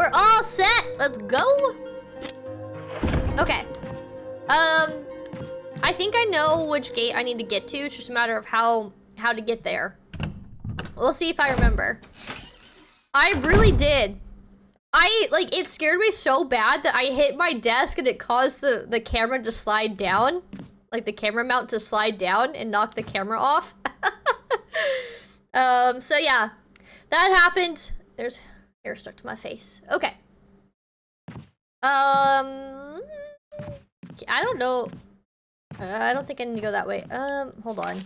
we're all set. Let's go. Okay. I think I know which gate I need to get to. It's just a matter of how to get there. We'll see if I remember. I really did. It scared me so bad that I hit my desk and it caused the camera to slide down. Like the camera mount to slide down and knock the camera off. So yeah, that happened. There's hair stuck to my face. Okay. I don't know. I don't think I need to go that way. Hold on.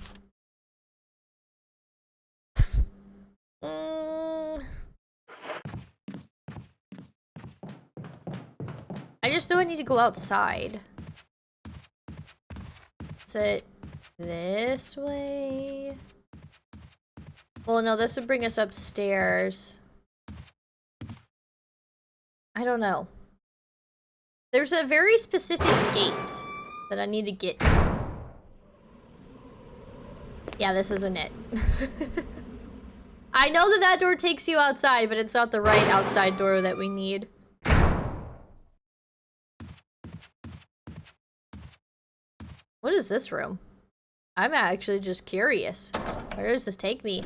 I just know I need to go outside. Is it this way? Well, no, this would bring us upstairs. I don't know. There's a very specific gate that I need to get to. Yeah, this isn't it. I know that door takes you outside, but it's not the right outside door that we need. What is this room? I'm actually just curious. Where does this take me?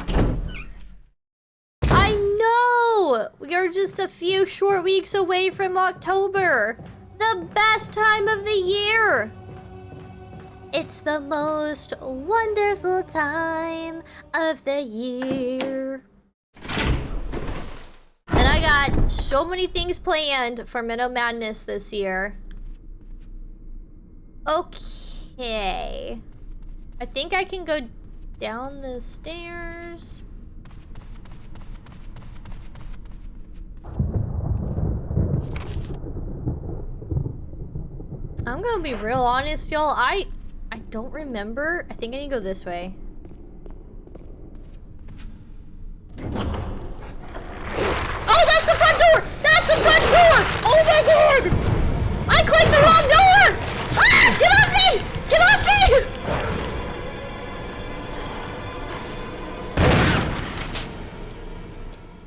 I know! We are just a few short weeks away from October. The best time of the year! It's the most wonderful time of the year. And I got so many things planned for Minnow Madness this year. Okay. I think I can go down the stairs. I'm gonna be real honest, y'all. I don't remember. I think I need to go this way. Oh, that's the front door! That's the front door! Oh my god! I clicked the wrong door! Ah! Get off me! Get off me!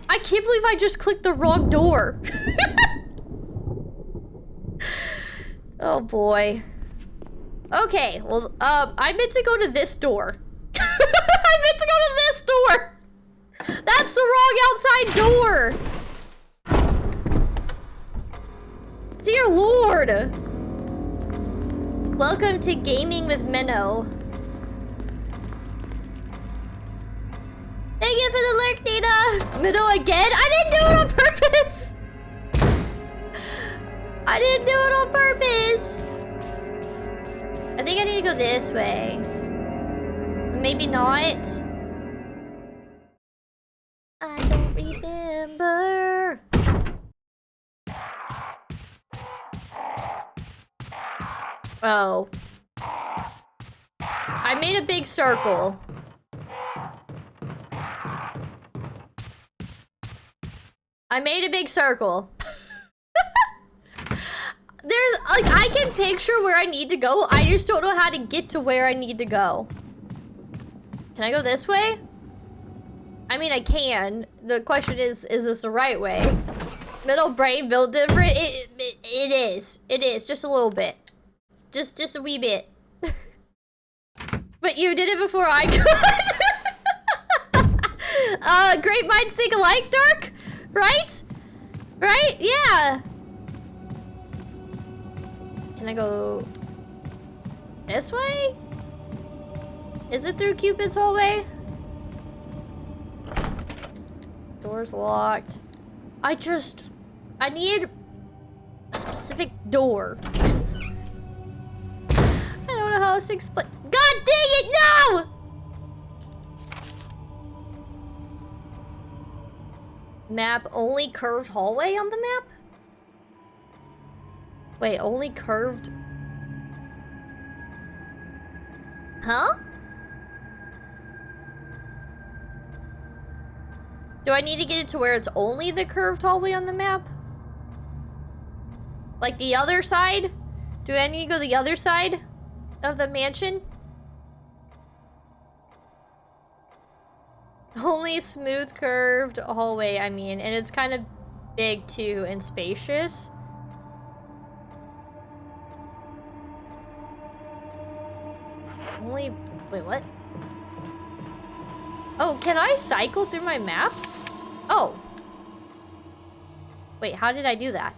I can't believe I just clicked the wrong door. Oh boy. Okay, well, I meant to go to this door. I meant to go to this door! That's the wrong outside door! Dear Lord! Welcome to Gaming with Minnow. Thank you for the lurk, Nina! Minnow again? I didn't do it on purpose! I didn't do it on purpose! I think I need to go this way. Maybe not. I don't remember. Oh. I made a big circle. I made a big circle. There's, like, I can picture where I need to go. I just don't know how to get to where I need to go. Can I go this way? I mean, I can. The question is this the right way? Middle brain built different? It is. It is. Just a little bit. Just a wee bit. But you did it before I could. Great minds think alike, Dark? Right? Right? Yeah. Can I go this way? Is it through Cupid's hallway? Door's locked. I need a specific door. I don't know how else to explain. God dang it, no! Map only curved hallway on the map? Wait, only curved? Huh? Do I need to get it to where it's only the curved hallway on the map? Like the other side? Do I need to go the other side of the mansion? Only smooth curved hallway, I mean, and it's kind of big too and spacious. Only, wait, what? Oh, can I cycle through my maps? Oh. Wait, how did I do that?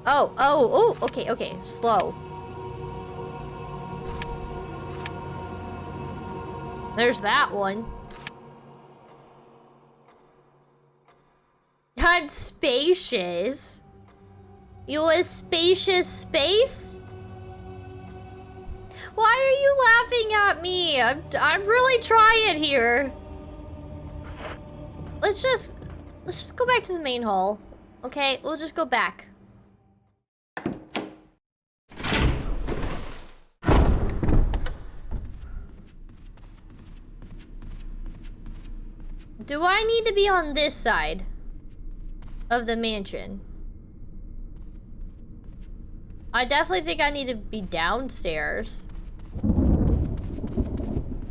Oh, okay, slow. There's that one. I'm spacious. You a spacious space? Why are you laughing at me? I'm really trying here. Let's just go back to the main hall. Okay, we'll just go back. Do I need to be on this side of the mansion? I definitely think I need to be downstairs.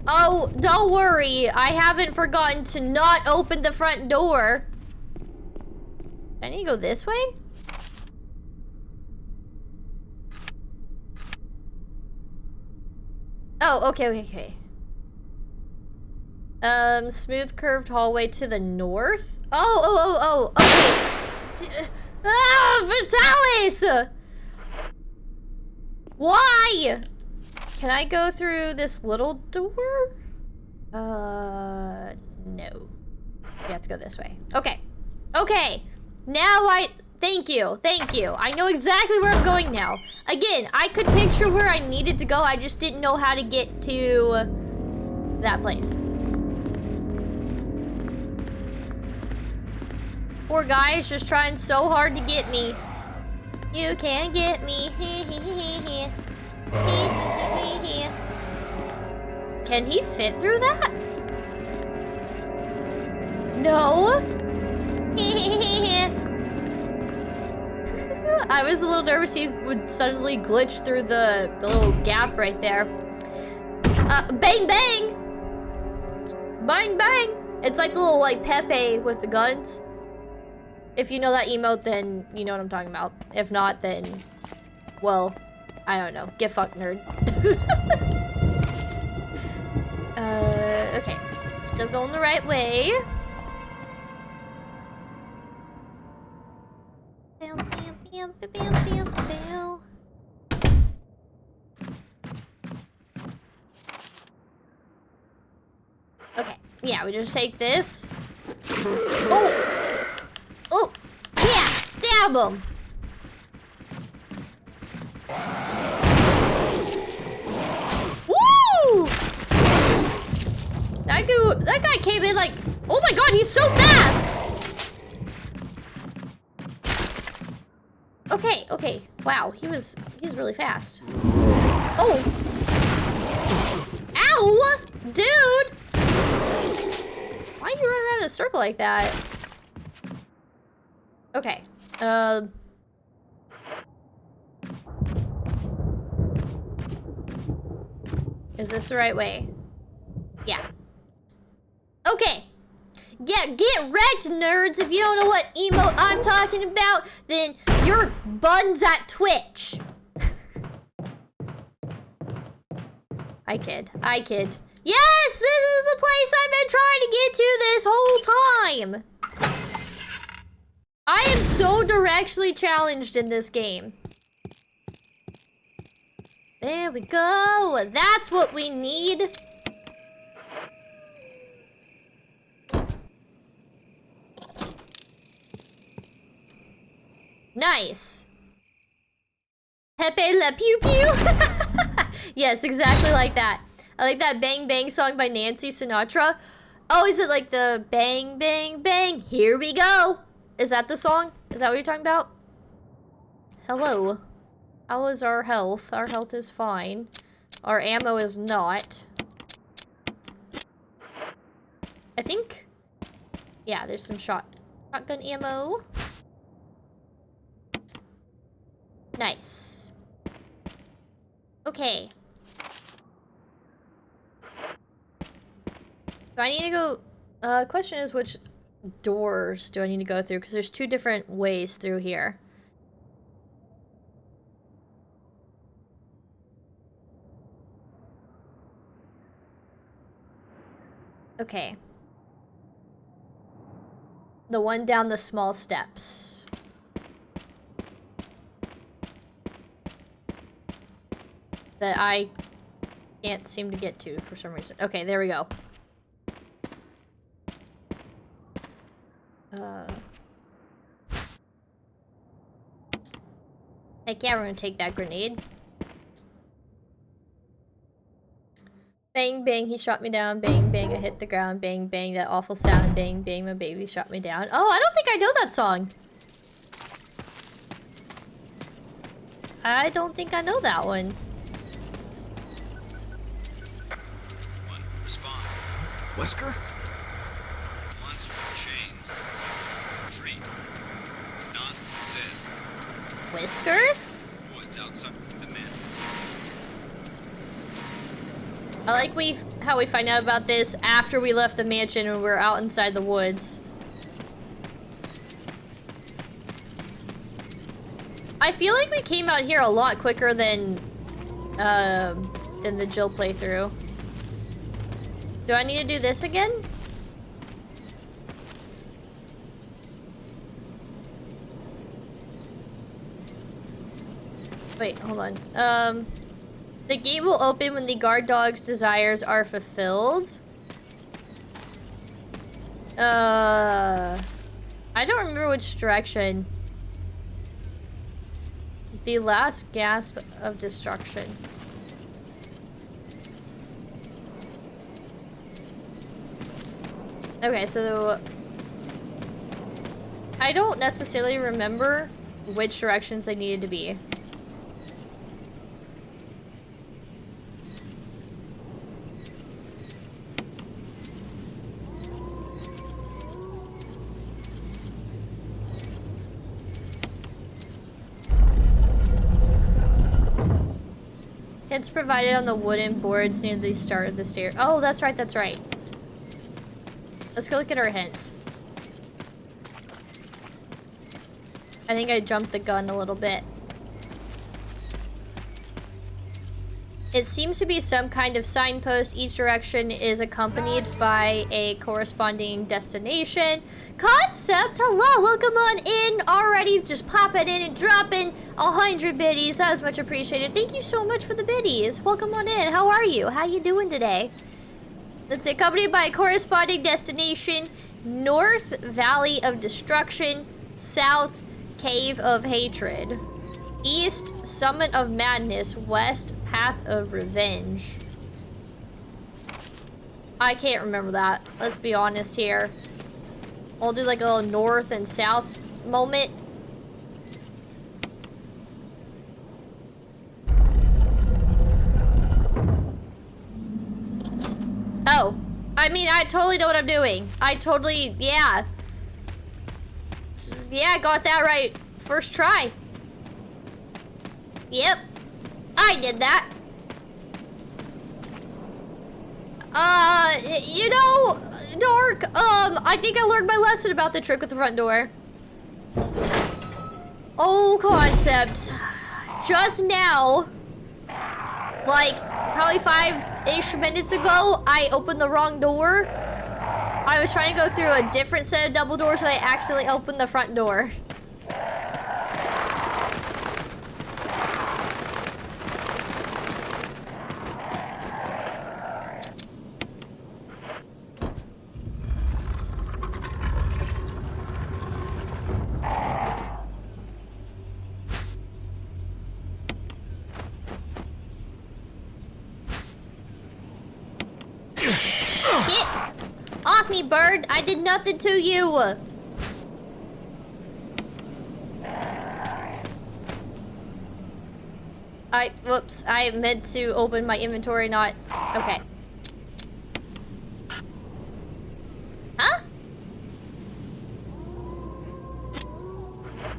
Oh, don't worry. I haven't forgotten to not open the front door. I need to go this way? Oh, okay. Smooth curved hallway to the north? Oh, okay. Vitalis! Why? Can I go through this little door? No. We have to go this way. Okay. Now thank you. I know exactly where I'm going now. Again, I could picture where I needed to go. I just didn't know how to get to that place. Poor guy is just trying so hard to get me. You can't get me. Can he fit through that? No. I was a little nervous he would suddenly glitch through the little gap right there. Bang bang! Bang bang! It's like the little Pepe with the guns. If you know that emote, then you know what I'm talking about. If not, then, well, I don't know. Get fucked, nerd. Okay. Still going the right way. Okay. Yeah, we just take this. Oh, yeah, stab him. Woo! That guy came in like, oh my god, he's so fast. Okay. Wow, he's really fast. Oh. Ow, dude. Why are you running around in a circle like that? Okay. Is this the right way? Yeah. Okay. Yeah, get wrecked, nerds. If you don't know what emote I'm talking about, then you're buns at Twitch. I kid. Yes, this is the place I've been trying to get to this whole time. I am so directionally challenged in this game. There we go. That's what we need. Nice. Pepe Le Pew Pew. Yes, exactly like that. I like that Bang Bang song by Nancy Sinatra. Oh, is it like the bang, bang, bang? Here we go. Is that the song? Is that what you're talking about? Hello. How is our health? Our health is fine. Our ammo is not. I think... yeah, there's some shotgun ammo. Nice. Okay. Do I need to go... Question is, which doors do I need to go through? Because there's 2 different ways through here. Okay. The one down the small steps. That I can't seem to get to for some reason. Okay, there we go. Heck yeah, we're gonna take that grenade. Bang, bang, he shot me down. Bang, bang, I hit the ground. Bang, bang, that awful sound. Bang, bang, my baby shot me down. Oh, I don't think I know that song. I don't think I know that one. One, respond. Wesker? Monster chains. Treat. Not exist. Whiskers? Woods outside the mansion. I like how we find out about this after we left the mansion and we're out inside the woods. I feel like we came out here a lot quicker than the Jill playthrough. Do I need to do this again? Wait, hold on. The gate will open when the guard dog's desires are fulfilled. I don't remember which direction. The last gasp of destruction. Okay, so I don't necessarily remember which directions they needed to be. Hints provided on the wooden boards near the start of the stair. Oh, that's right, that's right. Let's go look at our hints. I think I jumped the gun a little bit. It seems to be some kind of signpost. Each direction is accompanied by a corresponding destination. Concept, hello, welcome on in already. Just popping in and dropping 100 biddies. That was much appreciated. Thank you so much for the biddies. Welcome on in. How are you? How you doing today? It's accompanied by a corresponding destination. North, Valley of Destruction. South, Cave of Hatred. East, Summit of Madness. West, Path of Revenge. I can't remember that. Let's be honest here. I'll do like a little north and south moment. Oh, I mean, I totally know what I'm doing. I totally, yeah. Yeah, got that right. First try. Yep, I did that. You know, Dark, I think I learned my lesson about the trick with the front door. Oh, Concept. Just now, like, probably 5-ish minutes ago, I opened the wrong door. I was trying to go through a different set of double doors and I accidentally opened the front door. Me, bird. I did nothing to you. Whoops. I meant to open my inventory, not... Okay. Huh?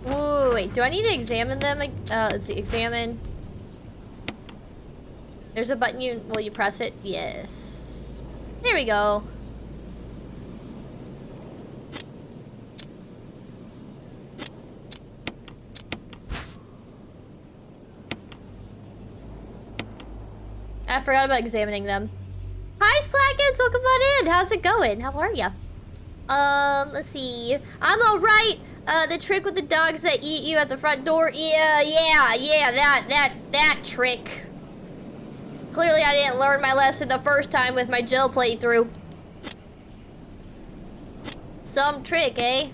Whoa, wait. Do I need to examine them? Let's see. Examine. There's a button will you press it? Yes. There we go. I forgot about examining them. Hi, Slackins! Welcome on in! How's it going? How are ya? Let's see. I'm alright. The trick with the dogs that eat you at the front door. Yeah, that trick. Clearly I didn't learn my lesson the first time with my Jill playthrough. Some trick, eh?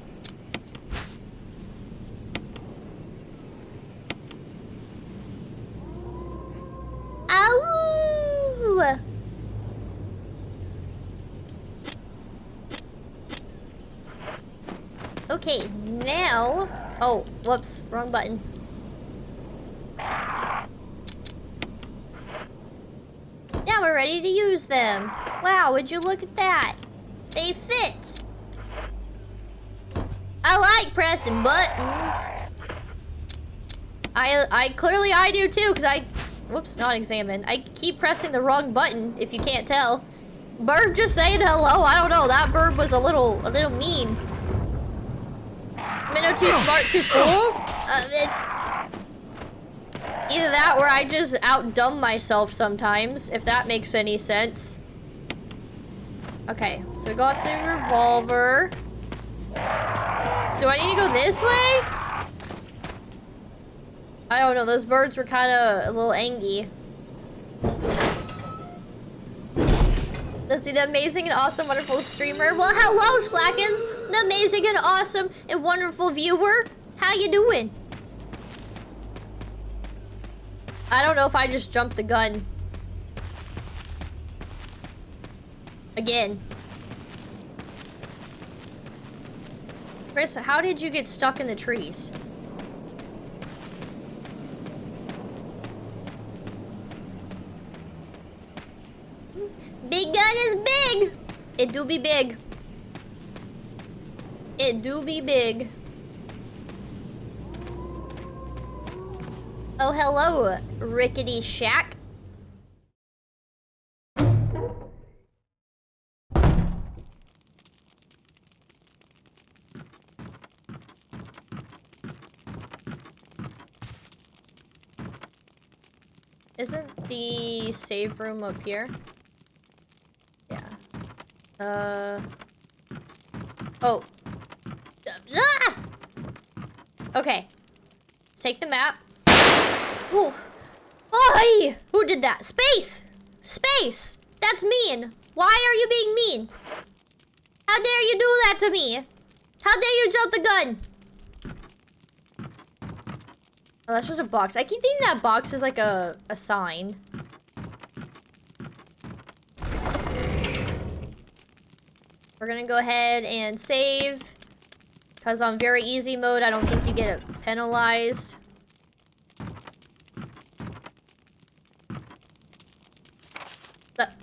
Ow! Okay, now... Oh, whoops, wrong button. Now we're ready to use them. Wow, would you look at that? They fit. I like pressing buttons. Clearly I do too, because whoops, not examine. I keep pressing the wrong button, if you can't tell. Bird just saying hello, I don't know, that bird was a little mean. Minnow too smart, too fool? It's either that or I just outdumb myself sometimes, if that makes any sense. Okay, so we got the revolver. Do I need to go this way? I don't know, those birds were kind of a little angry. Let's see, the amazing and awesome, wonderful streamer. Well, hello, Slackins. The amazing and awesome and wonderful viewer. How you doing? I don't know if I just jumped the gun. Again. Chris, how did you get stuck in the trees? Big gun is big! It do be big. It do be big. Oh, hello, Rickety Shack. Isn't the save room up here? Yeah. Oh. Ah! Okay. Let's take the map. Ooh. Oh, who did that? Space! Space! That's mean! Why are you being mean? How dare you do that to me? How dare you jump the gun? Oh, that's just a box. I keep thinking that box is like a sign. We're gonna go ahead and save. Because on very easy mode, I don't think you get penalized.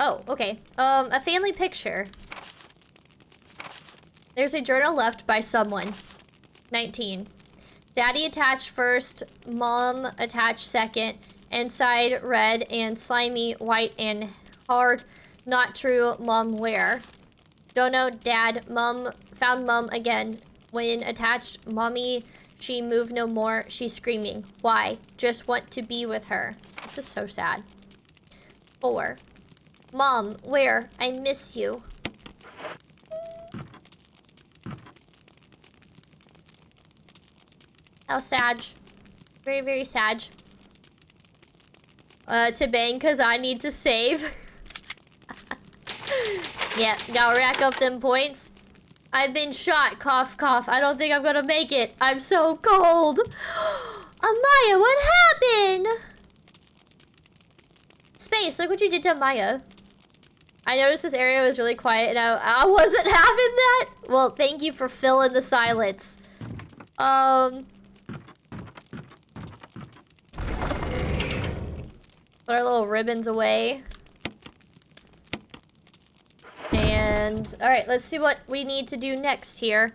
Oh, okay. A family picture. There's a journal left by someone. 19. Daddy attached first, mom attached second. Inside red and slimy, white and hard. Not true, mom where? Don't know, dad. Mom found mom again. When attached, mommy, she moved no more. She's screaming. Why? Just want to be with her. This is so sad. 4. Mom, where? I miss you. How sad. Very, very sad. To bang, because I need to save. Yeah, gotta rack up them points. I've been shot, cough, cough. I don't think I'm gonna make it. I'm so cold. Amaya, what happened? Space, look what you did to Amaya. I noticed this area was really quiet and I wasn't having that. Well, thank you for filling the silence. Put our little ribbons away. And, alright, let's see what we need to do next here.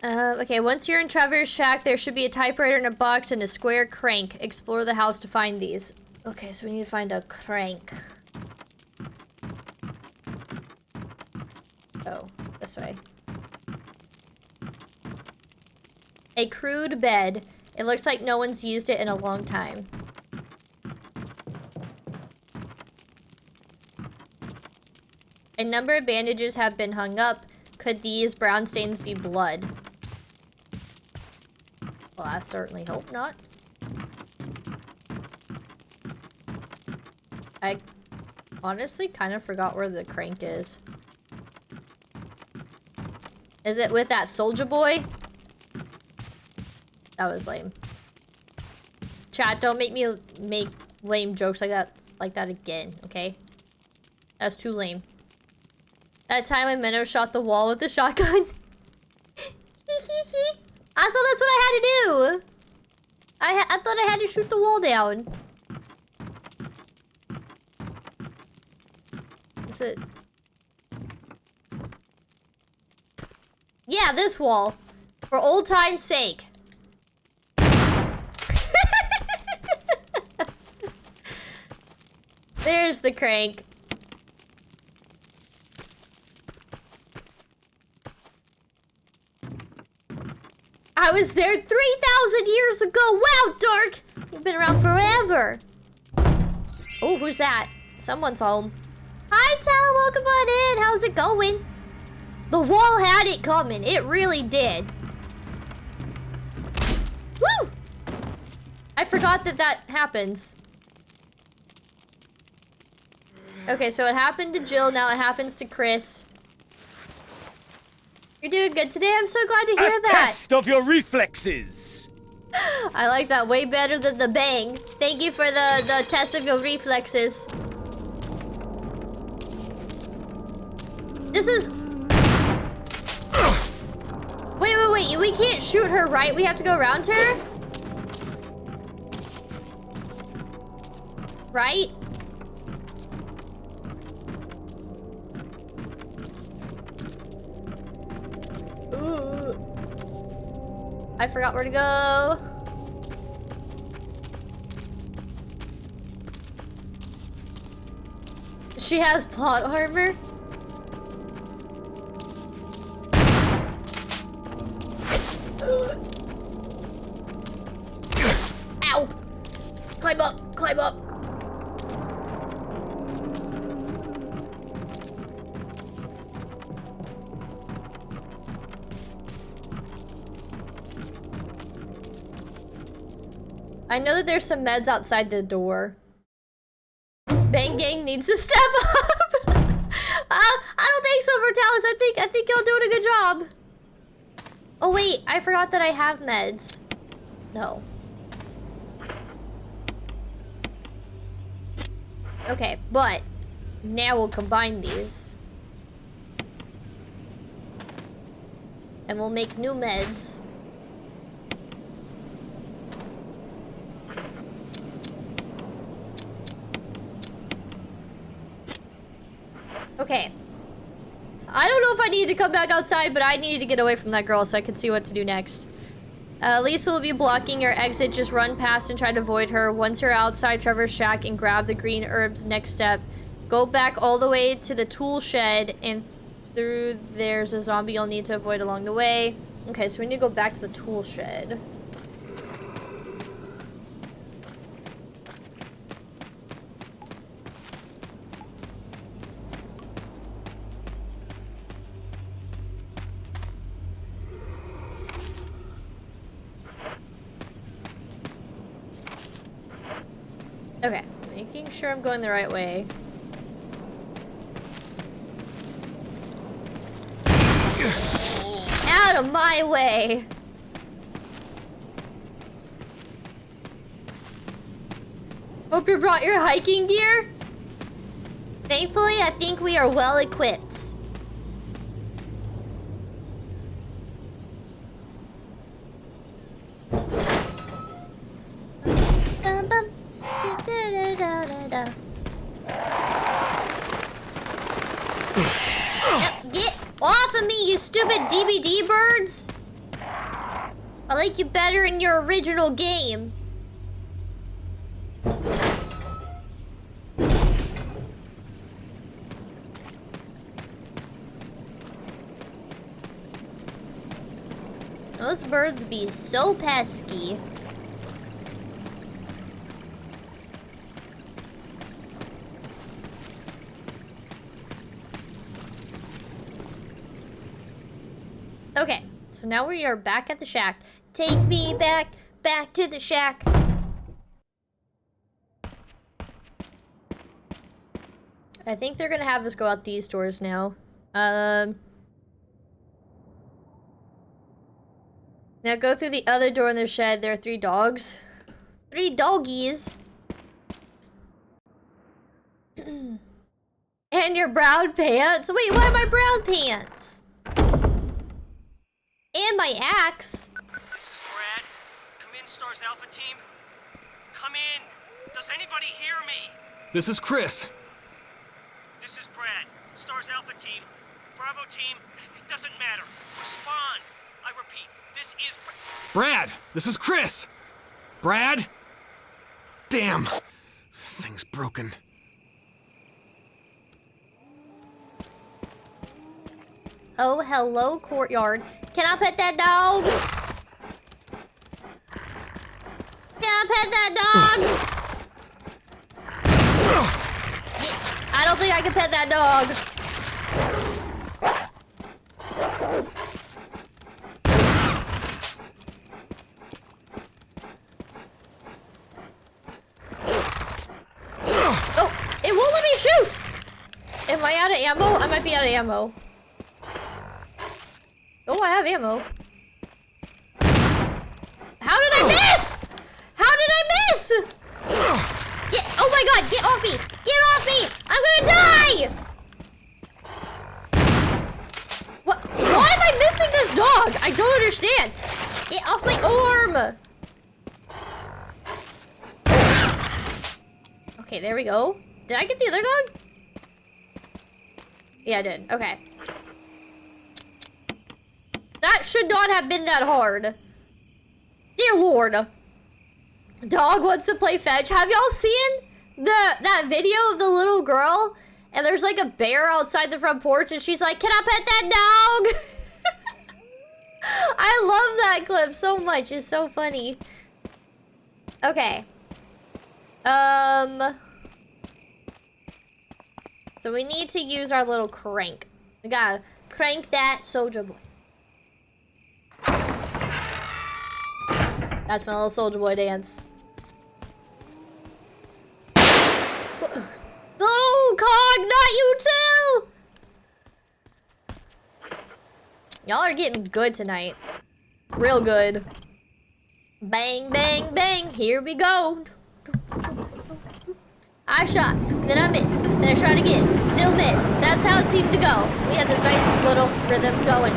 Okay, once you're in Trevor's shack, there should be a typewriter in a box and a square crank. Explore the house to find these. Okay, so we need to find a crank. Oh, this way. A crude bed. It looks like no one's used it in a long time. A number of bandages have been hung up. Could these brown stains be blood? Well, I certainly hope not. I honestly kind of forgot where the crank is. Is it with that soldier boy? That was lame. Chat, don't make me make lame jokes like that again, okay? That's too lame. That time when Menno shot the wall with the shotgun. I thought that's what I had to do. I thought I had to shoot the wall down. Is it? Yeah, this wall. For old time's sake. There's the crank. I was there 3,000 years ago. Wow, Dark. You've been around forever. Oh, who's that? Someone's home. Hi, Tal. Welcome on in. How's it going? The wall had it coming. It really did. Woo! I forgot that happens. Okay, so it happened to Jill. Now it happens to Chris. You're doing good today. I'm so glad to hear that. Test of your reflexes. I like that way better than the bang. Thank you for the test of your reflexes. This is... Wait. We can't shoot her, right? We have to go around her? Right? I forgot where to go. She has plot armor. Ow! Climb up, climb up. I know that there's some meds outside the door. Bang Gang needs to step up. I don't think so, Vertalis. I think y'all doing a good job. Oh wait, I forgot that I have meds. No. Okay, but now we'll combine these. And we'll make new meds. Okay. I don't know if I need to come back outside, but I needed to get away from that girl so I could see what to do next. Lisa will be blocking your exit. Just run past and try to avoid her. Once you're outside Trevor's shack and grab the green herbs, next step. Go back all the way to the tool shed and through there's a zombie you'll need to avoid along the way. Okay, so we need to go back to the tool shed. Okay, making sure I'm going the right way. Out of my way! Hope you brought your hiking gear? Thankfully, I think we are well equipped. Get off of me, you stupid DVD birds! I like you better in your original game. Those birds be so pesky. Okay, so now we are back at the shack. Take me back to the shack. I think they're gonna have us go out these doors now. Now go through the other door in the shed. There are 3 dogs. 3 doggies. And your brown pants. Wait, why are my brown pants? And my axe. This is Brad. Come in, Stars Alpha Team. Come in. Does anybody hear me? This is Chris. This is Brad. Stars Alpha Team. Bravo Team. It doesn't matter. Respond. I repeat, this is Brad, this is Chris. Brad? Damn. Thing's broken. Oh, hello, courtyard. Can I pet that dog? Can I pet that dog? Yeah, I don't think I can pet that dog. Oh, it won't let me shoot! Am I out of ammo? I might be out of ammo. Oh, I have ammo. How did I miss? How did I miss? Yeah, oh my god, get off me! Get off me! I'm gonna die! What? Why am I missing this dog? I don't understand. Get off my arm! Okay, there we go. Did I get the other dog? Yeah, I did. Okay. That should not have been that hard. Dear Lord. Dog wants to play fetch. Have y'all seen that video of the little girl? And there's like a bear outside the front porch and she's like, can I pet that dog? I love that clip so much. It's so funny. Okay. So we need to use our little crank. We gotta crank that soldier boy. That's my little soldier boy dance. Oh, Cog, not you too! Y'all are getting good tonight. Real good. Bang, bang, bang. Here we go. I shot, then I missed, then I shot again, still missed. That's how it seemed to go. We had this nice little rhythm going.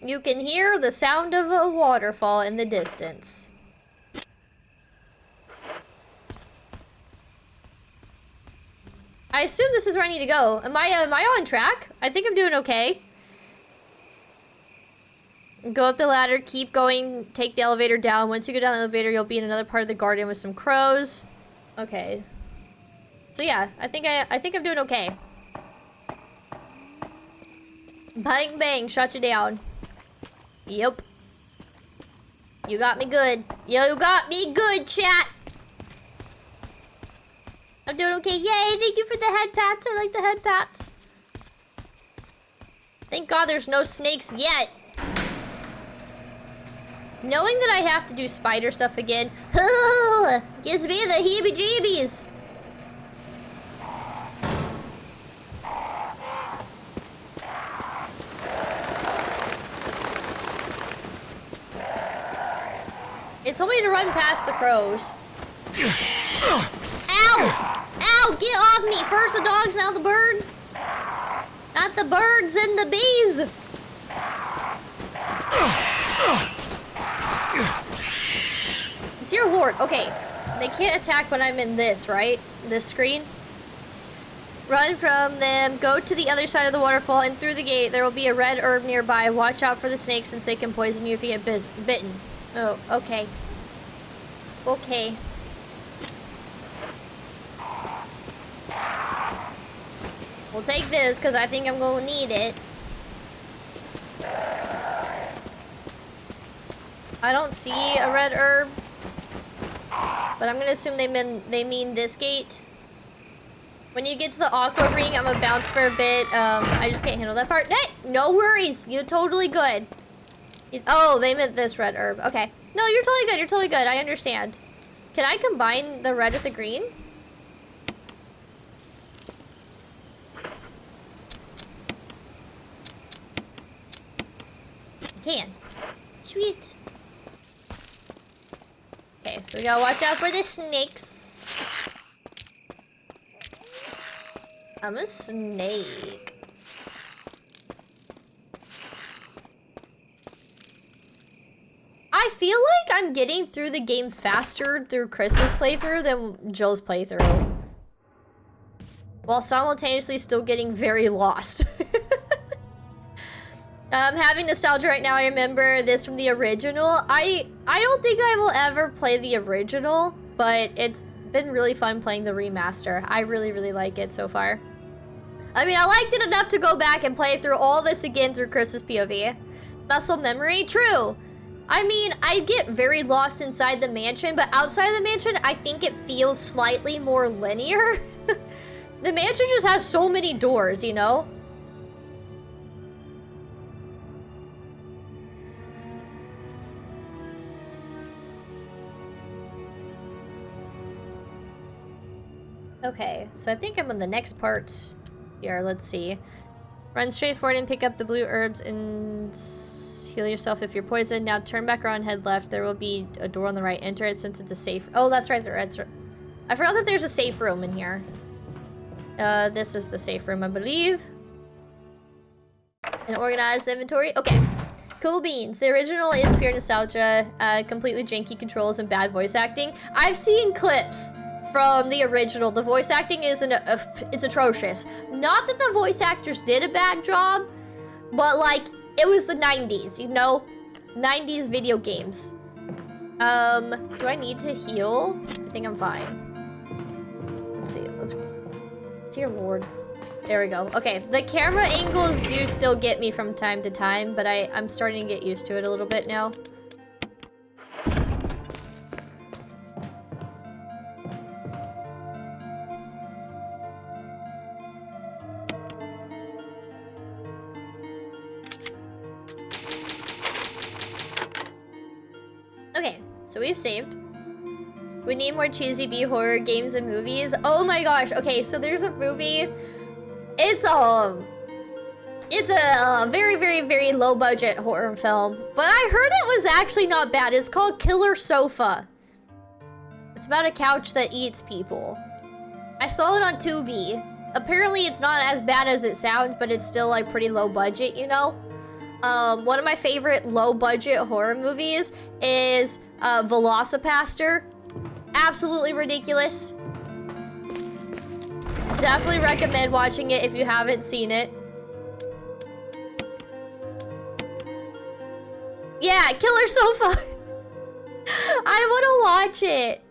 You can hear the sound of a waterfall in the distance. I assume this is where I need to go. Am I on track? I think I'm doing okay. Go up the ladder, keep going, take the elevator down. Once you go down the elevator, you'll be in another part of the garden with some crows. Okay. So yeah, I think I'm doing okay. Bang bang, shut you down. Yep. You got me good. You got me good, chat. I'm doing okay. Yay, thank you for the head pats. I like the head pats. Thank God there's no snakes yet. Knowing that I have to do spider stuff again, gives me the heebie-jeebies. It told me to run past the crows. Ow! Ow! Get off me! First the dogs, now the birds. Not the birds and the bees. Dear Lord, okay. They can't attack when I'm in this, right? This screen. Run from them, go to the other side of the waterfall, and through the gate. There will be a red herb nearby. Watch out for the snakes since they can poison you if you get bitten. Oh, okay. Okay. We'll take this because I think I'm gonna need it. I don't see a red herb, but I'm gonna assume they mean this gate. When you get to the aqua ring, I'm gonna bounce for a bit. I just can't handle that part. Hey, no worries. You're totally good. Oh, they meant this red herb. Okay. No, you're totally good. You're totally good. I understand. Can I combine the red with the green? I can. Sweet. Okay, so we gotta watch out for the snakes. I'm a snake. I feel like I'm getting through the game faster through Chris's playthrough than Joe's playthrough. While simultaneously still getting very lost. I'm having nostalgia right now. I remember this from the original. I don't think I will ever play the original, but it's been really fun playing the remaster. I really, really like it so far. I mean, I liked it enough to go back and play through all this again through Chris's POV. Muscle memory? True. I mean, I get very lost inside the mansion, but outside of the mansion, I think it feels slightly more linear. The mansion just has so many doors, you know? Okay, so I think I'm on the next part here. Let's see. Run straight forward and pick up the blue herbs and heal yourself if you're poisoned. Now turn back around, head left. There will be a door on the right. Enter it since it's a safe... Oh, that's right. I forgot that there's a safe room in here. This is the safe room, I believe. And organize the inventory. Okay. Cool beans. The original is pure nostalgia. Completely janky controls and bad voice acting. I've seen clips from the original. The voice acting is it's atrocious. Not that the voice actors did a bad job, but like it was the 90s, you know? 90s video games. Do I need to heal? I think I'm fine. Let's see. Dear Lord. There we go. Okay, the camera angles do still get me from time to time, but I'm starting to get used to it a little bit now. Okay, so we've saved. We need more cheesy B horror games and movies. Oh my gosh. Okay, so there's a movie. It's a very, very, very low budget horror film, but I heard it was actually not bad. It's called Killer Sofa. It's about a couch that eats people. I saw it on Tubi. Apparently it's not as bad as it sounds, but it's still like pretty low budget, you know? One of my favorite low budget horror movies is Velocipaster. Absolutely ridiculous. Definitely recommend watching it if you haven't seen it. Yeah, Killer Sofa. I want to watch it.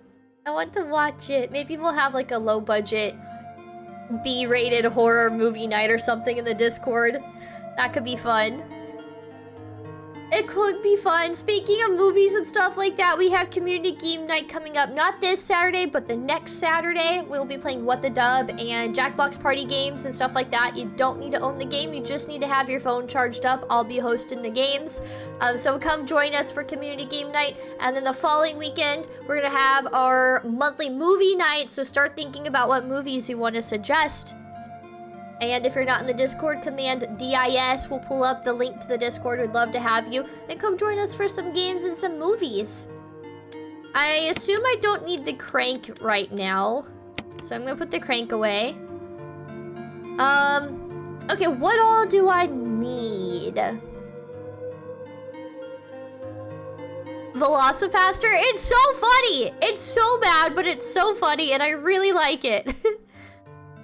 I want to watch it. Maybe we'll have like a low budget B-rated horror movie night or something in the Discord. That could be fun. It could be fun. Speaking of movies and stuff like that, we have community game night coming up. Not this Saturday, but the next Saturday. We'll be playing What the Dub and Jackbox party games and stuff like that. You don't need to own the game. You just need to have your phone charged up. I'll be hosting the games. So come join us for community game night. And then the following weekend, we're going to have our monthly movie night. So start thinking about what movies you want to suggest. And if you're not in the Discord, command DIS. We'll pull up the link to the Discord. We'd love to have you. And come join us for some games and some movies. I assume I don't need the crank right now. So I'm going to put the crank away. Okay, what all do I need? Velocipaster? It's so funny! It's so bad, but it's so funny, and I really like it.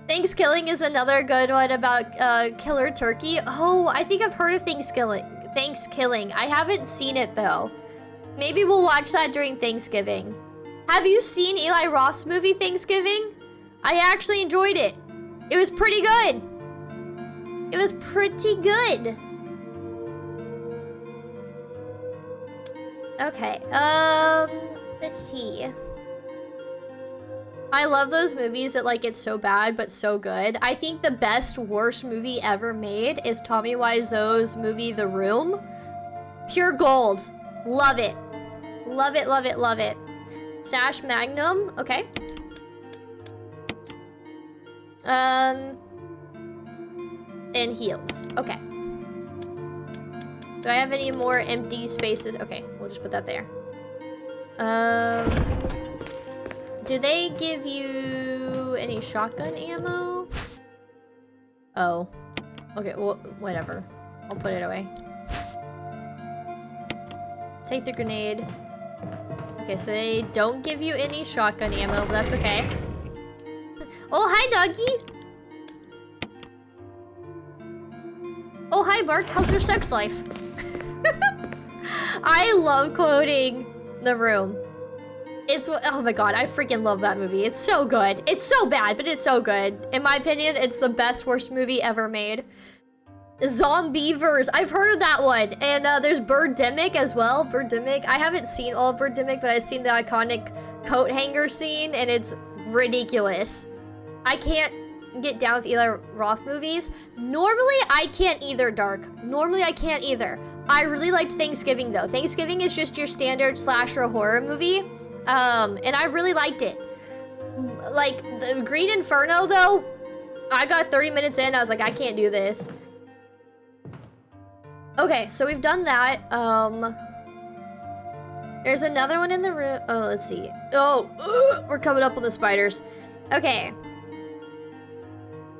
Thanksgiving is another good one about killer turkey. Oh, I think I've heard of Thanksgiving. I haven't seen it though. Maybe we'll watch that during Thanksgiving. Have you seen Eli Roth's movie Thanksgiving? I actually enjoyed it. It was pretty good. It was pretty good. Okay, let's see. I love those movies that like it's so bad but so good. I think the best worst movie ever made is Tommy Wiseau's movie The Room. Pure gold. Love it. Love it, love it, love it. Stash Magnum, okay. And heals, okay. Do I have any more empty spaces? Okay, we'll just put that there. Do they give you any shotgun ammo? Oh. Okay, well, whatever. I'll put it away. Take the grenade. Okay, so they don't give you any shotgun ammo, but that's okay. Oh, hi, doggy! Oh, hi, Mark. How's your sex life? I love quoting The Room. It's, oh my god, I freaking love that movie. It's so good. It's so bad, but it's so good. In my opinion, it's the best worst movie ever made. Zombievers. I've heard of that one. And there's Birdemic as well. Birdemic. I haven't seen all of Birdemic, but I've seen the iconic coat hanger scene, and it's ridiculous. I can't get down with Eli Roth movies. Normally, I can't either, Dark. Normally, I can't either. I really liked Thanksgiving, though. Thanksgiving is just your standard slasher horror movie. And I really liked it. Like, the Green Inferno, though, I got 30 minutes in, I was like, I can't do this. Okay, so we've done that. There's another one in the room. Oh, let's see. Oh, we're coming up on the spiders. Okay.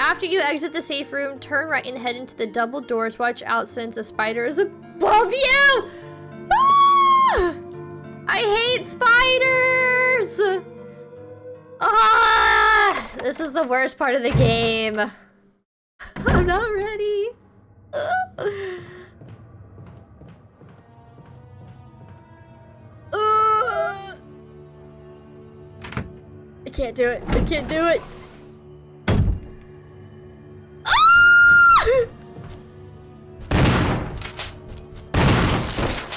After you exit the safe room, turn right and head into the double doors. Watch out since a spider is above you! Ah! I hate spiders! Ah! This is the worst part of the game. I'm not ready. I can't do it. I can't do it.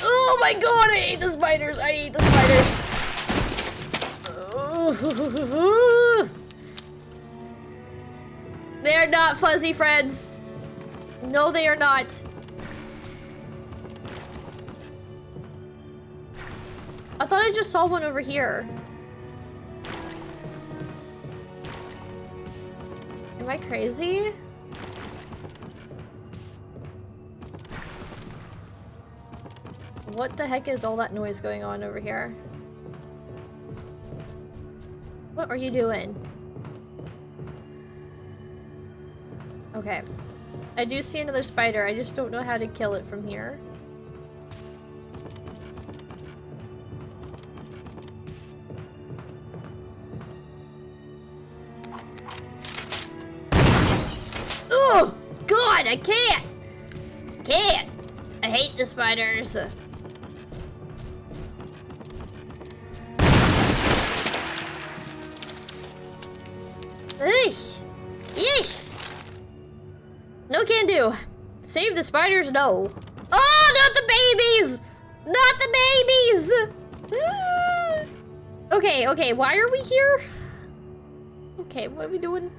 Oh my god, I hate the spiders. I hate the spiders. They are not fuzzy friends. No, they are not. I thought I just saw one over here. Am I crazy? What the heck is all that noise going on over here? What are you doing? Okay. I do see another spider. I just don't know how to kill it from here. Oh god, I can't! Can't! I hate the spiders. Eesh. No can do. Save the spiders, no. Oh, not the babies! Not the babies! Okay, okay, why are we here? Okay, what are we doing?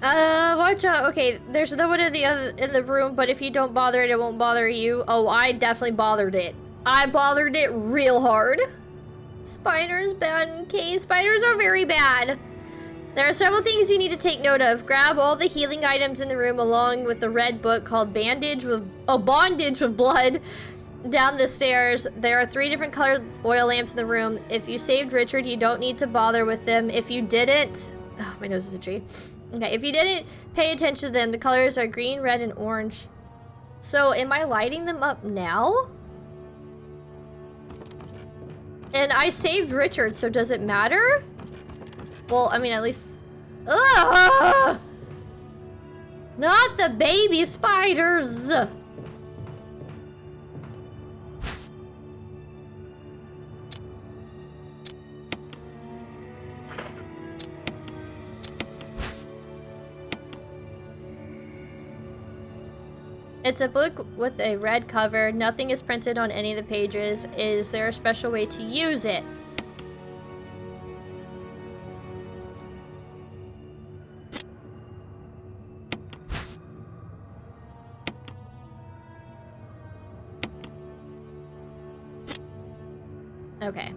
Watch out. Okay, there's no one in the room, but if you don't bother it, it won't bother you. Oh, I definitely bothered it. I bothered it real hard. Spiders bad, okay? Spiders are very bad. There are several things you need to take note of. Grab all the healing items in the room along with the red book called Bondage with Blood. Down the stairs, there are 3 different colored oil lamps in the room. If you saved Richard, you don't need to bother with them. If you didn't... Oh, my nose is itchy. Okay, if you didn't pay attention to them, the colors are green, red, and orange. So, am I lighting them up now? And I saved Richard, so does it matter? Well, I mean, at least... Ugh! Not the baby spiders! It's a book with a red cover. Nothing is printed on any of the pages. Is there a special way to use it? Okay.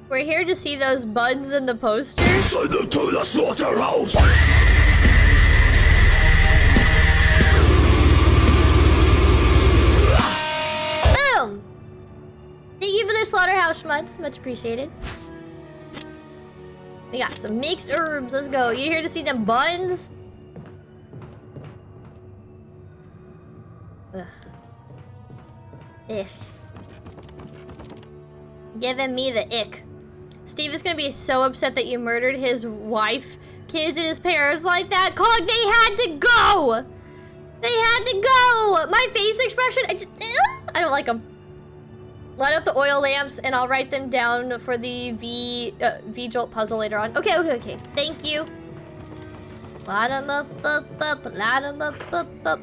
We're here to see those buns in the posters. Send them to the slaughterhouse! Boom! Thank you for the slaughterhouse schmutz. Much appreciated. We got some mixed herbs. Let's go. You here to see them buns? Ugh. Ugh. Giving me the ick. Steve is gonna be so upset that you murdered his wife, kids, and his parents like that. Cog, they had to go! They had to go! My face expression, I don't like them. Light up the oil lamps and I'll write them down for the V-Jolt puzzle later on. Okay, okay, okay. Thank you. Light them up, light them up.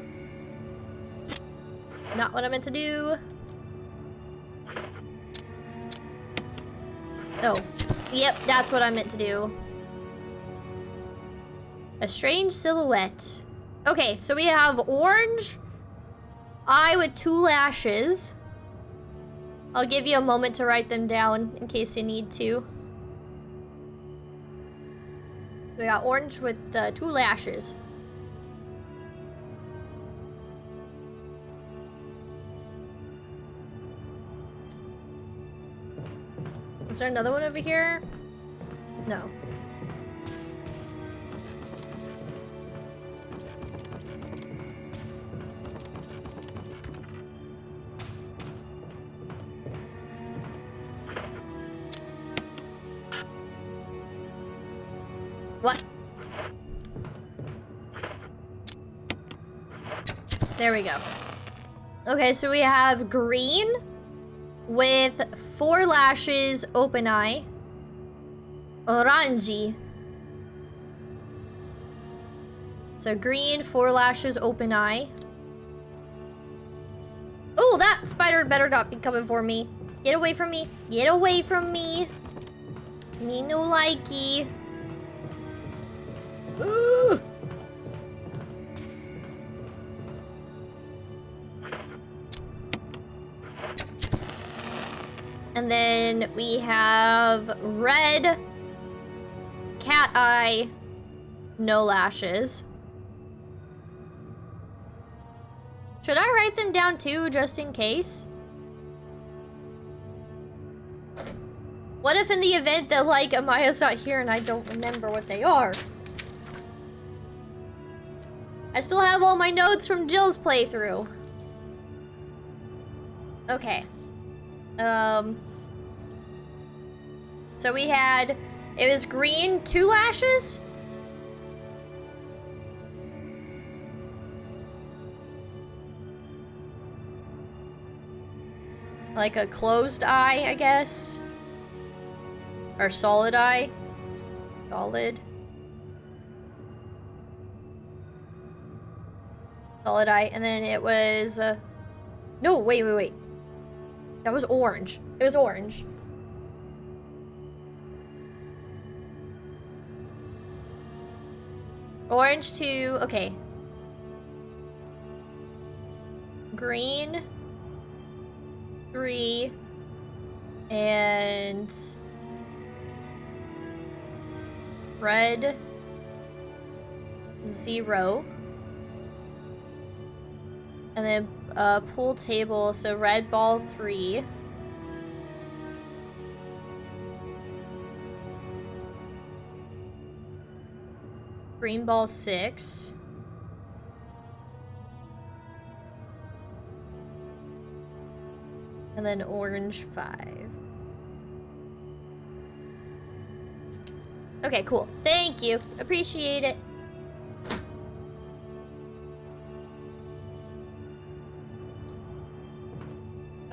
Not what I meant to do. Oh, yep, that's what I meant to do. A strange silhouette. Okay, so we have orange eye with 2 lashes. I'll give you a moment to write them down in case you need to. We got orange with 2 lashes. Is there another one over here? No. What? There we go. Okay, so we have green with 4 lashes, open eye. Orangey. So green, 4 lashes, open eye. Oh, that spider better not be coming for me. Get away from me. Get away from me. Me no likey. And then we have red, cat eye, no lashes. Should I write them down too, just in case? What if in the event that, like, Amaya's not here and I don't remember what they are? I still have all my notes from Jill's playthrough. Okay. So we had, it was green, 2 lashes? Like a closed eye, I guess? Or solid eye? Solid. Solid eye, and then it was, no, wait. That was orange. It was orange. Orange to, okay. Green, 3, and red, 0. And then pool table, so red ball 3. Green ball 6. And then orange 5. Okay, cool. Thank you. Appreciate it.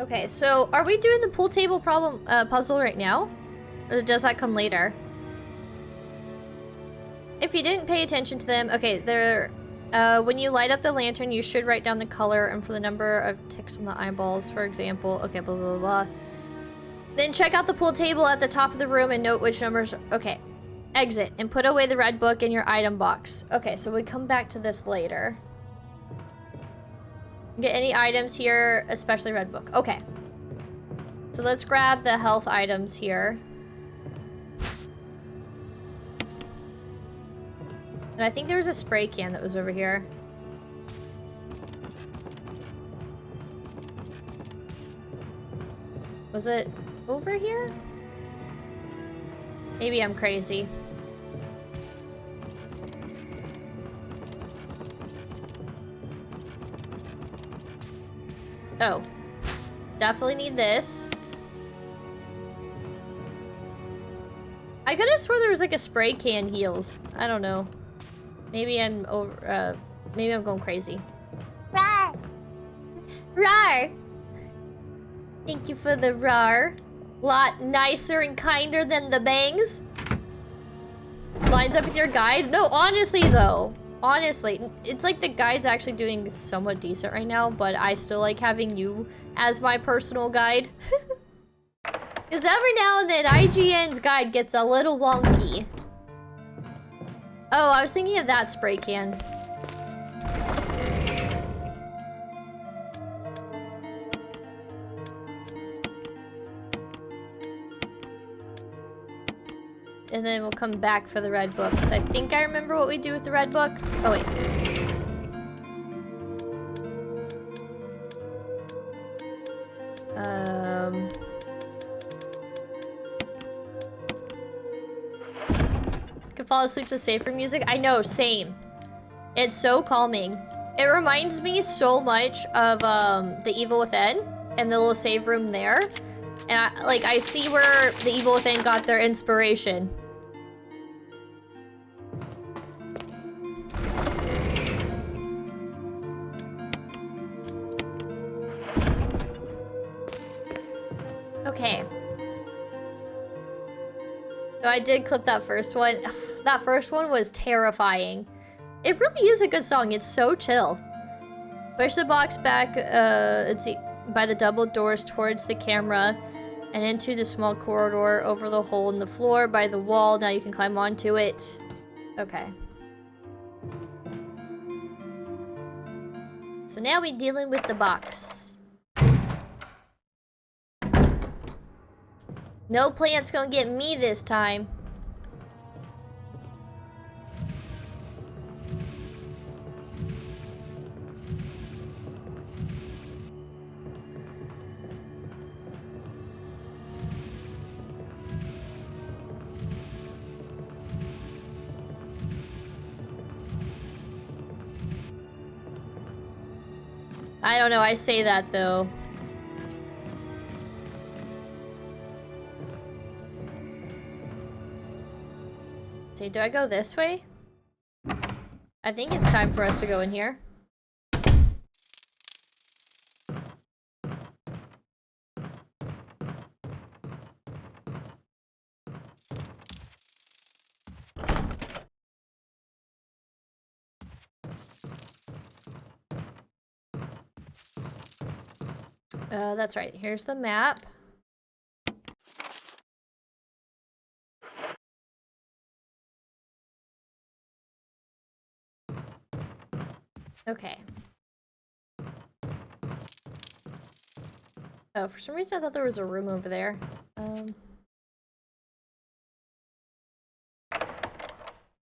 Okay, so are we doing the pool table problem puzzle right now? Or does that come later? If you didn't pay attention to them, okay, they're when you light up the lantern, you should write down the color and for the number of ticks on the eyeballs, for example. Okay, blah, blah, blah. Then check out the pool table at the top of the room and note which numbers... Okay. Exit and put away the red book in your item box. Okay, so we come back to this later. Get any items here, especially red book. Okay. So let's grab the health items here. And I think there was a spray can that was over here. Was it over here? Maybe I'm crazy. Oh. Definitely need this. I could have swore there was like a spray can heals. I don't know. Maybe I'm over, maybe I'm going crazy. Rar! Rar! Thank you for the rar. Lot nicer and kinder than the bangs. Lines up with your guide? No, honestly though. Honestly, it's like the guide's actually doing somewhat decent right now, but I still like having you as my personal guide. Because every now and then, IGN's guide gets a little wonky. Oh, I was thinking of that spray can. And then we'll come back for the red book. So I think I remember what we do with the red book. Oh, wait. Could fall asleep to safer music. I know, same. It's so calming. It reminds me so much of The Evil Within and the little save room there. And I see where The Evil Within got their inspiration. Okay. So I did clip that first one. That first one was terrifying. It really is a good song. It's so chill. Push the box back, let's see, by the double doors towards the camera and into the small corridor over the hole in the floor by the wall. Now you can climb onto it. Okay. So now we're dealing with the box. No plant's gonna get me this time. I don't know, I say that though. See, do I go this way? I think it's time for us to go in here. That's right. Here's the map. Okay. Oh, for some reason I thought there was a room over there.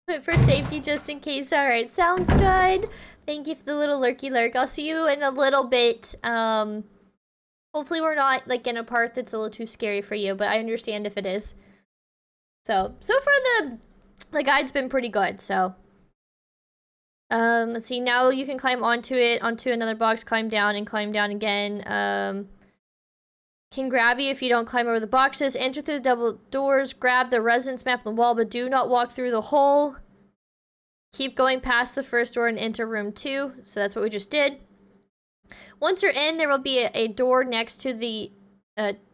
But for safety, just in case. Alright, sounds good. Thank you for the little lurky lurk. I'll see you in a little bit. Hopefully we're not, like, in a part that's a little too scary for you, but I understand if it is. So far the guide's been pretty good, so. Let's see, now you can climb onto it, onto another box, climb down again. Can grab you if you don't climb over the boxes. Enter through the double doors, grab the residence map on the wall, but do not walk through the hole. Keep going past the first door and enter room 2. So that's what we just did. Once you're in, there will be a door next to the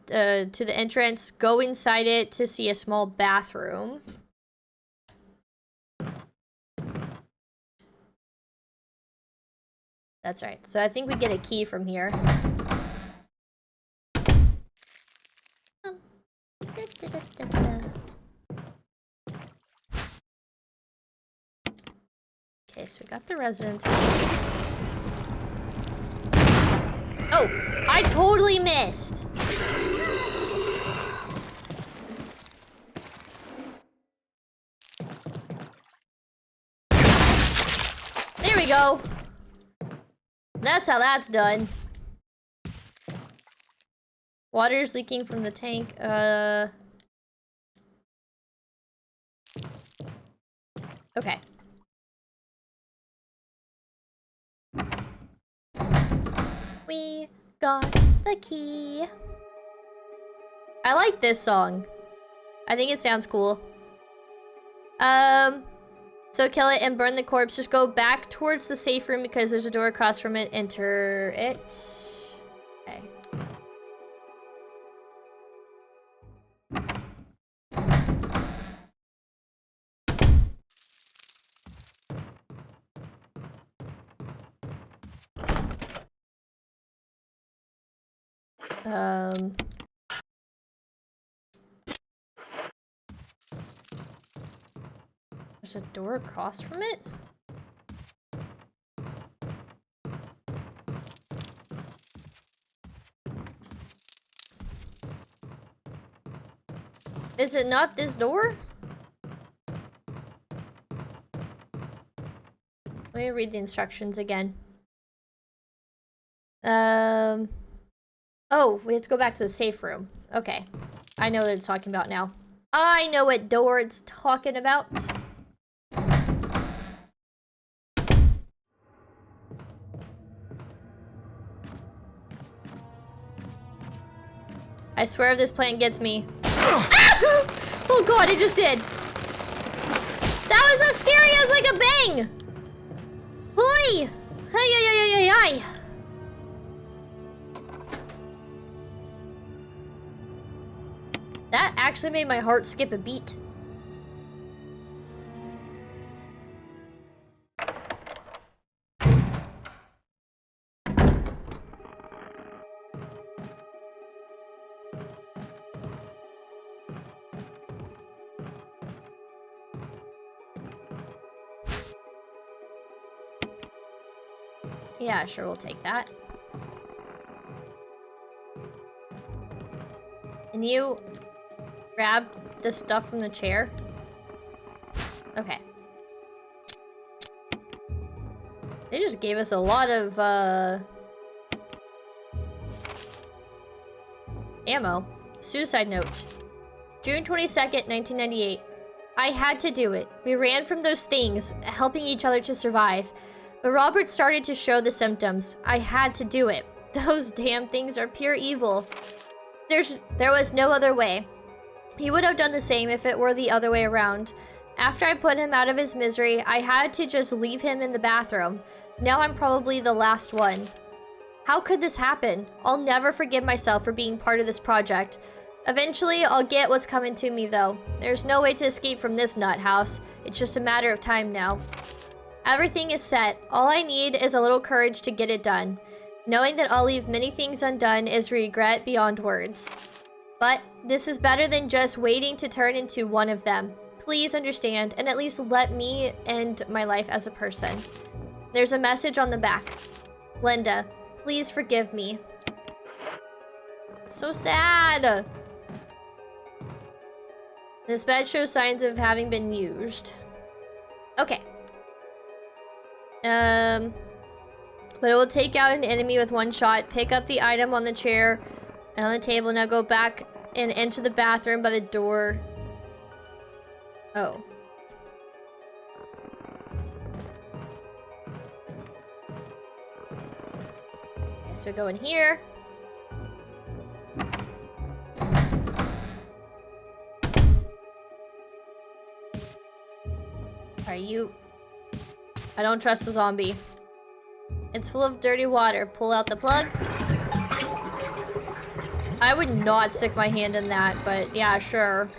entrance. Go inside it to see a small bathroom. That's right. So I think we get a key from here. Okay, so we got the residence. Oh, I totally missed. There we go. That's how that's done. Water's leaking from the tank. Okay. We got the key. I like this song. I think it sounds cool. So kill it and burn the corpse. Just go back towards the safe room because there's a door across from it. Enter it. Okay. There's a door across from it? Is it not this door? Let me read the instructions again. Oh, we have to go back to the safe room. Okay. I know what it's talking about now. I know what door it's talking about. I swear if this plant gets me. Ah! Oh god, it just did. That was as scary as like a bang. Hoi! Hi. That actually made my heart skip a beat. Yeah, sure, we'll take that. Can you grab the stuff from the chair? Okay. They just gave us a lot of, ammo. Suicide note. June 22nd, 1998. I had to do it. We ran from those things, helping each other to survive. But Robert started to show the symptoms. I had to do it. Those damn things are pure evil. There was no other way. He would have done the same if it were the other way around. After I put him out of his misery, I had to just leave him in the bathroom. Now I'm probably the last one. How could this happen? I'll never forgive myself for being part of this project. Eventually, I'll get what's coming to me, though. There's no way to escape from this nut house. It's just a matter of time now. Everything is set. All I need is a little courage to get it done. Knowing that I'll leave many things undone is regret beyond words. But this is better than just waiting to turn into one of them. Please understand and at least let me end my life as a person. There's a message on the back. Linda, please forgive me. So sad. This bed shows signs of having been used. Okay. But it will take out an enemy with one shot. Pick up the item on the chair and on the table. Now go back and enter the bathroom by the door. Oh. Okay, so go in here. Are you... I don't trust the zombie. It's full of dirty water. Pull out the plug. I would not stick my hand in that, but yeah, sure.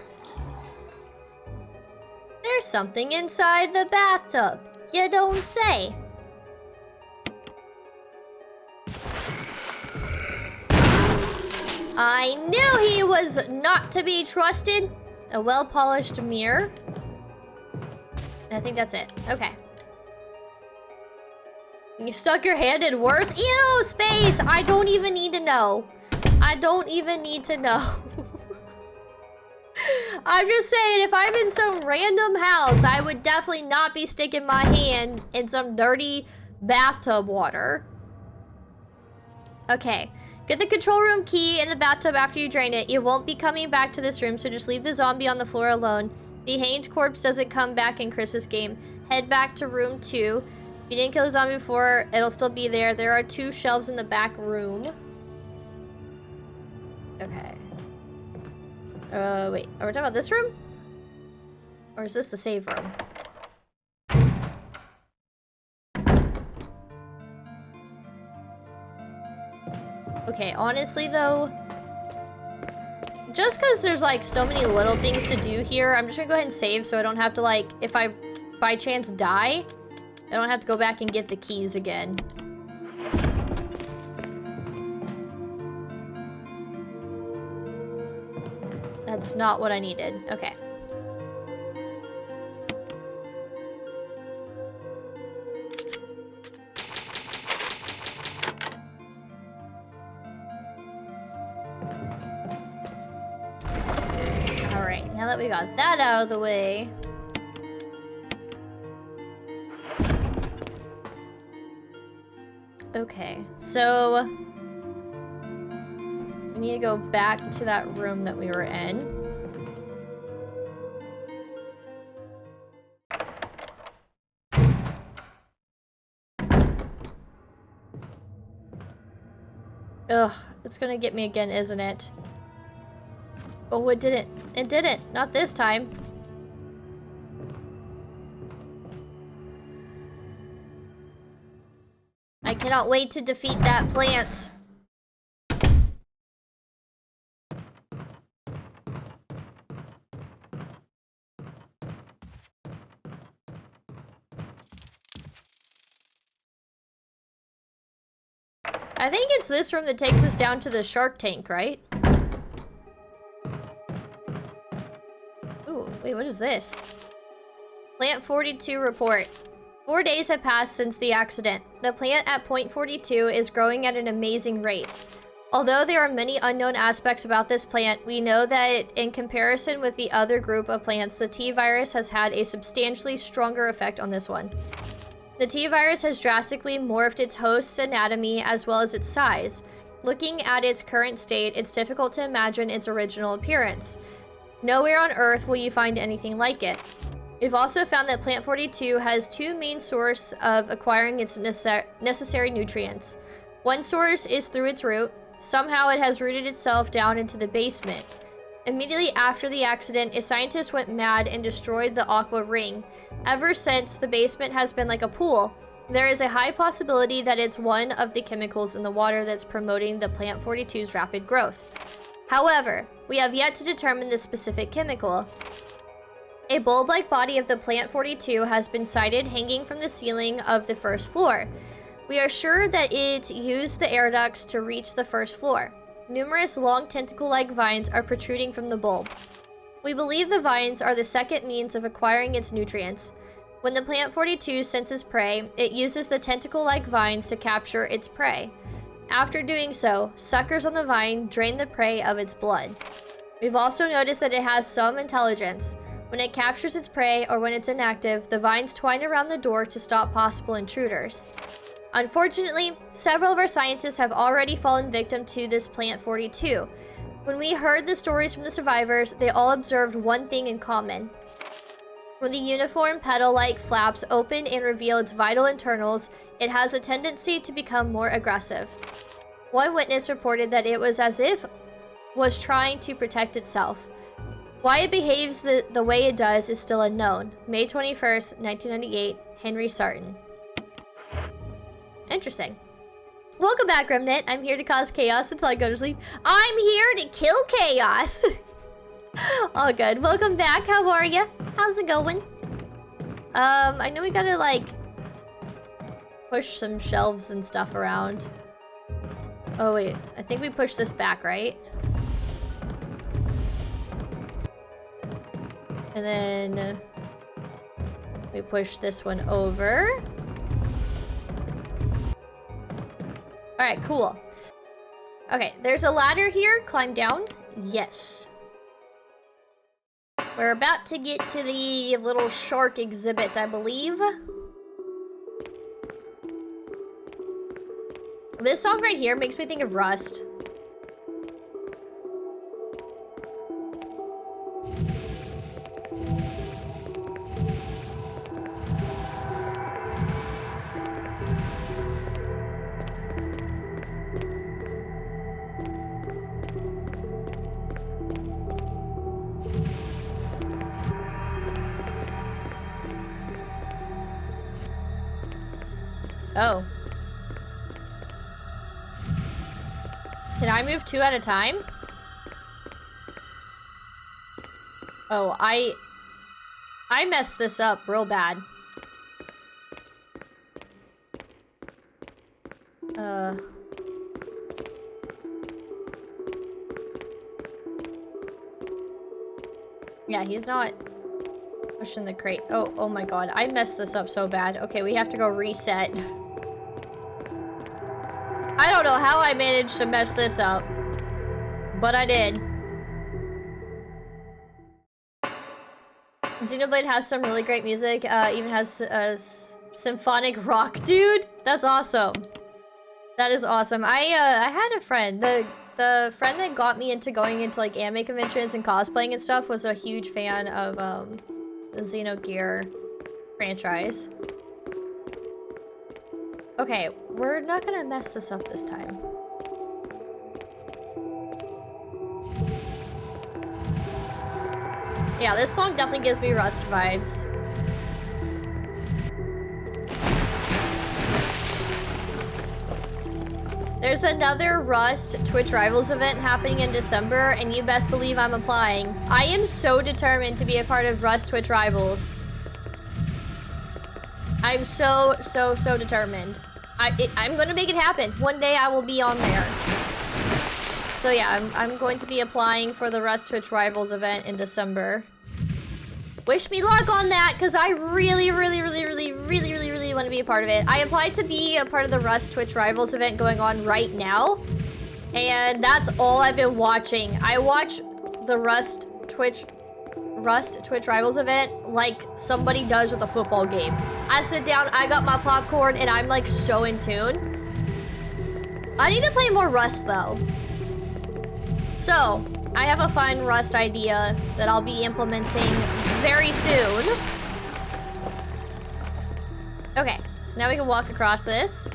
There's something inside the bathtub. You don't say. I knew he was not to be trusted. A well-polished mirror. And I think that's it. Okay. You stuck your hand in worse? Ew, space! I don't even need to know. I don't even need to know. I'm just saying, if I'm in some random house, I would definitely not be sticking my hand in some dirty bathtub water. Okay. Get the control room key in the bathtub after you drain it. You won't be coming back to this room, so just leave the zombie on the floor alone. The hanged corpse doesn't come back in Chris's game. Head back to room 2. If you didn't kill the zombie before, it'll still be there. There are 2 shelves in the back room. Okay. Wait. Are we talking about this room? Or is this the save room? Okay, honestly though, just because there's like so many little things to do here, I'm just gonna go ahead and save so I don't have to like, if I by chance die, I don't have to go back and get the keys again. That's not what I needed. Okay. Alright, now that we got that out of the way. Okay, so we need to go back to that room that we were in. Ugh, it's gonna get me again, isn't it? Oh, it didn't. It didn't. Not this time. I cannot wait to defeat that plant. I think it's this room that takes us down to the shark tank, right? Ooh, wait, what is this? Plant 42 report. 4 days have passed since the accident. The plant at point 42 is growing at an amazing rate. Although there are many unknown aspects about this plant, we know that in comparison with the other group of plants, the T-virus has had a substantially stronger effect on this one. The T-virus has drastically morphed its host's anatomy as well as its size. Looking at its current state, it's difficult to imagine its original appearance. Nowhere on Earth will you find anything like it. We've also found that Plant 42 has 2 main sources of acquiring its necessary nutrients. One source is through its root. Somehow it has rooted itself down into the basement. Immediately after the accident, a scientist went mad and destroyed the aqua ring. Ever since, the basement has been like a pool. There is a high possibility that it's one of the chemicals in the water that's promoting the Plant 42's rapid growth. However, we have yet to determine the specific chemical. A bulb-like body of the Plant 42 has been sighted hanging from the ceiling of the first floor. We are sure that it used the air ducts to reach the first floor. Numerous long tentacle-like vines are protruding from the bulb. We believe the vines are the second means of acquiring its nutrients. When the Plant 42 senses prey, it uses the tentacle-like vines to capture its prey. After doing so, suckers on the vine drain the prey of its blood. We've also noticed that it has some intelligence. When it captures its prey or when it's inactive, the vines twine around the door to stop possible intruders. Unfortunately, several of our scientists have already fallen victim to this Plant 42. When we heard the stories from the survivors, they all observed one thing in common. When the uniform petal-like flaps open and reveal its vital internals, it has a tendency to become more aggressive. One witness reported that it was as if was trying to protect itself. Why it behaves the way it does is still unknown. May 21st, 1998, Henry Sarton. Interesting. Welcome back, Remnant. I'm here to cause chaos until I go to sleep. I'm here to kill chaos. All good. Welcome back. How are you? How's it going? I know we gotta, like, push some shelves and stuff around. Oh, wait. I think we pushed this back, right? And then we push this one over. Alright, cool. Okay, there's a ladder here. Climb down. Yes. We're about to get to the little shark exhibit, I believe. This song right here makes me think of Rust. Oh. Can I move 2 at a time? Oh, I messed this up real bad. Yeah, he's not pushing the crate. Oh my god, I messed this up so bad. Okay, we have to go reset. I don't know how I managed to mess this up, but I did. Xenoblade has some really great music, even has symphonic rock, dude. That's awesome. That is awesome. I had a friend, the friend that got me into going into like anime conventions and cosplaying and stuff was a huge fan of the Xenogear franchise. Okay, we're not gonna mess this up this time. Yeah, this song definitely gives me Rust vibes. There's another Rust Twitch Rivals event happening in December, and you best believe I'm applying. I am so determined to be a part of Rust Twitch Rivals. I'm so determined. I'm gonna make it happen. One day I will be on there. So yeah, I'm going to be applying for the Rust Twitch Rivals event in December. Wish me luck on that, because I really want to be a part of it. I applied to be a part of the Rust Twitch Rivals event going on right now, and that's all I've been watching. I watch the Rust Twitch Rivals event like somebody does with a football game. I sit down, I got my popcorn, and I'm like so in tune. I need to play more Rust though. So, I have a fun Rust idea that I'll be implementing very soon. Okay, so now we can walk across this.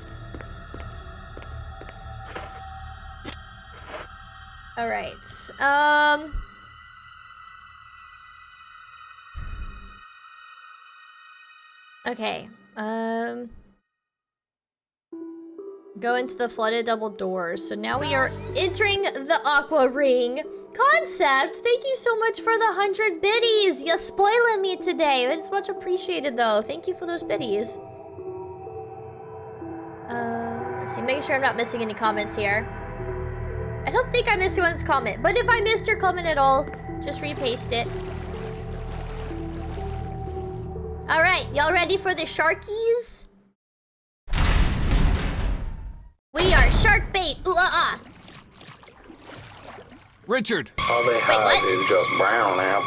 All right, okay, go into the flooded double doors. So now we are entering the Aqua Ring. Concept, thank you so much for the 100 biddies. You're spoiling me today. It's much appreciated though. Thank you for those biddies. Let's see, making sure I'm not missing any comments here. I don't think I missed anyone's comment, but if I missed your comment at all, just repaste it. All right, y'all ready for the sharkies? We are shark bait. Ooh-ah-ah. Richard! All they have is just brown now.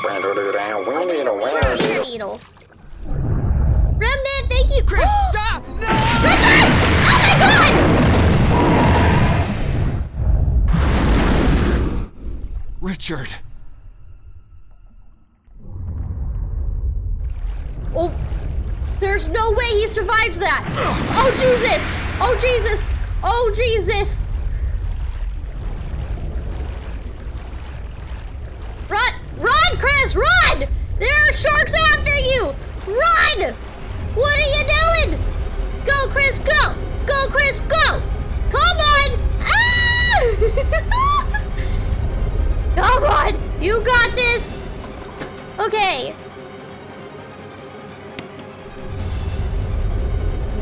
We need a winner. Needle. Remnant, thank you. Chris, stop! No! Richard! Oh my god! Richard. Oh, there's no way he survived that. Oh Jesus! Oh Jesus! Oh Jesus! Run! Run, Chris! Run! There are sharks after you! Run! What are you doing? Go, Chris, go! Go, Chris! Just go! Come on! Ah! Come on! You got this! Okay.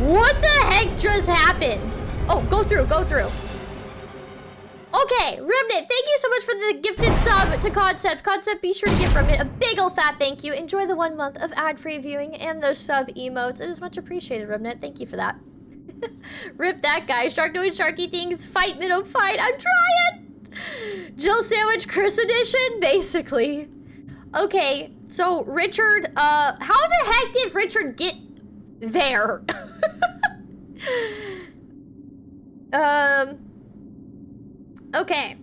What the heck just happened? Oh, go through, go through. Okay, Remnant, thank you so much for the gifted sub to Concept. Concept, be sure to give Remnant a big ol' fat thank you. Enjoy the 1 month of ad-free viewing and those sub emotes. It is much appreciated, Remnant. Thank you for that. Rip that guy. Shark doing sharky things. Fight, Minnow, fight. I'm trying. Jill Sandwich Chris edition, basically. Okay, so Richard, how the heck did Richard get there? Okay.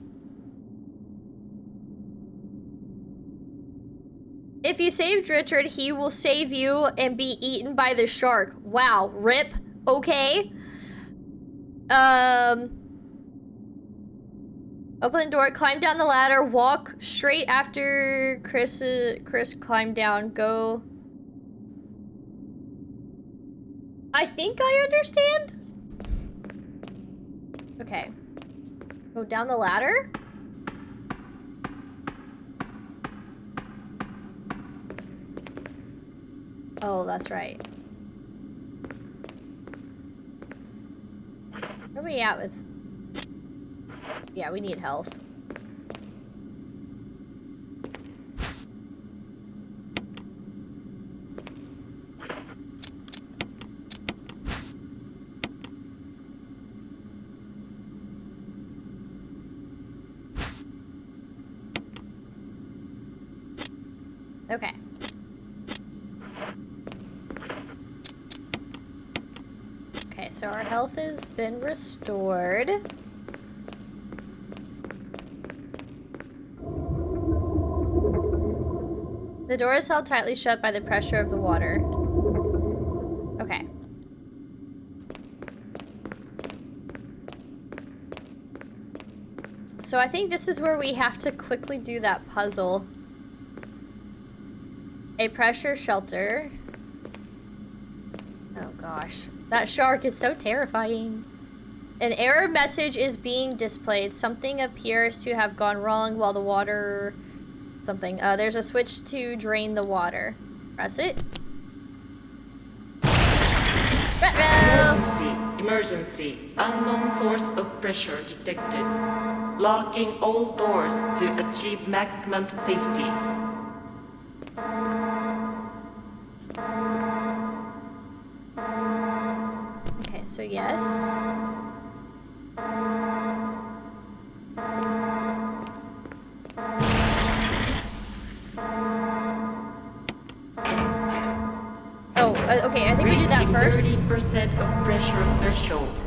If you saved Richard, he will save you and be eaten by the shark. Wow, rip. Okay. Open the door, climb down the ladder, walk straight after Chris climbed down. Go. I think I understand. Okay. Go down the ladder? Oh, that's right. Where are we at with... Yeah, we need health. Okay. Okay, so our health has been restored. The door is held tightly shut by the pressure of the water. Okay. So I think this is where we have to quickly do that puzzle. A pressure shelter. Oh gosh. That shark is so terrifying. An error message is being displayed. Something appears to have gone wrong while the water... Something. There's a switch to drain the water. Press it. Emergency. Unknown source of pressure detected. Locking all doors to achieve maximum safety. Okay, so yes. Oh, okay, I think we did that first. 30% of pressure threshold.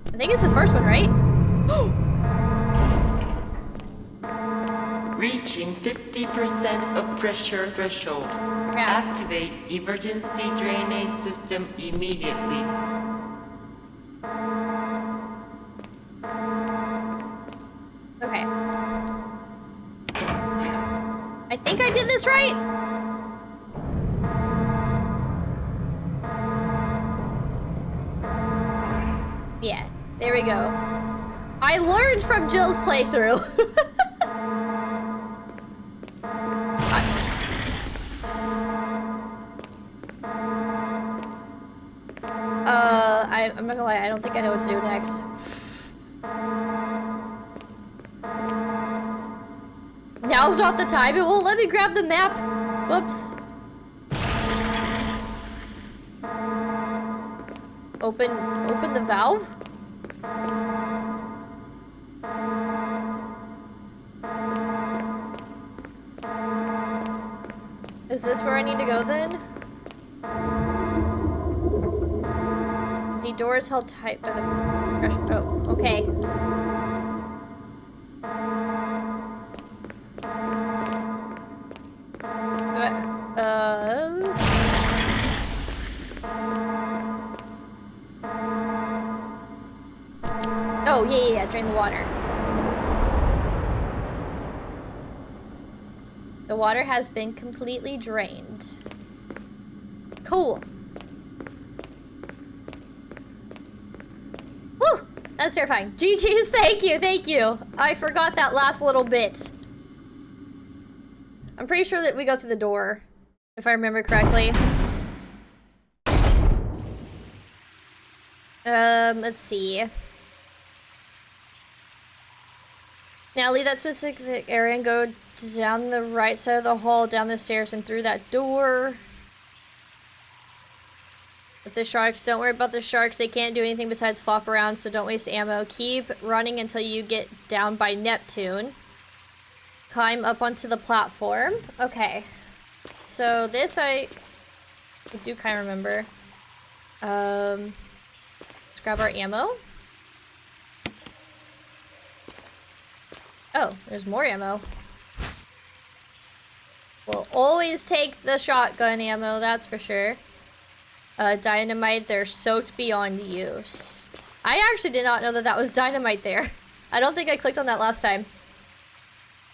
I think it's the first one, right? Reaching 50% of pressure threshold. Crap. Activate emergency drainage system immediately. Okay. I think I did this right. Yeah, there we go. I learned from Jill's playthrough. I'm not gonna lie, I don't think I know what to do next. Now's not the time. It won't let me grab the map. Whoops. Open the valve? Is this where I need to go then? The door is held tight by the pressure. Oh, okay. Oh, yeah, drain the water. water has been completely drained. Cool. Woo! That's terrifying. GG's, thank you, thank you. I forgot that last little bit. I'm pretty sure that we go through the door, if I remember correctly. Let's see. Now leave that specific area and go down the right side of the hall, down the stairs, and through that door. If the sharks, don't worry about the sharks. They can't do anything besides flop around, so don't waste ammo. Keep running until you get down by Neptune. Climb up onto the platform. Okay. So this I do kind of remember. Let's grab our ammo. Oh, there's more ammo. We'll always take the shotgun ammo, that's for sure. Dynamite, they're soaked beyond use. I actually did not know that that was dynamite there. I don't think I clicked on that last time.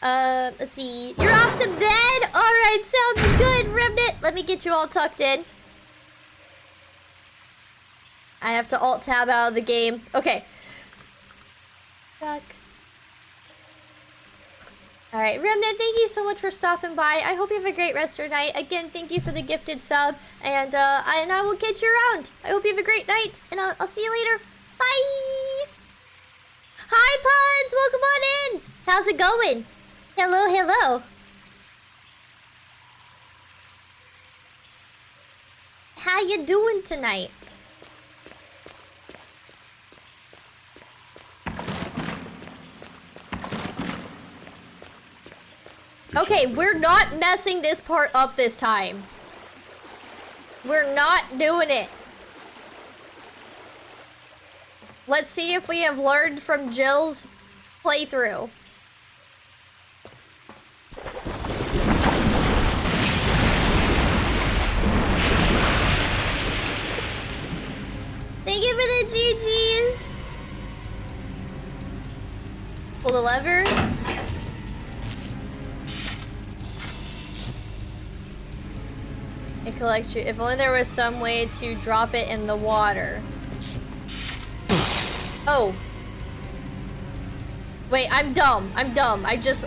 Let's see. You're off to bed? Alright, sounds good, Remnant. Let me get you all tucked in. I have to alt-tab out of the game. Okay. Fuck. Alright, Remnant, thank you so much for stopping by. I hope you have a great rest of your night. Again, thank you for the gifted sub, and I will catch you around. I hope you have a great night, and I'll see you later. Bye! Hi, Puds! Welcome on in! How's it going? Hello, hello. How you doing tonight? Okay, we're not messing this part up this time. We're not doing it. Let's see if we have learned from Jill's playthrough. Thank you for the GGs. Pull the lever. It collects you. If only there was some way to drop it in the water. Oh. Wait, I'm dumb. I'm dumb. I just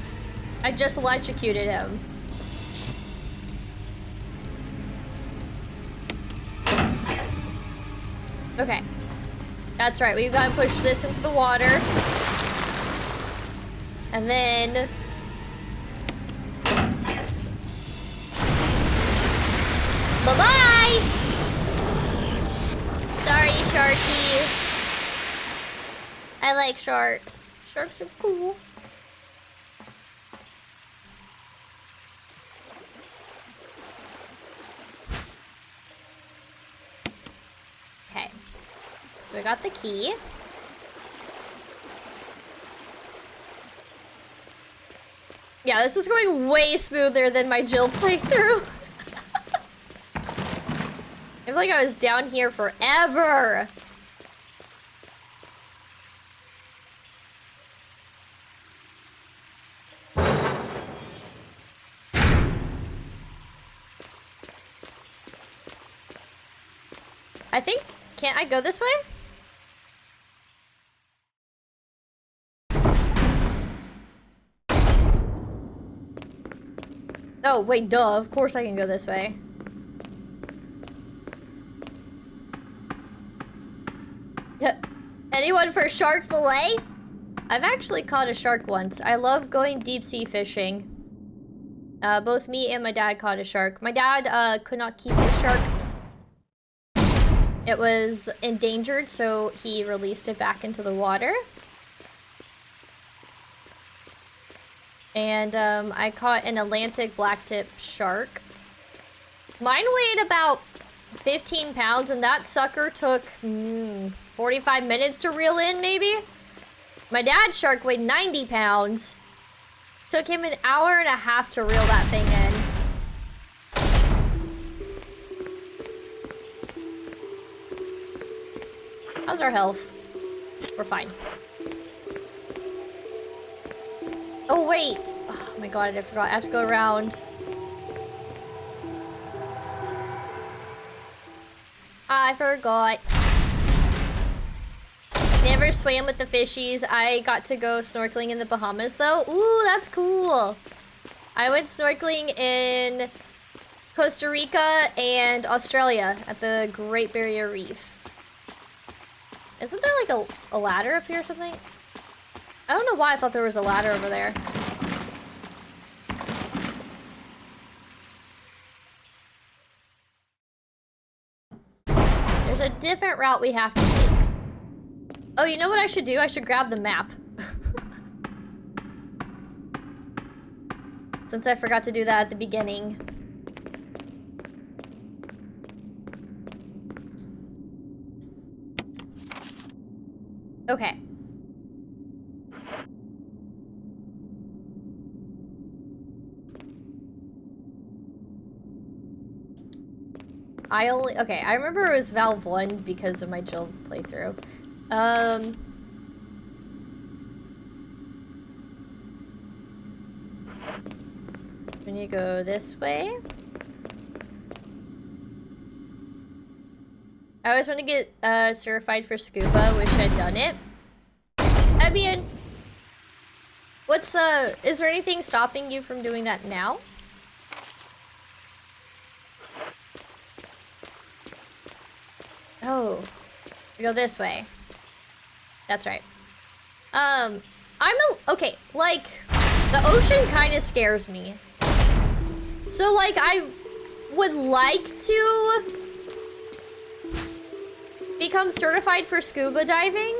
electrocuted him. Okay. That's right. We've got to push this into the water. And then... Bye-bye! Sorry, Sharky. I like sharks. Sharks are cool. Okay. So we got the key. Yeah, this is going way smoother than my Jill playthrough. I feel like I was down here forever. I think, can't I go this way? Oh, wait, duh, of course I can go this way. Anyone for shark fillet? I've actually caught a shark once. I love going deep sea fishing. Both me and my dad caught a shark. My dad could not keep his shark. It was endangered, so he released it back into the water. And I caught an Atlantic blacktip shark. Mine weighed about 15 pounds, and that sucker took 45 minutes to reel in, maybe? My dad's shark weighed 90 pounds. Took him an hour and a half to reel that thing in. How's our health? We're fine. Oh, wait. Oh my god, I forgot. I have to go around. I forgot. Never swam with the fishies. I got to go snorkeling in the Bahamas, though. Ooh, that's cool. I went snorkeling in Costa Rica and Australia at the Great Barrier Reef. Isn't there like a ladder up here or something? I don't know why I thought there was a ladder over there. There's a different route we have to take. Oh, you know what I should do? I should grab the map. Since I forgot to do that at the beginning. Okay. Okay, I remember it was Valve 1 because of my Jill playthrough. We need to go this way. I always want to get certified for scuba. Wish I'd done it. I mean, is there anything stopping you from doing that now? Oh, we go this way. That's right. Okay, like, the ocean kind of scares me. So, like, I would like to become certified for scuba diving,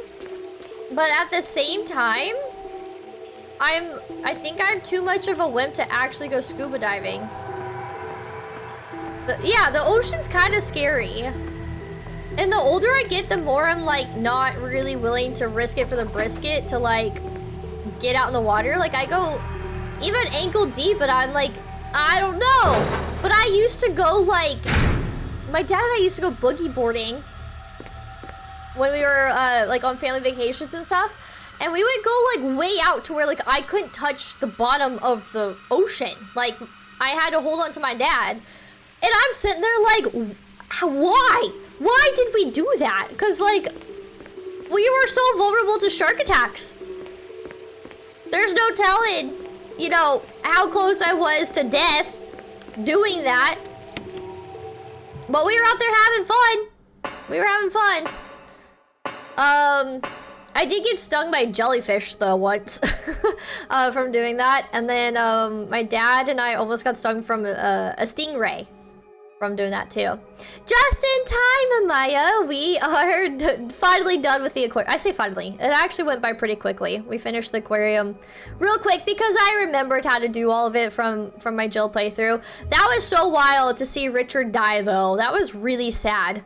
but at the same time, I think I'm too much of a wimp to actually go scuba diving. Yeah, the ocean's kind of scary. And the older I get, the more I'm, like, not really willing to risk it for the brisket to, like, get out in the water. Like, I go even ankle deep, but I'm like, I don't know. But I used to go, like, my dad and I used to go boogie boarding when we were, like, on family vacations and stuff. And we would go, like, way out to where, like, I couldn't touch the bottom of the ocean. Like, I had to hold on to my dad. And I'm sitting there, like, why? Why did we do that? Because, like, we were so vulnerable to shark attacks. There's no telling, you know, how close I was to death doing that. But we were out there having fun. We were having fun. I did get stung by jellyfish, though, once from doing that. And then my dad and I almost got stung from a stingray from doing that, too. Just in time, Amaya. We are finally done with the aquarium. I say finally. It actually went by pretty quickly. We finished the aquarium real quick because I remembered how to do all of it from my Jill playthrough. That was so wild to see Richard die, though. That was really sad.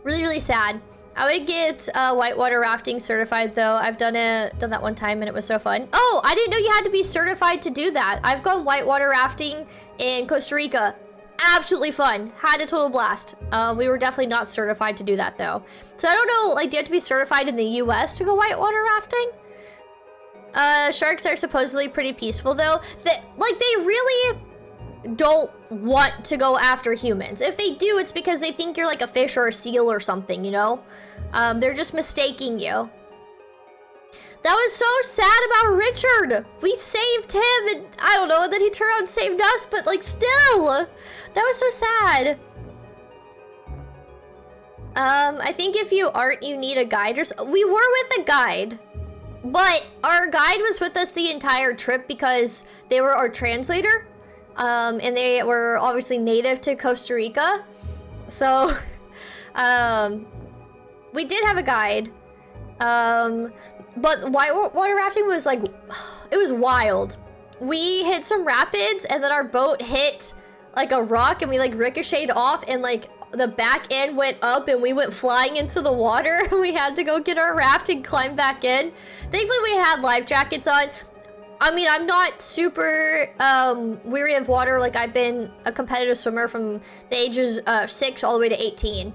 Really, really sad. I would get whitewater rafting certified, though. I've done that one time, and it was so fun. Oh, I didn't know you had to be certified to do that. I've gone whitewater rafting in Costa Rica. Absolutely fun. Had a total blast. We were definitely not certified to do that, though. So I don't know, like, do you have to be certified in the US to go whitewater rafting? Sharks are supposedly pretty peaceful, though. They really don't want to go after humans. If they do, it's because they think you're like a fish or a seal or something, you know? They're just mistaking you. That was so sad about Richard. We saved him, and I don't know, and then he turned around and saved us, but, like, still. That was so sad. I think if you aren't, you need a guide or we were with a guide, but our guide was with us the entire trip because they were our translator. And they were obviously native to Costa Rica. So, we did have a guide. But whitewater rafting was like, it was wild. We hit some rapids and then our boat hit like a rock and we like ricocheted off and like the back end went up and we went flying into the water. We had to go get our raft and climb back in. Thankfully we had life jackets on. I mean, I'm not super weary of water. Like, I've been a competitive swimmer from the ages 6 all the way to 18.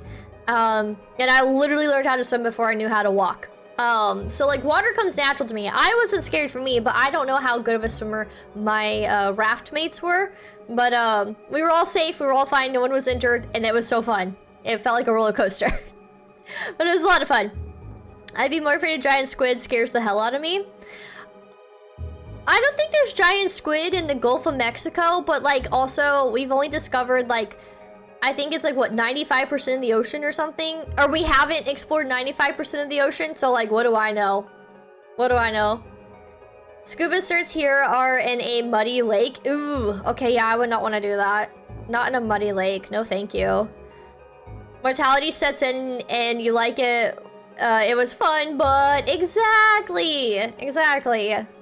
And I literally learned how to swim before I knew how to walk. So like water comes natural to me. I wasn't scared for me, but I don't know how good of a swimmer my raft mates were. But we were all safe, we were all fine, no one was injured, and it was so fun. It felt like a roller coaster. But it was a lot of fun. I'd be more afraid of giant squid, scares the hell out of me. I don't think there's giant squid in the Gulf of Mexico, but like also we've only discovered like, I think it's like what, 95% of the ocean or something? Or we haven't explored 95% of the ocean, so like what do I know? What do I know? Scuba certs here are in a muddy lake. Ooh, okay, yeah, I would not want to do that. Not in a muddy lake, no thank you. Mortality sets in and you like it. It was fun, but exactly.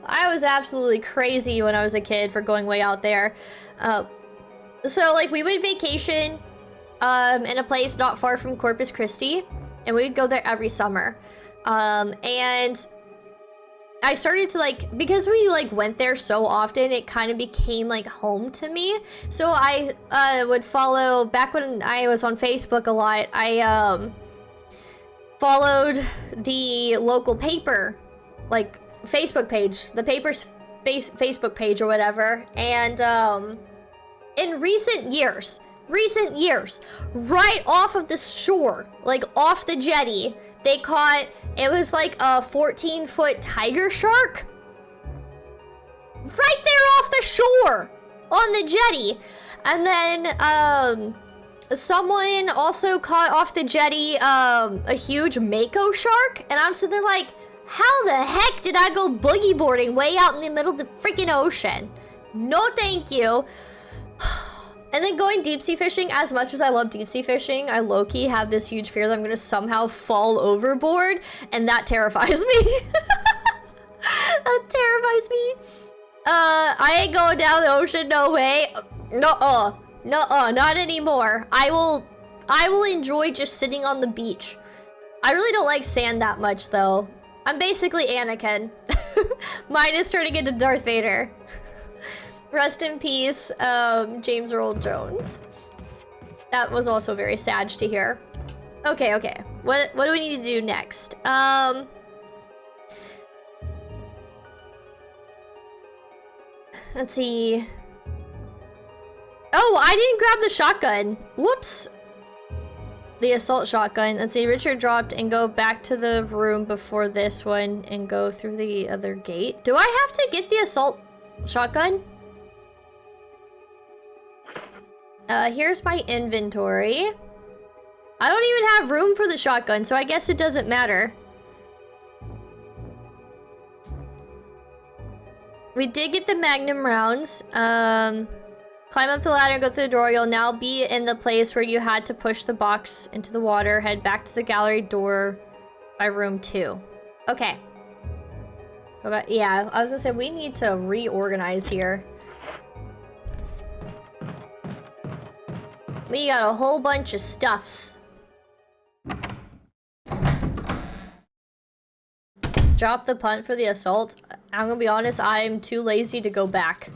I was absolutely crazy when I was a kid for going way out there. So like we would vacation in a place not far from Corpus Christi, and we would go there every summer. And I started to like, because we like went there so often, it kind of became like home to me. So I would follow, back when I was on Facebook a lot, I followed the local paper, like Facebook page, the paper's Facebook page or whatever. And in recent years, right off of the shore, like off the jetty, they caught, it was like a 14-foot tiger shark. Right there off the shore, on the jetty. And then, someone also caught off the jetty, a huge mako shark. And I'm sitting there like, how the heck did I go boogie boarding way out in the middle of the freaking ocean? No thank you. And then going deep sea fishing, as much as I love deep sea fishing, I low-key have this huge fear that I'm gonna somehow fall overboard, and that terrifies me. That terrifies me. I ain't going down the ocean, no way. Nuh-uh, not anymore. I will enjoy just sitting on the beach. I really don't like sand that much, though. I'm basically Anakin. Mine is turning into Darth Vader. Rest in peace, James Earl Jones. That was also very sad to hear. Okay. What do we need to do next? Let's see. Oh, I didn't grab the shotgun. Whoops. The assault shotgun. Let's see, Richard dropped and go back to the room before this one and go through the other gate. Do I have to get the assault shotgun? Here's my inventory. I don't even have room for the shotgun, so I guess it doesn't matter. We did get the magnum rounds. Climb up the ladder, go through the door. You'll now be in the place where you had to push the box into the water. Head back to the gallery door by room 2. Okay. Yeah, I was gonna say, we need to reorganize here. We got a whole bunch of stuffs. Drop the punt for the assault. I'm gonna be honest, I'm too lazy to go back.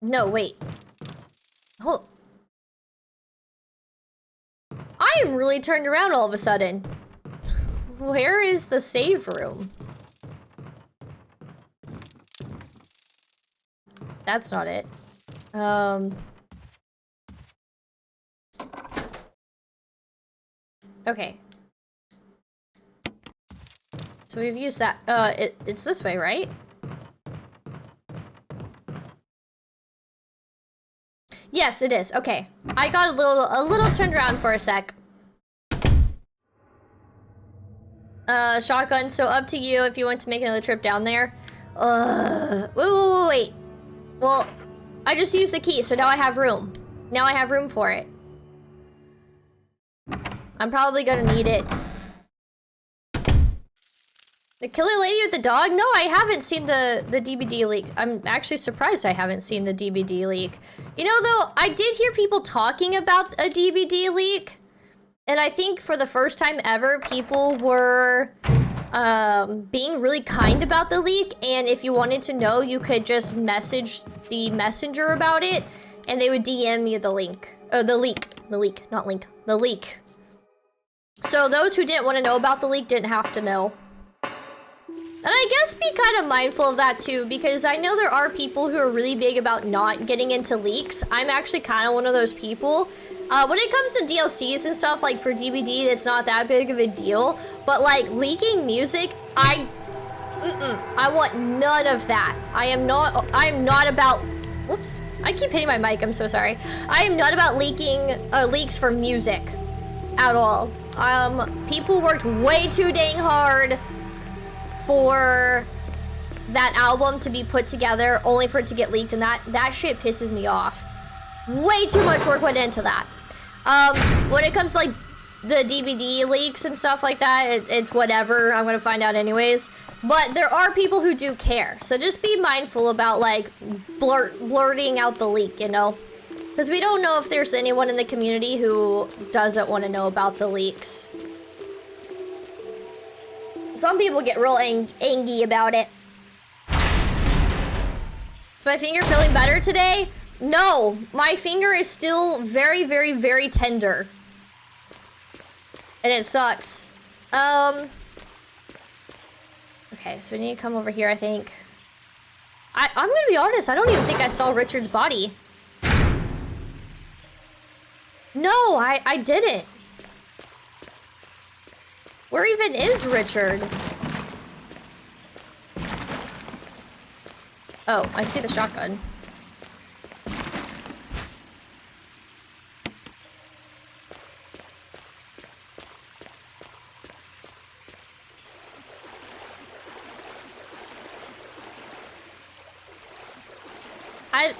No, wait. Hold. I am really turned around all of a sudden. Where is the save room? That's not it. Okay. So we've used that. It's this way, right? Yes, it is. Okay. I got a little turned around for a sec. Shotgun, so up to you if you want to make another trip down there. Wait. Well, I just used the key, so now I have room. Now I have room for it. I'm probably gonna need it. The killer lady with the dog? No, I haven't seen the DVD leak. I'm actually surprised I haven't seen the DVD leak. You know, though, I did hear people talking about a DVD leak. And I think for the first time ever, people were being really kind about the leak, and if you wanted to know, you could just message the messenger about it, and they would DM you the link. Oh, the leak, not link, the leak. So those who didn't want to know about the leak didn't have to know. And I guess be kind of mindful of that too, because I know there are people who are really big about not getting into leaks. I'm actually kind of one of those people. When it comes to DLCs and stuff, like for DVD, it's not that big of a deal. But like leaking music, I want none of that. I am not about, whoops. I keep hitting my mic, I'm so sorry. I am not about leaking leaks for music at all. People worked way too dang hard for that album to be put together only for it to get leaked, and that shit pisses me off. Way too much work went into that. When it comes to like the DVD leaks and stuff like that, it's whatever. I'm gonna find out anyways. But there are people who do care, so just be mindful about like blurting out the leak, you know? Because we don't know if there's anyone in the community who doesn't want to know about the leaks. Some people get real angry about it. Is my finger feeling better today? No, my finger is still very, very, very tender. And it sucks. Okay, so we need to come over here, I think. I'm gonna be honest, I don't even think I saw Richard's body. No, I didn't. Where even is Richard? Oh, I see the shotgun.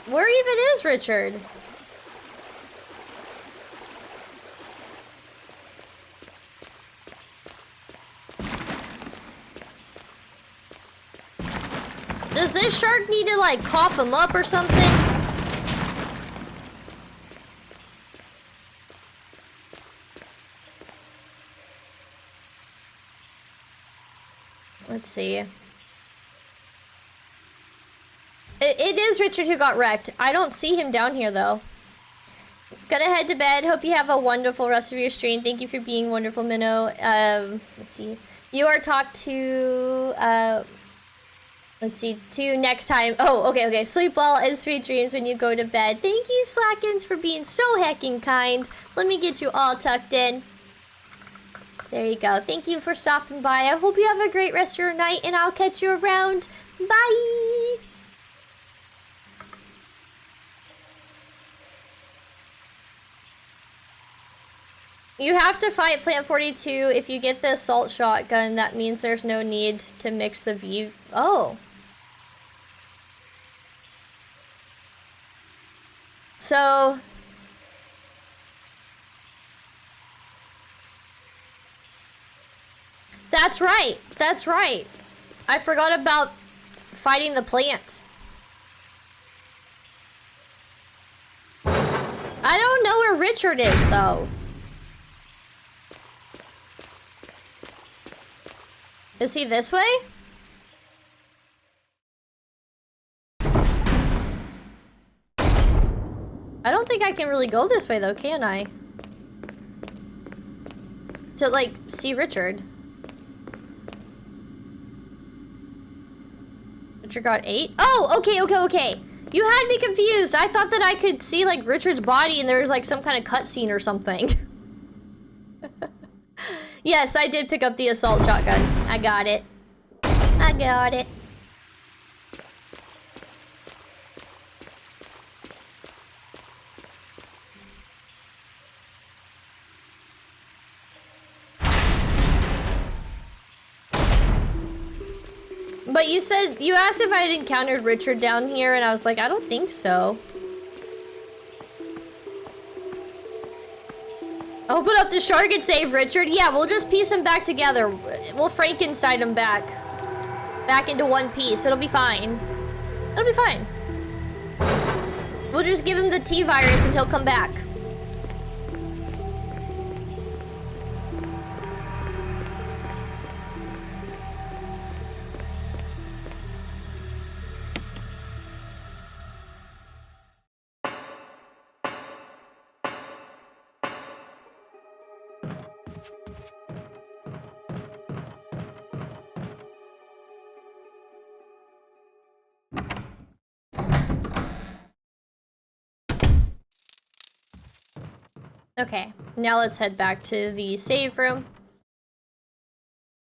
Where even is Richard? Does this shark need to like cough him up or something? Let's see. It is Richard who got wrecked. I don't see him down here, though. Gonna head to bed. Hope you have a wonderful rest of your stream. Thank you for being wonderful, Minnow. Let's see. You are talked to, let's see, to next time. Oh, okay. Sleep well and sweet dreams when you go to bed. Thank you, Slackins, for being so heckin' kind. Let me get you all tucked in. There you go. Thank you for stopping by. I hope you have a great rest of your night, and I'll catch you around. Bye! You have to fight Plant 42. If you get the assault shotgun, that means there's no need to mix the view. Oh. So... That's right. That's right. I forgot about fighting the plant. I don't know where Richard is, though. Is he this way? I don't think I can really go this way, though, can I? To, like, see Richard. Richard got 8? Oh, okay. You had me confused. I thought that I could see, like, Richard's body and there was, like, some kind of cutscene or something. Yes, I did pick up the assault shotgun. I got it. But you asked if I had encountered Richard down here, and I was like, I don't think so. Open up the shark and save Richard. Yeah, we'll just piece him back together. We'll Frankenstein him back into one piece. It'll be fine. We'll just give him the T-virus and he'll come back. Okay, now let's head back to the save room.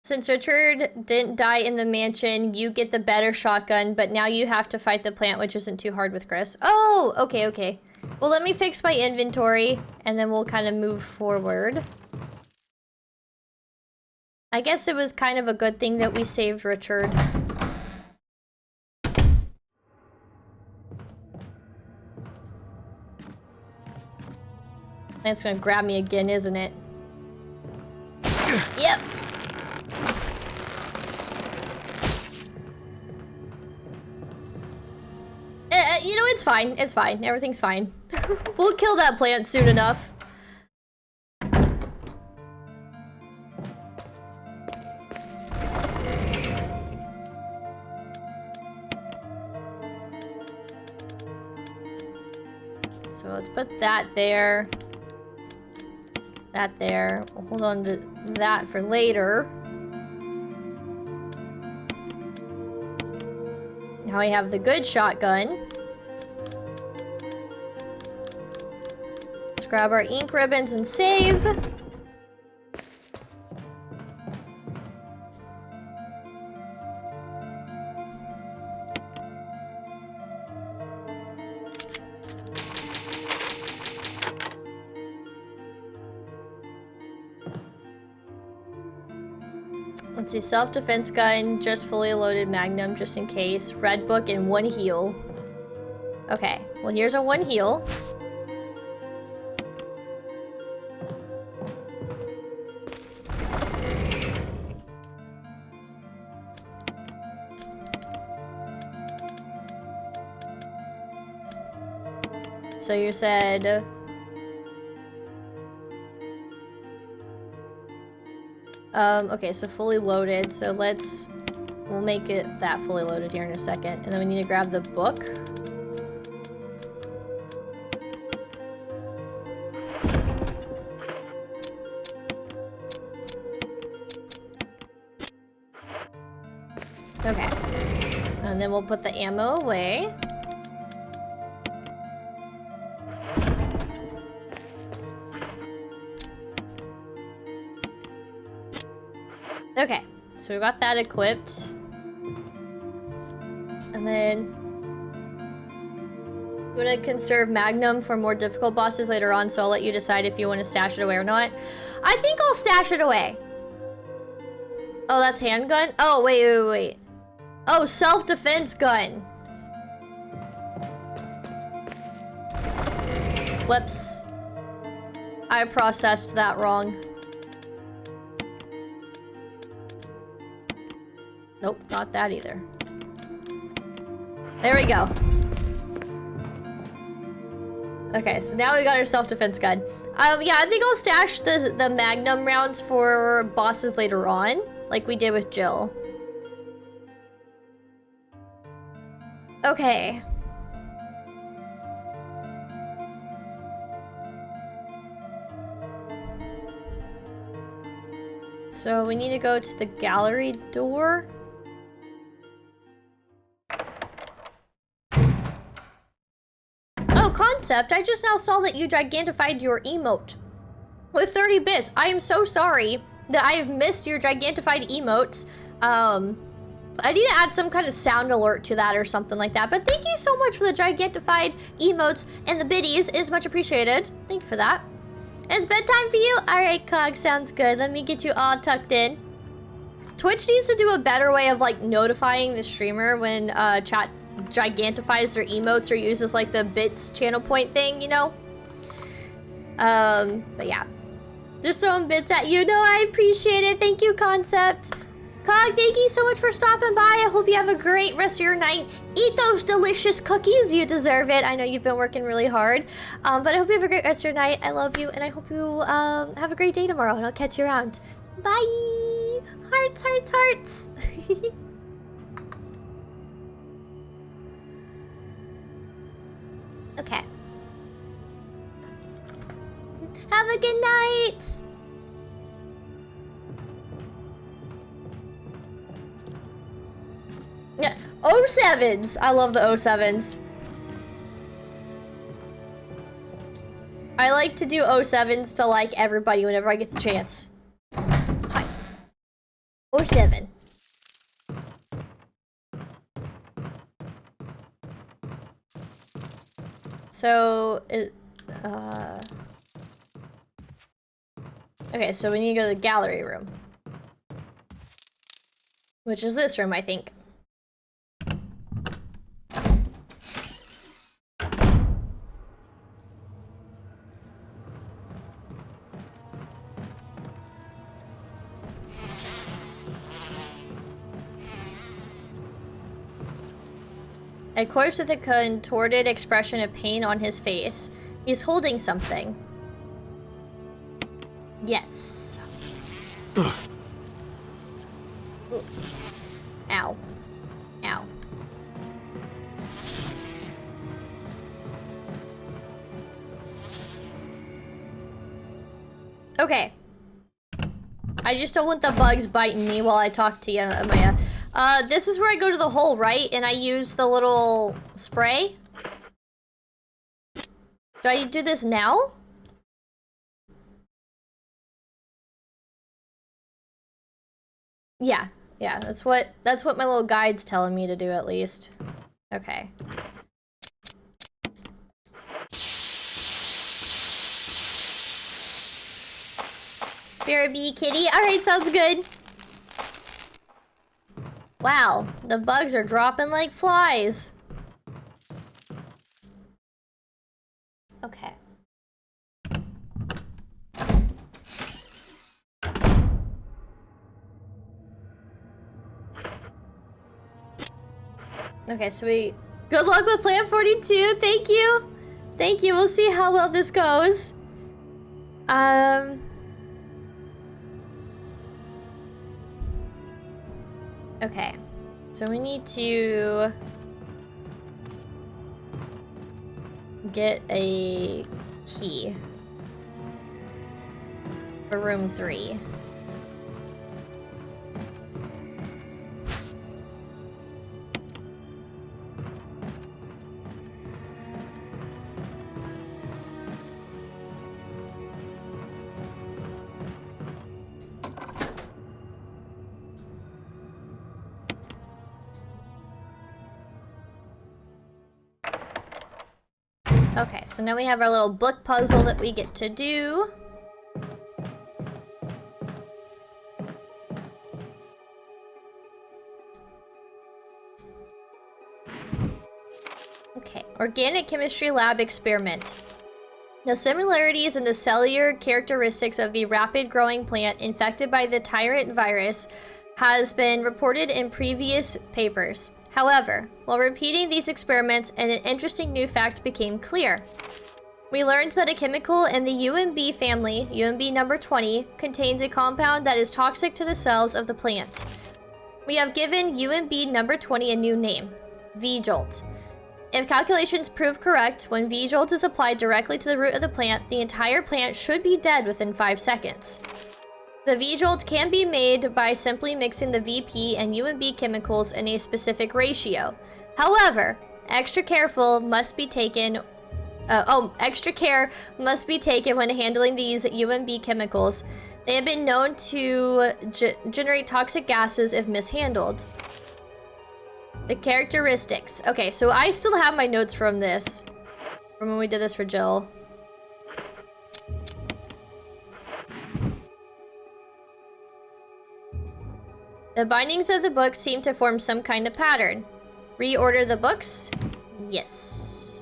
Since Richard didn't die in the mansion, you get the better shotgun, but now you have to fight the plant, which isn't too hard with Chris. Oh, okay, okay. Well, let me fix my inventory, and then we'll kind of move forward. I guess it was kind of a good thing that we saved Richard. It's gonna grab me again, isn't it? Yep. You know, it's fine. It's fine. Everything's fine. We'll kill that plant soon enough. So let's put that there. That there. We'll hold on to that for later. Now we have the good shotgun. Let's grab our ink ribbons and save. Let's see, self-defense gun, just fully loaded magnum, just in case. Red book and 1 heal. Okay, well here's our 1 heal. So you said... okay, so fully loaded, so we'll make it that fully loaded here in a second. And then we need to grab the book. Okay. And then we'll put the ammo away. Okay, so we got that equipped. And then... I'm gonna conserve Magnum for more difficult bosses later on, so I'll let you decide if you want to stash it away or not. I think I'll stash it away. Oh, that's handgun? Oh, wait. Oh, self-defense gun. Whoops. I processed that wrong. Nope, not that either. There we go. Okay, so now we got our self-defense gun. Yeah, I think I'll stash the Magnum rounds for bosses later on, like we did with Jill. Okay. So we need to go to the gallery door. Oh, Concept, I just now saw that you gigantified your emote with 30 bits. I am so sorry that I have missed your gigantified emotes. I need to add some kind of sound alert to that or something like that. But thank you so much for the gigantified emotes and the biddies. It is much appreciated. Thank you for that. It's bedtime for you? Alright, Cog, sounds good. Let me get you all tucked in. Twitch needs to do a better way of like notifying the streamer when chat gigantifies their emotes or uses like the bits channel point thing, you know? But yeah. Just throwing bits at you. No, I appreciate it. Thank you, Concept. Cog, thank you so much for stopping by. I hope you have a great rest of your night. Eat those delicious cookies. You deserve it. I know you've been working really hard. But I hope you have a great rest of your night. I love you, and I hope you have a great day tomorrow, and I'll catch you around. Bye! Hearts, hearts, hearts! Okay. Have a good night! Yeah, 07s! I love the 07s. I like to do 07s to like everybody whenever I get the chance. Hi. 07. So, okay, so we need to go to the gallery room. Which is this room, I think. A corpse with a contorted expression of pain on his face. He's holding something. Yes. Ooh. Ow. Ow. Okay. I just don't want the bugs biting me while I talk to you, Amaya. This is where I go to the hole, right? And I use the little spray? Do I do this now? Yeah, yeah, that's what my little guide's telling me to do at least. Okay. BRB kitty. Alright, sounds good. Wow, the bugs are dropping like flies. Okay. Okay, so we... Good luck with Plan 42, thank you! Thank you, we'll see how well this goes. Okay, so we need to get a key for room 3. Okay, so now we have our little book puzzle that we get to do. Okay, organic chemistry lab experiment. The similarities in the cellular characteristics of the rapid growing plant infected by the tyrant virus has been reported in previous papers. However, while repeating these experiments, an interesting new fact became clear. We learned that a chemical in the UMB family, UMB number 20, contains a compound that is toxic to the cells of the plant. We have given UMB number 20 a new name, V-Jolt. If calculations prove correct, when V-Jolt is applied directly to the root of the plant, the entire plant should be dead within 5 seconds. The V-Jolt can be made by simply mixing the VP and UMB chemicals in a specific ratio. However, extra care must be taken when handling these UMB chemicals. They have been known to generate toxic gases if mishandled. The characteristics. Okay, so I still have my notes from this, from when we did this for Jill. The bindings of the book seem to form some kind of pattern. Reorder the books? Yes.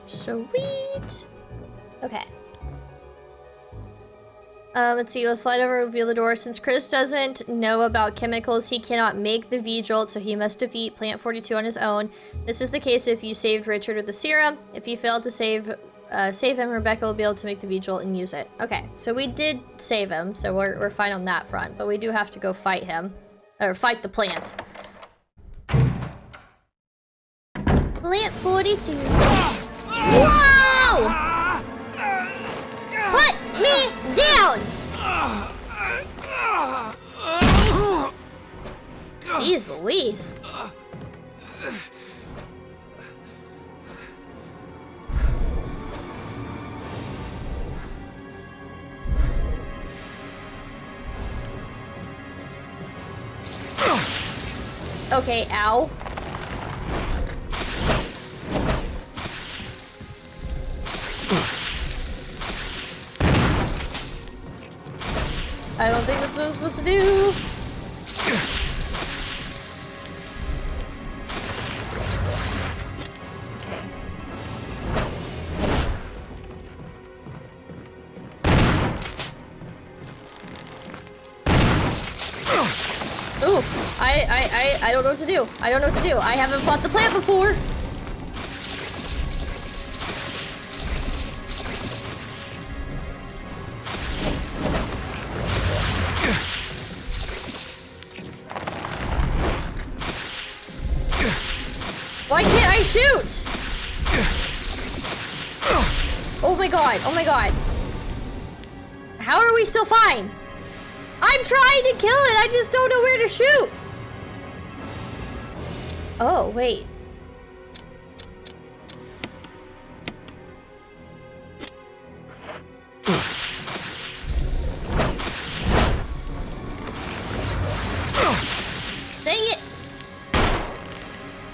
Sweet. Okay. Let's see, we'll slide over and reveal the door. Since Chris doesn't know about chemicals, he cannot make the V-Jolt, so he must defeat Plant 42 on his own. This is the case if you saved Richard with the serum. If you failed to save him, Rebecca will be able to make the V-Jolt and use it. Okay, so we did save him, so we're fine on that front, but we do have to go fight him. Or fight the plant. Plant 42. Whoa! Put me down! Jeez Louise. Okay, ow. I don't think that's what I'm supposed to do. Ooh, I don't know what to do. I don't know what to do. I haven't fought the plant before. Why can't I shoot? Oh my god, oh my god. How are we still fine? I'm trying to kill it, I just don't know where to shoot. Oh, wait. Dang it.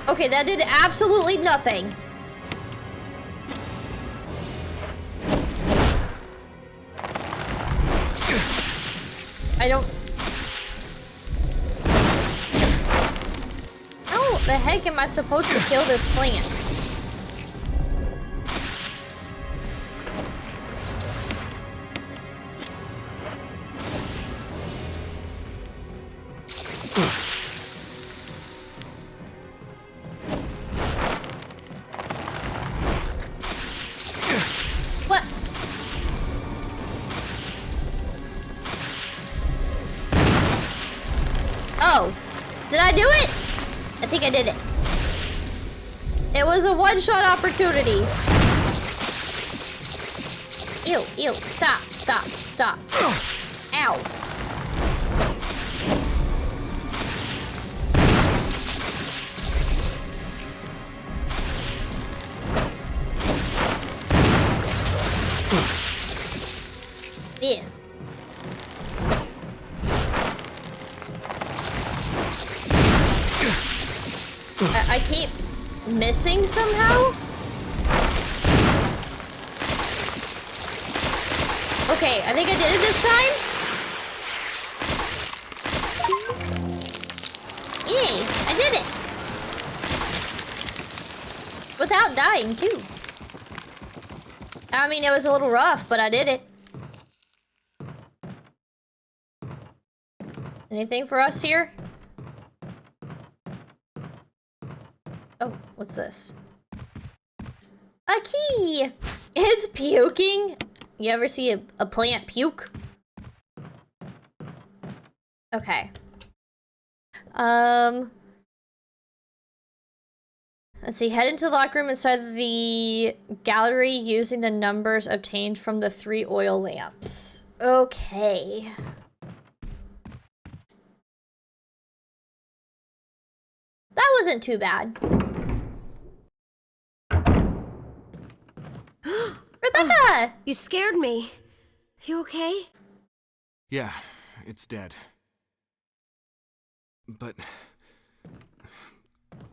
Okay, that did absolutely nothing. I don't... How the heck am I supposed to kill this plant? What? Oh, did I do it? I think I did it. It was a one-shot opportunity. Ew, ew, stop, stop, stop. Ow. Yeah. I keep missing somehow? Okay, I think I did it this time. Yay, I did it. Without dying, too. I mean, it was a little rough, but I did it. Anything for us here? Oh, what's this? A key! It's puking! You ever see a plant puke? Okay. Let's see, head into the locker room inside the gallery using the numbers obtained from the 3 oil lamps. Okay. That wasn't too bad. Rebecca! You scared me. You okay? Yeah, it's dead. But...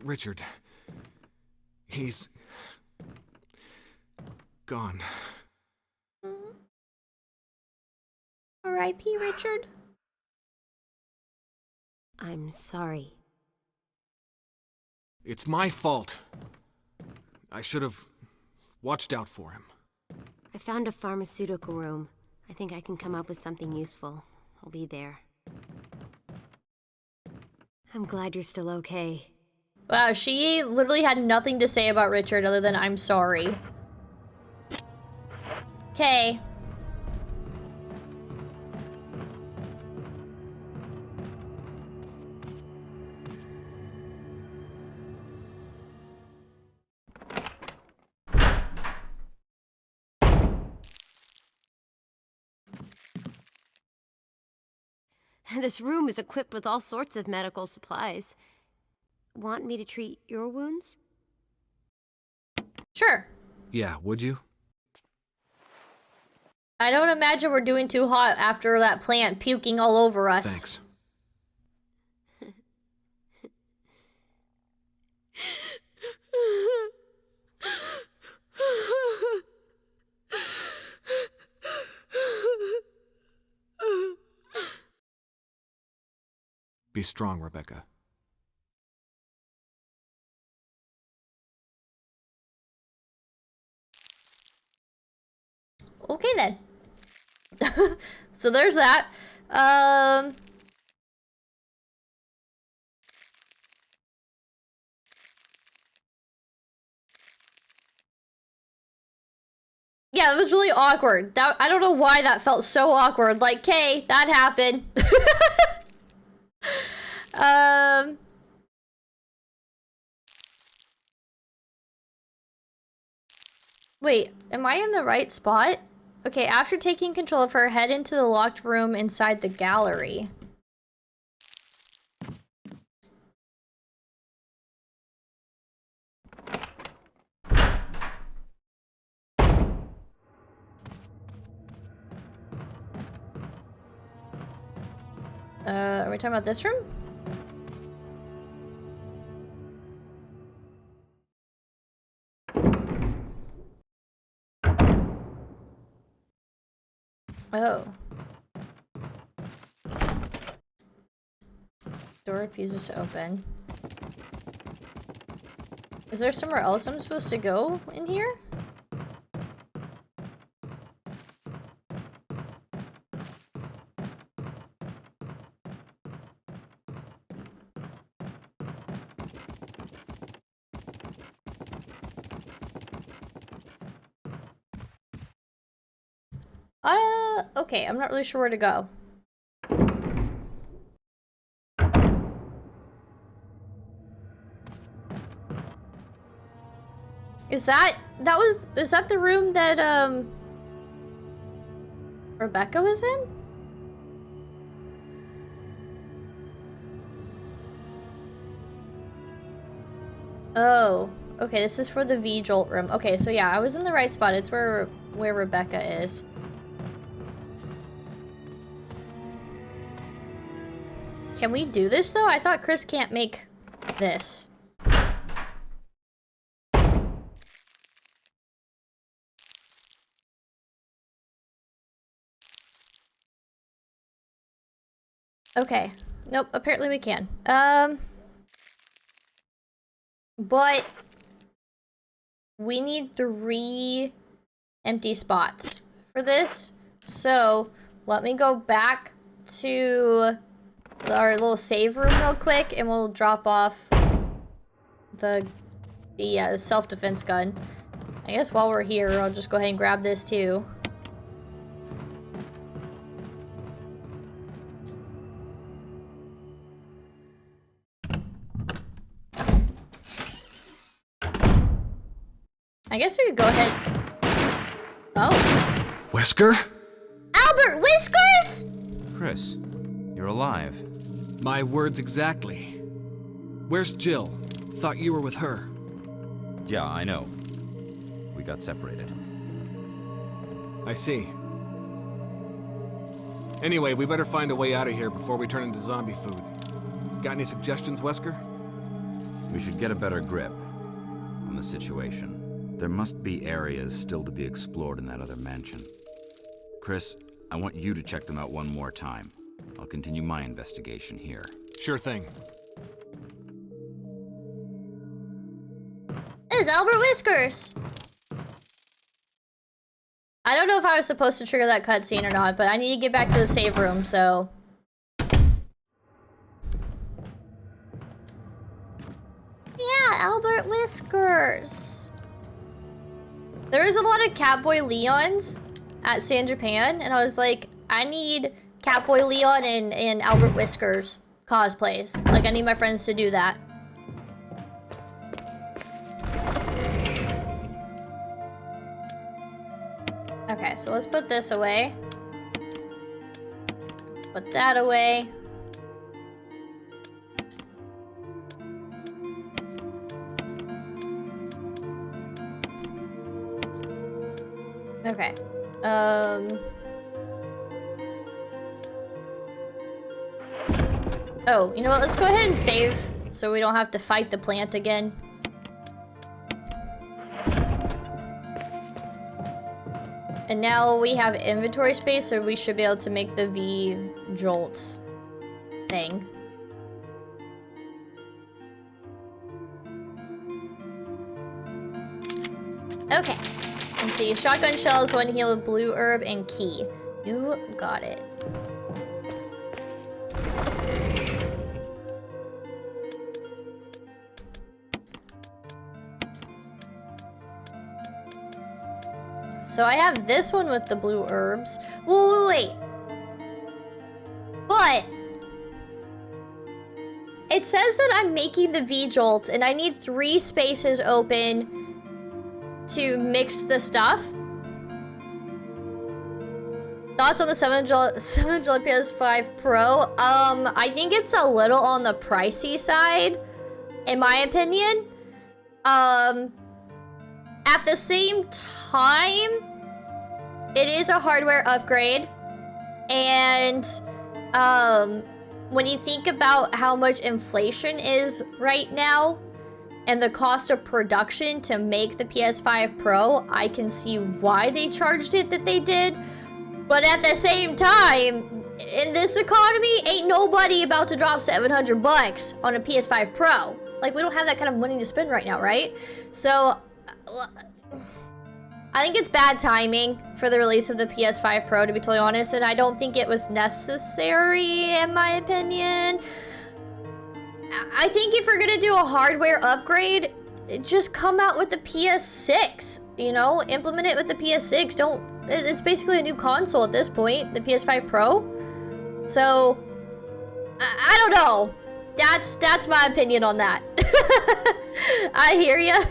Richard... he's... gone. R.I.P. Richard. I'm sorry. It's my fault. I should have watched out for him. I found a pharmaceutical room. I think I can come up with something useful. I'll be there. I'm glad you're still okay. Wow, she literally had nothing to say about Richard other than I'm sorry. Okay. This room is equipped with all sorts of medical supplies. Want me to treat your wounds? Sure. Yeah, would you? I don't imagine we're doing too hot after that plant puking all over us. Thanks. Be strong, Rebecca. Okay then. So there's that. Yeah, it was really awkward. I don't know why that felt so awkward. Like, okay, that happened. Wait, am I in the right spot? Okay, after taking control of her, head into the locked room inside the gallery. Are we talking about this room? Oh. Door refuses to open. Is there somewhere else I'm supposed to go in here? Okay, I'm not really sure where to go. Is that the room that, Rebecca was in? Oh, okay, this is for the V-Jolt room. Okay, so yeah, I was in the right spot. It's where Rebecca is. Can we do this, though? I thought Chris can't make this. Okay. Nope, apparently we can. But we need 3 empty spots for this. So, let me go back to our little save room real quick, and we'll drop off the self-defense gun. I guess while we're here, I'll just go ahead and grab this too. I guess we could go ahead. Oh. Wesker? Albert Whiskers! Chris, you're alive. My words exactly. Where's Jill? Thought you were with her. Yeah, I know. We got separated. I see. Anyway, we better find a way out of here before we turn into zombie food. Got any suggestions, Wesker? We should get a better grip on the situation. There must be areas still to be explored in that other mansion. Chris, I want you to check them out one more time. I'll continue my investigation here. Sure thing. It's Albert Whiskers! I don't know if I was supposed to trigger that cutscene or not, but I need to get back to the save room, so... Yeah, Albert Whiskers. There was a lot of Catboy Leons at San Japan, and I was like, I need Catboy Leon and Albert Whiskers cosplays. Like, I need my friends to do that. Okay, so let's put this away. Put that away. Okay. Oh, you know what? Let's go ahead and save so we don't have to fight the plant again. And now we have inventory space, so we should be able to make the V-Jolts thing. Okay. Let's see. Shotgun shells, one heal, blue herb, and key. You got it. So I have this one with the blue herbs. Whoa, wait. But it says that I'm making the V-Jolt and I need 3 spaces open to mix the stuff. Thoughts on the $700 PS5 Pro? I think it's a little on the pricey side, in my opinion. At the same time, it is a hardware upgrade, and when you think about how much inflation is right now and the cost of production to make the PS5 Pro, I can see why they charged it that they did. But at the same time, in this economy, ain't nobody about to drop $700 on a PS5 Pro. Like, we don't have that kind of money to spend right now, right? So I think it's bad timing for the release of the PS5 Pro, to be totally honest, and I don't think it was necessary, in my opinion. I think if we're gonna do a hardware upgrade, just come out with the PS6, you know? Implement it with the PS6. It's basically a new console at this point, the PS5 Pro. So, I don't know. That's my opinion on that. I hear ya.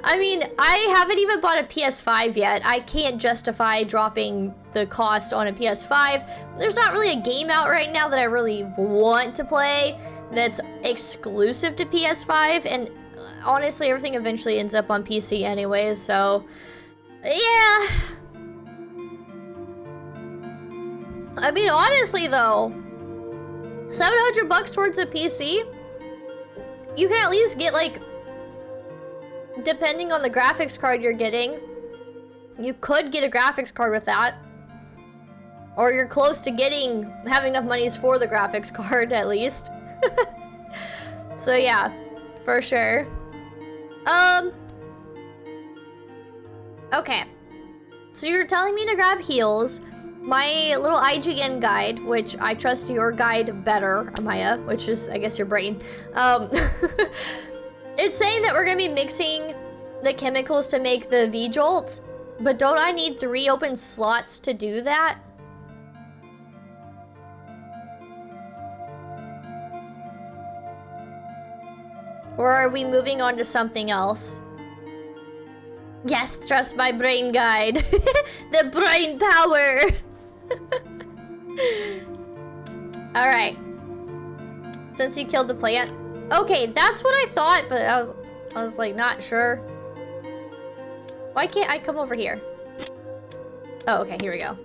I mean, I haven't even bought a PS5 yet. I can't justify dropping the cost on a PS5. There's not really a game out right now that I really want to play that's exclusive to PS5, and honestly, everything eventually ends up on PC anyways, so yeah. I mean, honestly though, $700 towards a PC, you can at least get, like, depending on the graphics card you're getting, you could get a graphics card with that. Or you're close to having enough monies for the graphics card, at least. So yeah, for sure. Okay. So you're telling me to grab heals. My little IGN guide, which I trust your guide better, Amaya, which is, I guess, your brain. It's saying that we're gonna be mixing the chemicals to make the V-Jolt, but don't I need 3 open slots to do that? Or are we moving on to something else? Yes, trust my brain guide. The brain power. Alright. Since you killed the plant. Okay, that's what I thought, but I was like not sure. Why can't I come over here? Oh, okay, here we go.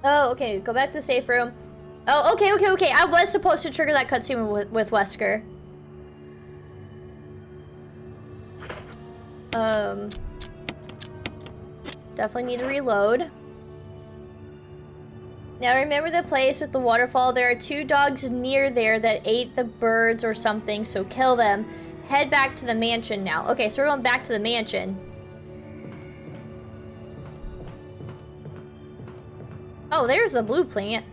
Oh, okay, go back to the safe room. Oh, okay. I was supposed to trigger that cutscene with Wesker. Definitely need to reload. Now remember the place with the waterfall. There are 2 dogs near there that ate the birds or something, so kill them. Head back to the mansion now. Okay, so we're going back to the mansion. Oh, there's the blue plant.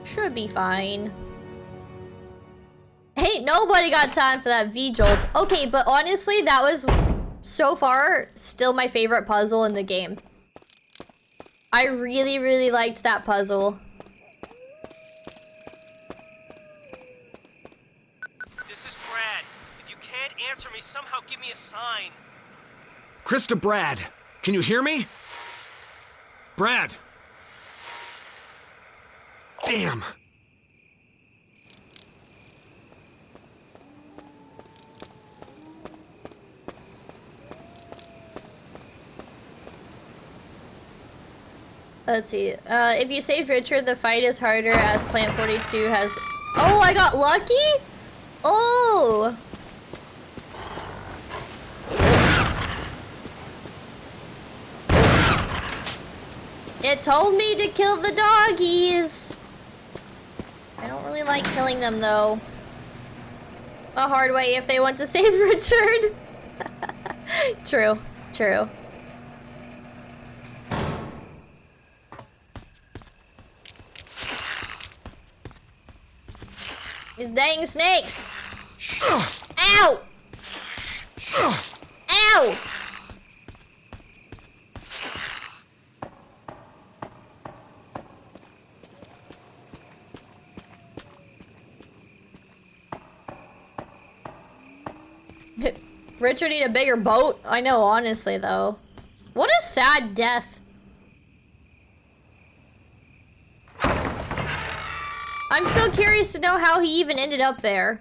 Should be fine. Ain't nobody got time for that V-Jolt. Okay, but honestly, that was, so far, still my favorite puzzle in the game. I really, really liked that puzzle. This is Brad. If you can't answer me, somehow give me a sign. Chris to Brad. Can you hear me? Brad. Damn. Let's see. If you saved Richard, the fight is harder as Plant 42 has... Oh, I got lucky? Oh! It told me to kill the doggies. I don't really like killing them, though. The hard way if they want to save Richard. True. True. These dang snakes! Ow! Ow! Richard need a bigger boat? I know, honestly, though. What a sad death. I'm so curious to know how he even ended up there.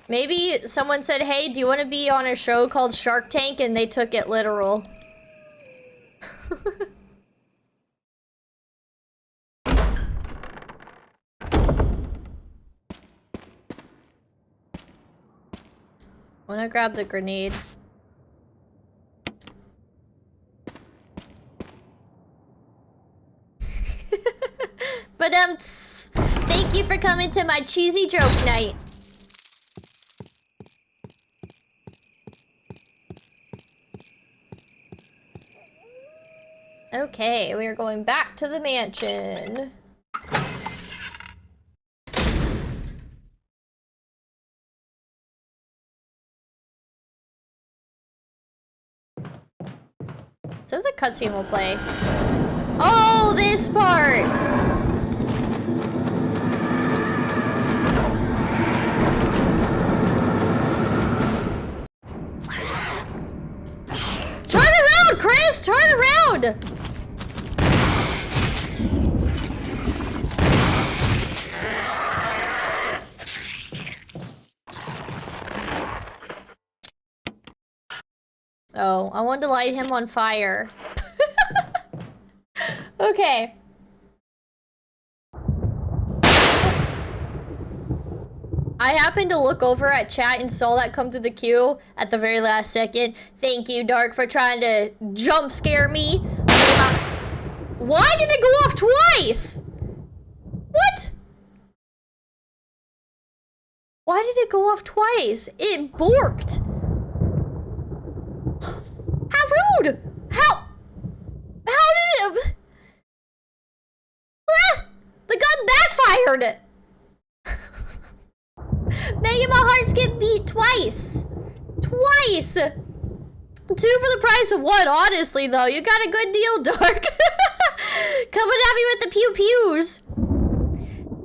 Maybe someone said, hey, do you want to be on a show called Shark Tank? And they took it literal. Wanna grab the grenade. But thank you for coming to my cheesy joke night. Okay, we are going back to the mansion. It says a cutscene will play. Oh, this part! Turn around, Chris! Turn around! Oh, I wanted to light him on fire. Okay. I happened to look over at chat and saw that come through the queue at the very last second. Thank you, Dark, for trying to jump scare me. Why did it go off twice? What? Why did it go off twice? It borked. How rude! How did it... Ah! The gun backfired! Making my heart skip beat twice! Twice! 2 for the price of 1, honestly, though. You got a good deal, Dark. Coming at me with the pew-pews.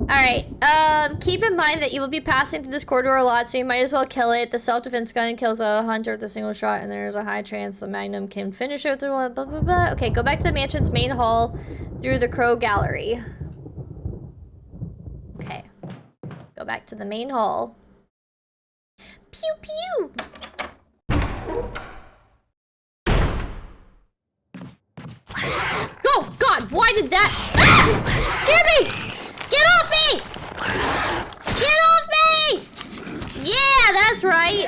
Alright, keep in mind that you will be passing through this corridor a lot, so you might as well kill it. The self-defense gun kills a hunter with a single shot, and there's a high chance the Magnum can finish it through one, blah, blah, blah. Okay, go back to the mansion's main hall through the Crow Gallery. Okay. Go back to the main hall. Pew pew! Oh, God, why did that... Ah! Scare me! Get off me! Get off me! Yeah, that's right.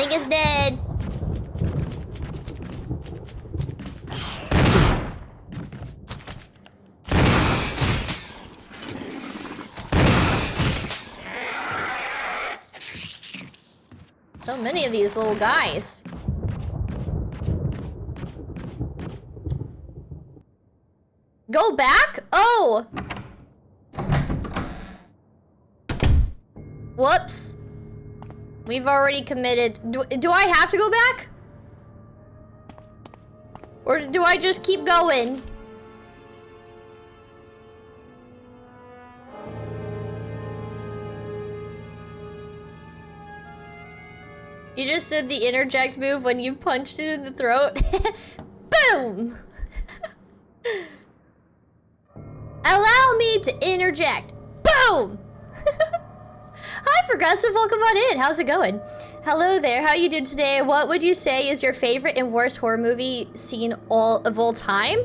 Tunetank is dead. So many of these little guys. Go back? Oh! Whoops. We've already committed. Do I have to go back? Or do I just keep going? You just did the interject move when you punched it in the throat. Boom! Allow me to interject. Boom! Hi, Progressive. Welcome on in. How's it going? Hello there. How you doing today? What would you say is your favorite and worst horror movie scene of all time?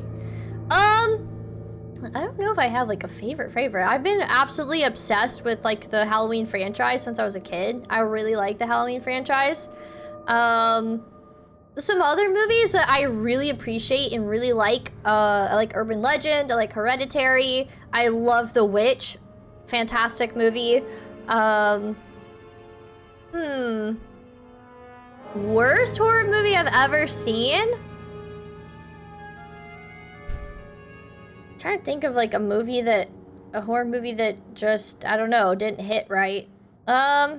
I don't know if I have like a favorite. I've been absolutely obsessed with like the Halloween franchise since I was a kid. I really like the Halloween franchise. Some other movies that I really appreciate and really like, I like Urban Legend, I like Hereditary, I love The Witch, fantastic movie. Worst horror movie I've ever seen? I'm trying to think of like a horror movie that just, I don't know, didn't hit right. I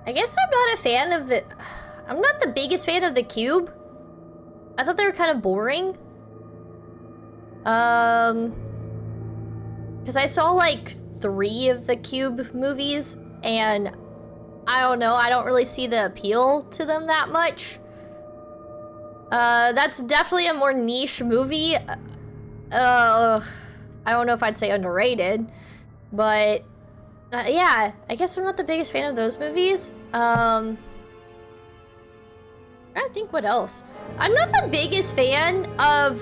guess I'm not a fan of I'm not the biggest fan of The Cube. I thought they were kind of boring. Because I saw like 3 of the Cube movies, and I don't know, I don't really see the appeal to them that much. That's definitely a more niche movie. I don't know if I'd say underrated, but yeah, I guess I'm not the biggest fan of those movies. I'm trying to think what else. I'm not the biggest fan of,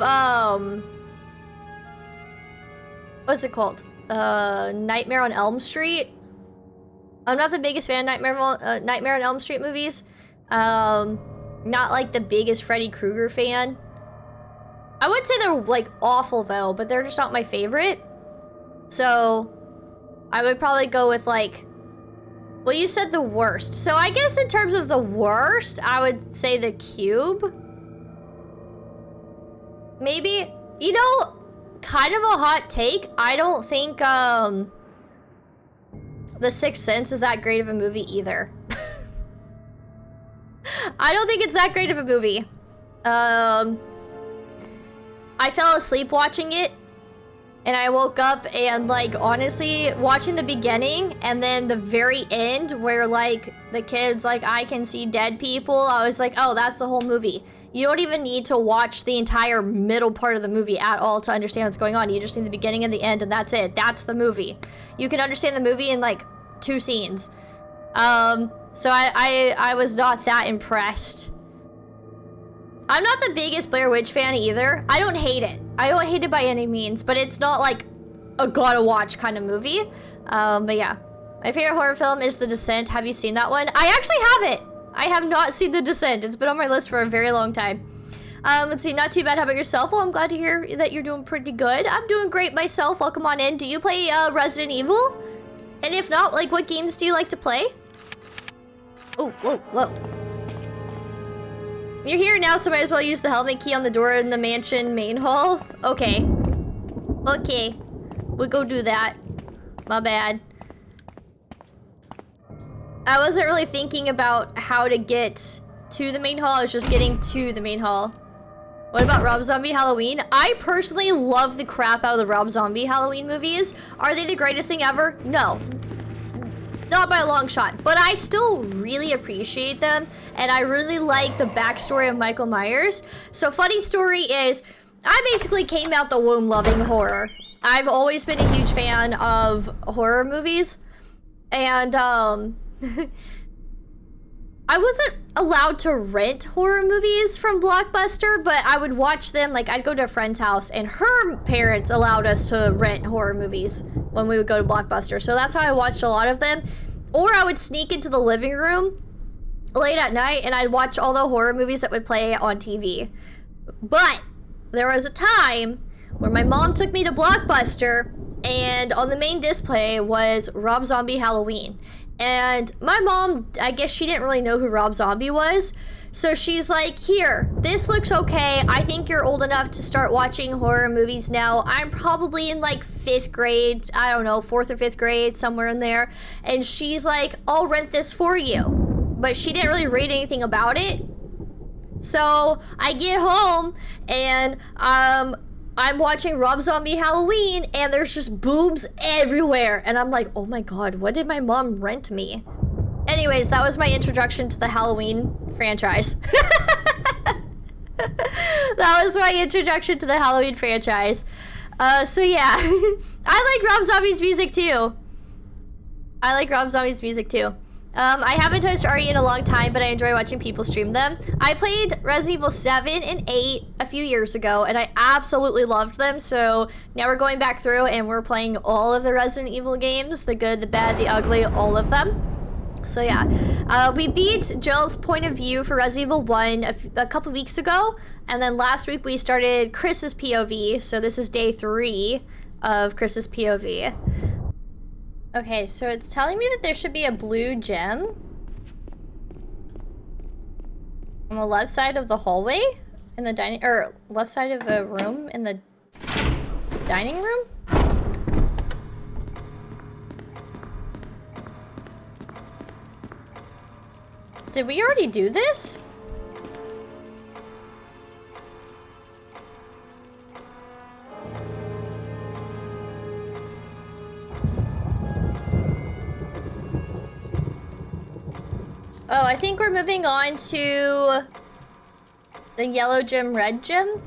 what's it called? Nightmare on Elm Street. I'm not the biggest fan of Nightmare on Elm Street movies. Not like the biggest Freddy Krueger fan. I wouldn't say they're like awful though, but they're just not my favorite. So I would probably go with like, well, you said the worst. So I guess in terms of the worst, I would say The Cube. Maybe, you know, kind of a hot take. I don't think The Sixth Sense is that great of a movie either. I don't think it's that great of a movie. I fell asleep watching it, and I woke up and, like, honestly, watching the beginning and then the very end where, like, the kid's like, I can see dead people, I was like, oh, that's the whole movie. You don't even need to watch the entire middle part of the movie at all to understand what's going on. You just need the beginning and the end, and that's it. That's the movie. You can understand the movie in, like, 2 scenes. So I was not that impressed. I'm not the biggest Blair Witch fan either. I don't hate it. I don't hate it by any means, but it's not like a gotta watch kind of movie. But yeah. My favorite horror film is The Descent. Have you seen that one? I actually haven't. I have not seen The Descent. It's been on my list for a very long time. Let's see, not too bad. How about yourself? Well, I'm glad to hear that you're doing pretty good. I'm doing great myself. Welcome on in. Do you play Resident Evil? And if not, like, what games do you like to play? Oh, whoa, whoa. You're here now, so might as well use the helmet key on the door in the mansion main hall. Okay. Okay. We'll go do that. My bad. I wasn't really thinking about how to get to the main hall. I was just getting to the main hall. What about Rob Zombie Halloween? I personally love the crap out of the Rob Zombie Halloween movies. Are they the greatest thing ever? No. Not by a long shot, but I still really appreciate them, and I really like the backstory of Michael Myers. So funny story is, I basically came out the womb loving horror. I've always been a huge fan of horror movies, and I wasn't allowed to rent horror movies from Blockbuster, but I would watch them. Like, I'd go to a friend's house, and her parents allowed us to rent horror movies when we would go to Blockbuster. So that's how I watched a lot of them. Or I would sneak into the living room late at night, and I'd watch all the horror movies that would play on TV. But there was a time where my mom took me to Blockbuster, and on the main display was Rob Zombie Halloween. And my mom, I guess she didn't really know who Rob Zombie was. So she's like, here, this looks okay. I think you're old enough to start watching horror movies now. I'm probably in like 5th grade. I don't know, 4th or 5th grade, somewhere in there. And she's like, I'll rent this for you. But she didn't really read anything about it. So I get home and I'm watching Rob Zombie Halloween, and there's just boobs everywhere. And I'm like, oh my god, what did my mom rent me? Anyways, that was my introduction to the Halloween franchise. That was my introduction to the Halloween franchise. So yeah. I like Rob Zombie's music too. I haven't touched RE in a long time, but I enjoy watching people stream them. I played Resident Evil 7 and 8 a few years ago, and I absolutely loved them, so now we're going back through and we're playing all of the Resident Evil games, the good, the bad, the ugly, all of them. So yeah, we beat Jill's point of view for Resident Evil 1 a couple weeks ago, and then last week we started Chris's POV, so this is day 3 of Chris's POV. Okay, so it's telling me that there should be a blue gem on the left side of the hallway in the dining, or left side of the room in the dining room? Did we already do this? Oh, I think we're moving on to the yellow gem, red gem.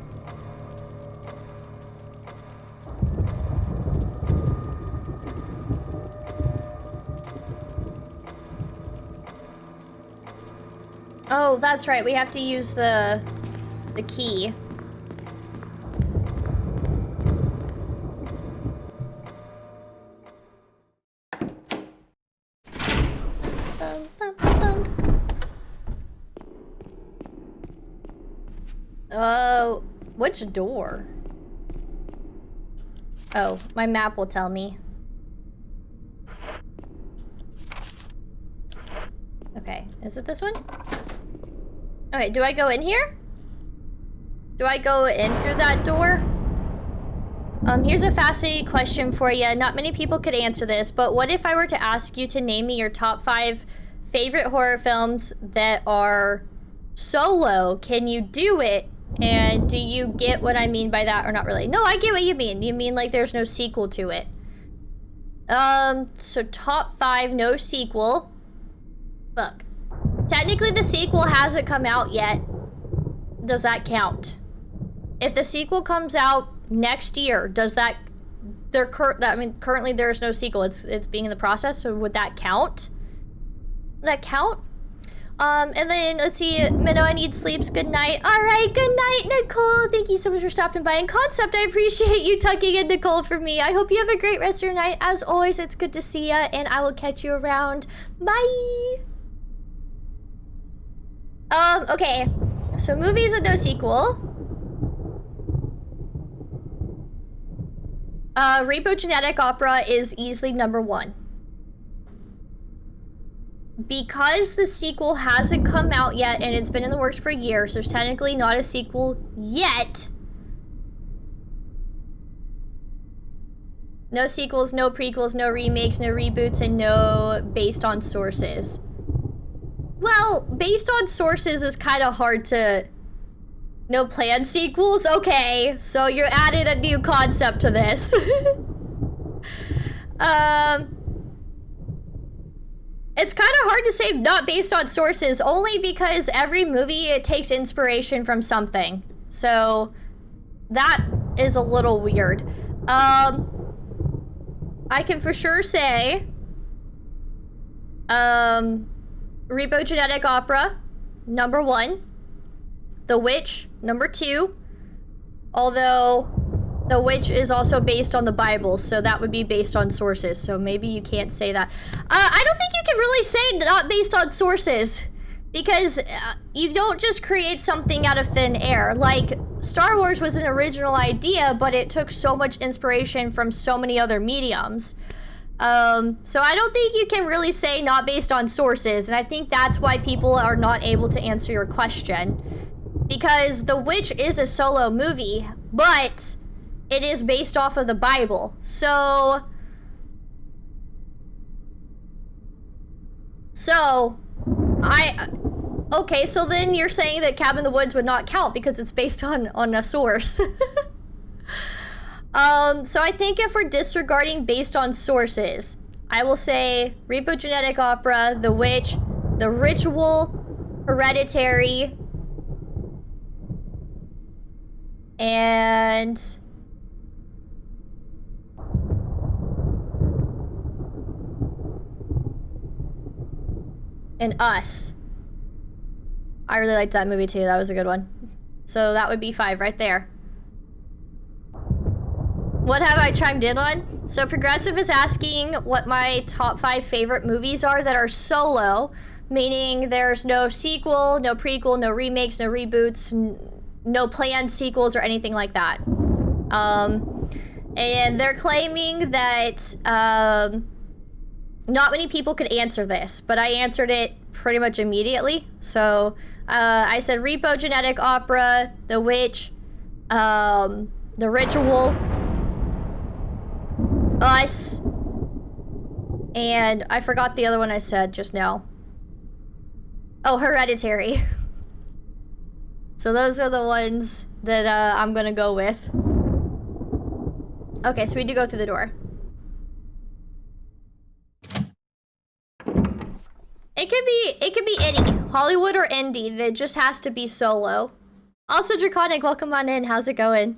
Oh, that's right. We have to use the key. Which door? Oh, my map will tell me. Okay, is it this one? Okay, do I go in here? Do I go in through that door? Here's a fascinating question for you. Not many people could answer this, but what if I were to ask you to name me your top 5 favorite horror films that are solo? Can you do it? And do you get what I mean by that, or not really? No, I get what you mean. You mean like there's no sequel to it. So top 5, no sequel. Look, technically the sequel hasn't come out yet. Does that count? If the sequel comes out next year, does that... I mean, currently there's no sequel. It's being in the process, so would that count? Would that count? And then, let's see, Minnow, I need sleeps, good night. All right, good night, Nicole. Thank you so much for stopping by. And Concept, I appreciate you tucking in Nicole for me. I hope you have a great rest of your night. As always, it's good to see ya, and I will catch you around. Bye! Okay. So, movies with no sequel. Repo Genetic Opera is easily number 1. Because the sequel hasn't come out yet and it's been in the works for years, there's technically not a sequel yet. No sequels, no prequels, no remakes, no reboots, and no based on sources. Well, based on sources is kind of hard to... No planned sequels? Okay, so you added a new concept to this. It's kind of hard to say not based on sources, only because every movie, it takes inspiration from something. So, that is a little weird. I can for sure say, Repo Genetic Opera, number 1. The Witch, number 2. Although, The Witch is also based on the Bible, so that would be based on sources, so maybe you can't say that. I don't think you can really say not based on sources, because you don't just create something out of thin air. Like, Star Wars was an original idea, but it took so much inspiration from so many other mediums. So I don't think you can really say not based on sources, and I think that's why people are not able to answer your question. Because The Witch is a solo movie, but it is based off of the Bible. Okay, so then you're saying that Cabin in the Woods would not count because it's based on a source. So I think if we're disregarding based on sources, I will say Repo Genetic Opera, The Witch, The Ritual, Hereditary, and Us. I really liked that movie too. That was a good one. So that would be 5 right there. What have I chimed in on? So Progressive is asking what my top 5 favorite movies are that are solo, meaning there's no sequel, no prequel, no remakes, no reboots, no planned sequels or anything like that. And they're claiming that not many people could answer this, but I answered it pretty much immediately. So I said Repo Genetic Opera, The Witch, The Ritual, Us, and I forgot the other one I said just now. Oh, Hereditary. So those are the ones that I'm gonna go with. Okay, so we do go through the door. It could be any Hollywood or indie. That just has to be solo. Also, Draconic, welcome on in. How's it going?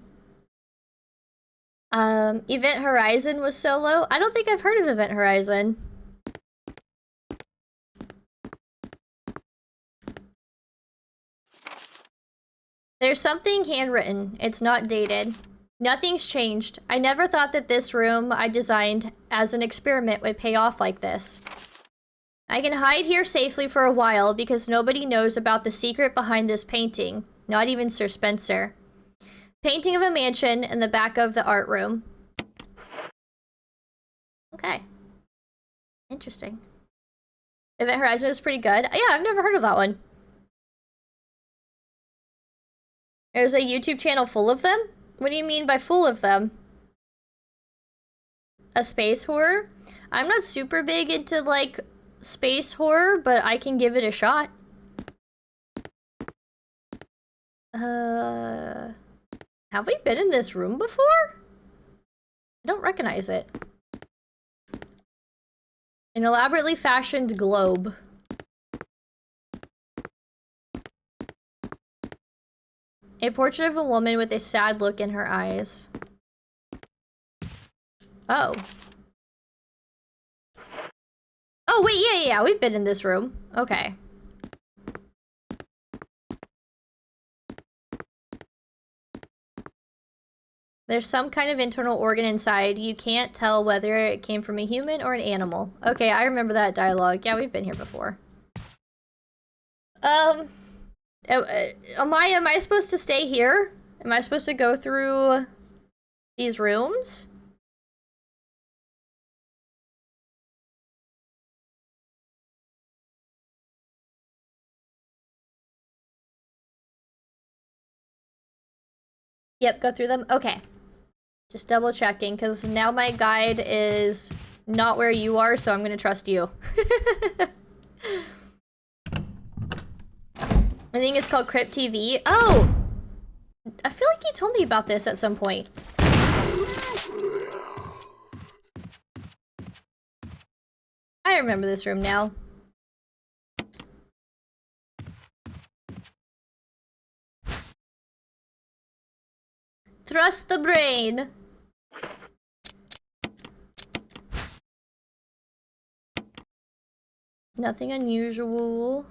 Event Horizon was solo. I don't think I've heard of Event Horizon. There's something handwritten. It's not dated. Nothing's changed. I never thought that this room I designed as an experiment would pay off like this. I can hide here safely for a while because nobody knows about the secret behind this painting. Not even Sir Spencer. Painting of a mansion in the back of the art room. Okay. Interesting. Event Horizon is pretty good. Yeah, I've never heard of that one. There's a YouTube channel full of them? What do you mean by full of them? A space horror? I'm not super big into, like, space horror, but I can give it a shot. Have we been in this room before? I don't recognize it. An elaborately fashioned globe. A portrait of a woman with a sad look in her eyes. Oh. Oh, wait, yeah, we've been in this room. Okay. There's some kind of internal organ inside. You can't tell whether it came from a human or an animal. Okay, I remember that dialogue. Yeah, we've been here before. Am I supposed to stay here? Am I supposed to go through these rooms? Yep, go through them. Okay. Just double checking, because now my guide is not where you are, so I'm gonna trust you. I think it's called Crypt TV. Oh! I feel like you told me about this at some point. I remember this room now. Trust the brain. Nothing unusual.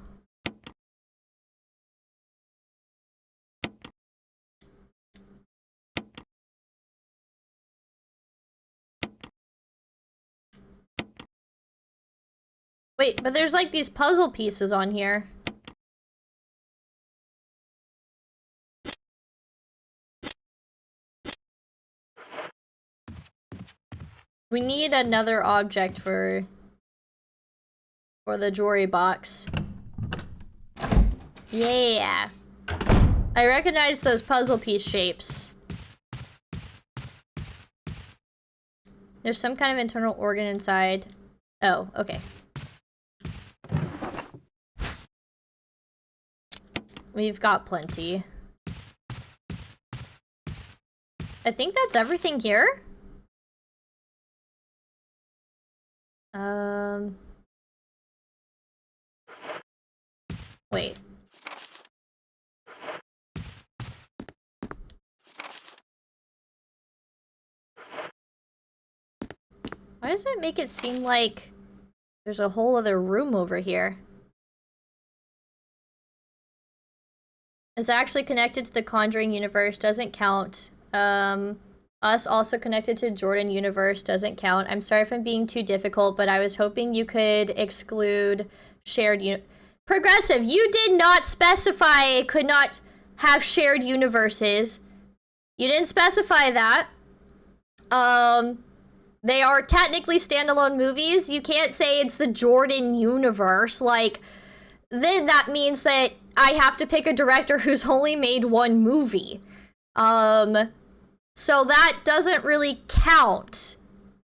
Wait, but there's like these puzzle pieces on here. We need another object for the jewelry box. Yeah. I recognize those puzzle piece shapes. There's some kind of internal organ inside. Oh, okay. We've got plenty. I think that's everything here. Wait. Why does it make it seem like there's a whole other room over here? It's actually connected to the Conjuring universe, doesn't count. Us also connected to Jordan universe doesn't count. I'm sorry if I'm being too difficult, but I was hoping you could exclude shared Progressive, you did not specify it could not have shared universes. You didn't specify that. They are technically standalone movies. You can't say it's the Jordan universe. Like, then that means that I have to pick a director who's only made one movie. So that doesn't really count.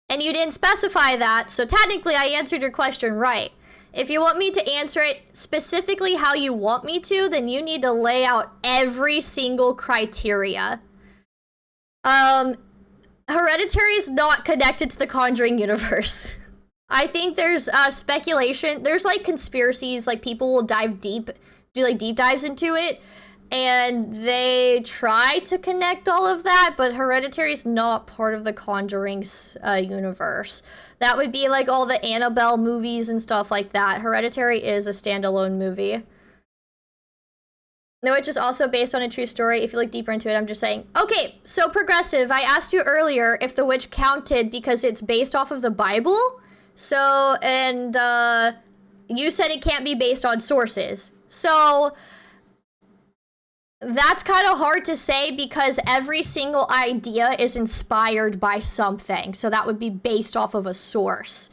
And you didn't specify that, so technically I answered your question right. If you want me to answer it specifically how you want me to, then you need to lay out every single criteria. Hereditary is not connected to the Conjuring universe. I think there's speculation. There's like conspiracies, like people will dive deep, do like deep dives into it, and they try to connect all of that, but Hereditary is not part of the Conjuring's universe. That would be like all the Annabelle movies and stuff like that. Hereditary is a standalone movie. The Witch is also based on a true story. If you look deeper into it, I'm just saying. Okay, so Progressive, I asked you earlier if The Witch counted because it's based off of the Bible. So, and you said it can't be based on sources. So, that's kind of hard to say because every single idea is inspired by something. So that would be based off of a source.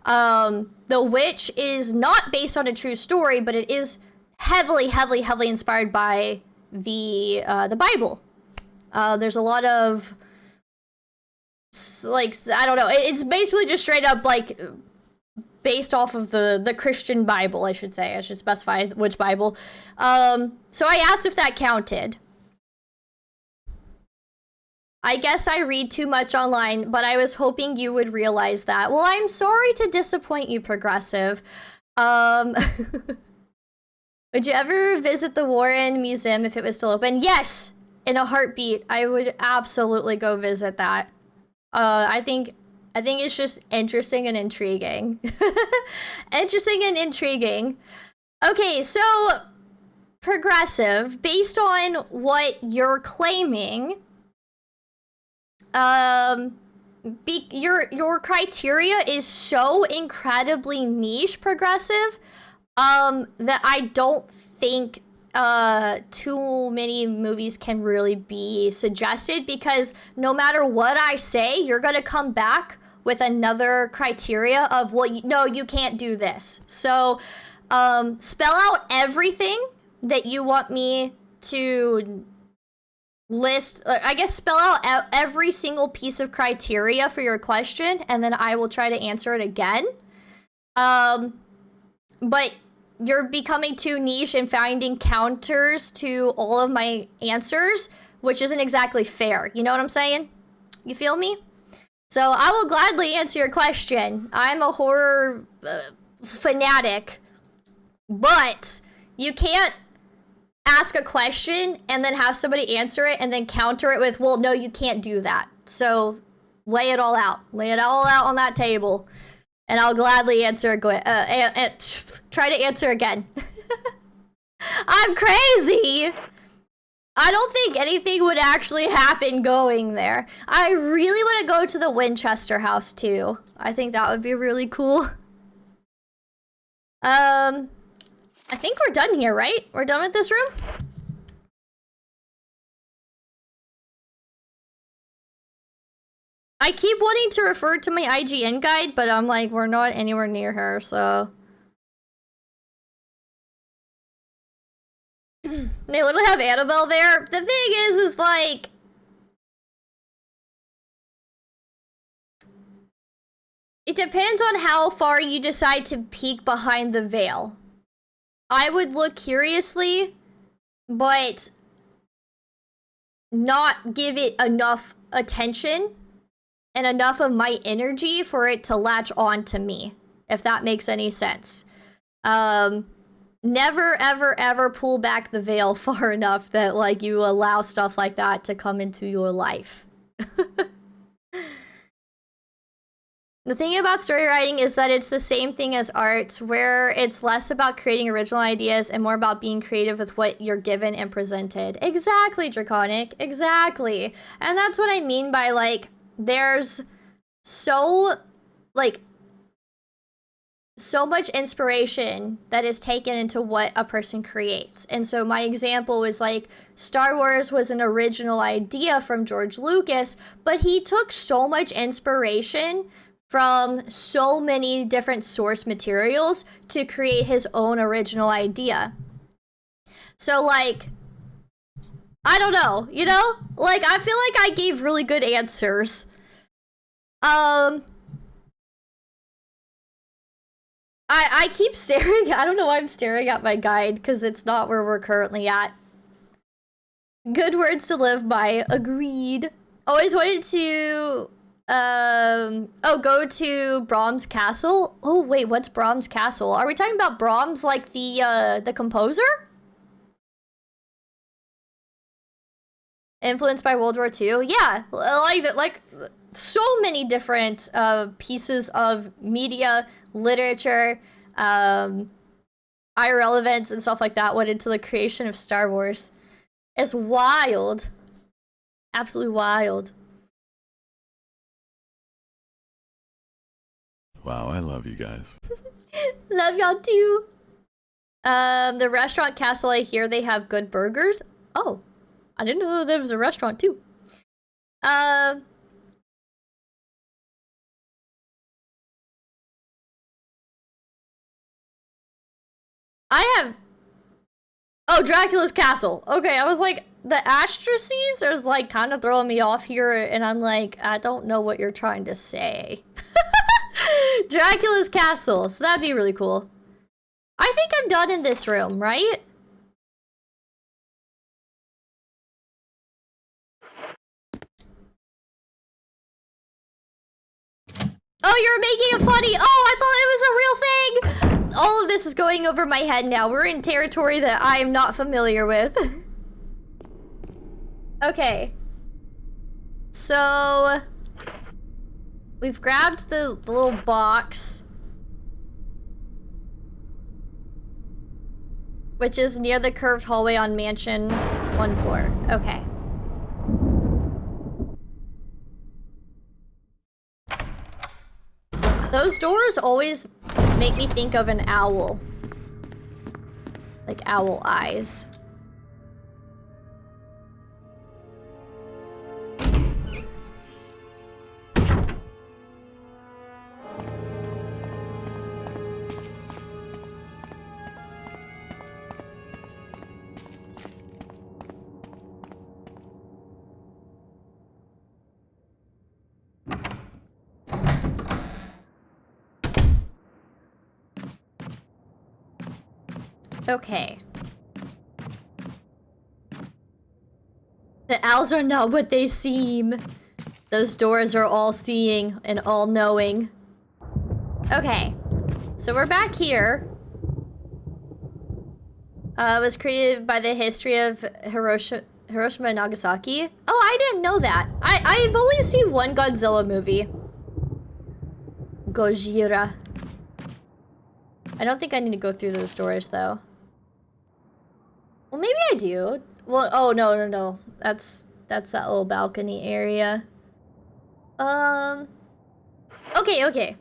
The Witch is not based on a true story, but it is heavily inspired by the Bible. There's a lot of, like, I don't know. It's basically just straight up, like, based off of the Christian Bible, I should say. I should specify which Bible. So I asked if that counted. I guess I read too much online, but I was hoping you would realize that. Well, I'm sorry to disappoint you, Progressive. Would you ever visit the Warren Museum if it was still open? Yes! In a heartbeat. I would absolutely go visit that. I think it's just interesting and intriguing. Interesting and intriguing. Okay, so Progressive, based on what you're claiming, your criteria is so incredibly niche, Progressive, that I don't think too many movies can really be suggested, because no matter what I say, you're gonna come back with another criteria of, well, no, you can't do this. So, spell out everything that you want me to list. I guess spell out every single piece of criteria for your question, and then I will try to answer it again. But you're becoming too niche and finding counters to all of my answers, which isn't exactly fair. You know what I'm saying? You feel me? So I will gladly answer your question. I'm a horror fanatic, but you can't ask a question and then have somebody answer it and then counter it with, well, no, you can't do that. So lay it all out. Lay it all out on that table. And I'll gladly answer try to answer again. I'm crazy! I don't think anything would actually happen going there. I really want to go to the Winchester house too. I think that would be really cool. I think we're done here, right? We're done with this room? I keep wanting to refer to my IGN guide, but I'm like, we're not anywhere near her, so... They literally have Annabelle there. The thing is like... It depends on how far you decide to peek behind the veil. I would look curiously, but not give it enough attention and enough of my energy for it to latch on to me, if that makes any sense. Never, ever, ever pull back the veil far enough that, like, you allow stuff like that to come into your life. The thing about story writing is that it's the same thing as art, where it's less about creating original ideas and more about being creative with what you're given and presented. Exactly, Draconic. Exactly. And that's what I mean by, like, there's so much inspiration that is taken into what a person creates. And so my example was like, Star Wars was an original idea from George Lucas, but he took so much inspiration from so many different source materials to create his own original idea. So, like, I don't know, you know? Like, I feel like I gave really good answers. I keep staring. I don't know why I'm staring at my guide, because it's not where we're currently at. Good words to live by. Agreed. Always wanted to... go to Brahms Castle? Oh, wait, what's Brahms Castle? Are we talking about Brahms, like the composer? Influenced by World War II? Yeah, like so many different pieces of media, literature, IRL events and stuff like that went into the creation of Star Wars. It's wild. Absolutely wild. Wow, I love you guys. Love y'all too. The restaurant Castle, I hear they have good burgers. Oh, I didn't know there was a restaurant too. Oh, Dracula's Castle. Okay, I was like, the asterisks is like kind of throwing me off here, and I'm like, I don't know what you're trying to say. Dracula's Castle, so that'd be really cool. I think I'm done in this room, right? Oh, you're making it funny. Oh, I thought it was a real thing. All of this is going over my head now. We're in territory that I am not familiar with. Okay. So... we've grabbed the little box, which is near the curved hallway on Mansion 1 floor. Okay. Those doors always make me think of an owl. Like owl eyes. Okay. The owls are not what they seem. Those doors are all-seeing and all-knowing. Okay. So we're back here. It was created by the history of Hiroshima and Nagasaki. Oh, I didn't know that. I've only seen one Godzilla movie. Gojira. I don't think I need to go through those doors, though. Well, maybe I do. Well, oh, no. That's that little balcony area. Okay.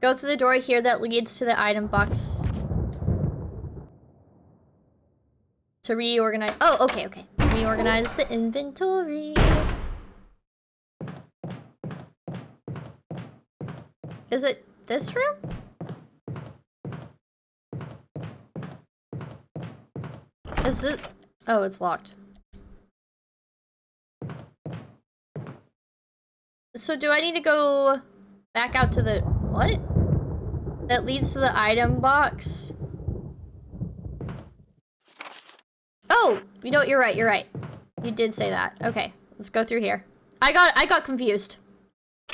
Go through the door here that leads to the item box. To reorganize. Oh, okay. Reorganize the inventory. Is it this room? Is it? Oh, it's locked. So do I need to go back out to the... What? That leads to the item box? Oh! You know what? You're right. You did say that. Okay, let's go through here. I got confused.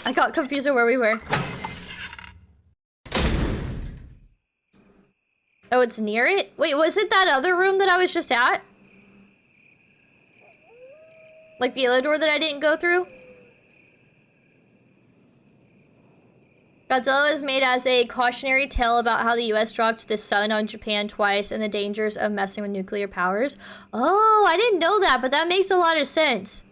I got confused of where we were. Oh, it's near it? Wait, was it that other room that I was just at? Like the other door that I didn't go through? Godzilla was made as a cautionary tale about how the US dropped the sun on Japan twice and the dangers of messing with nuclear powers. Oh, I didn't know that, but that makes a lot of sense.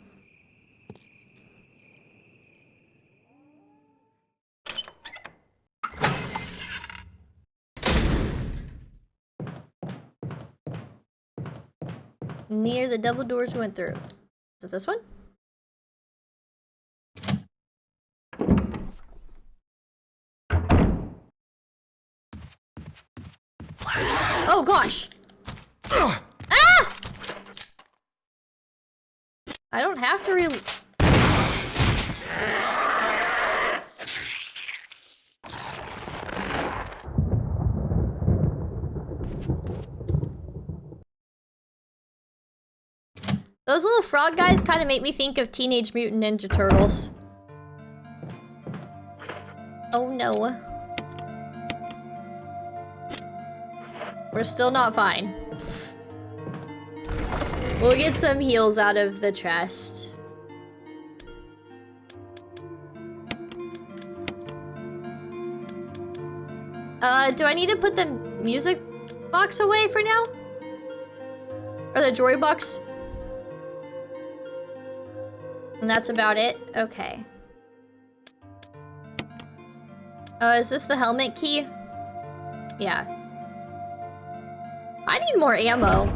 Near the double doors we went through. Is it this one? Oh gosh! Ah! I don't have to really... Those little frog guys kind of make me think of Teenage Mutant Ninja Turtles. Oh no. We're still not fine. We'll get some heals out of the chest. Do I need to put the music box away for now? Or the jewelry box? And that's about it? Okay. Is this the helmet key? Yeah. I need more ammo.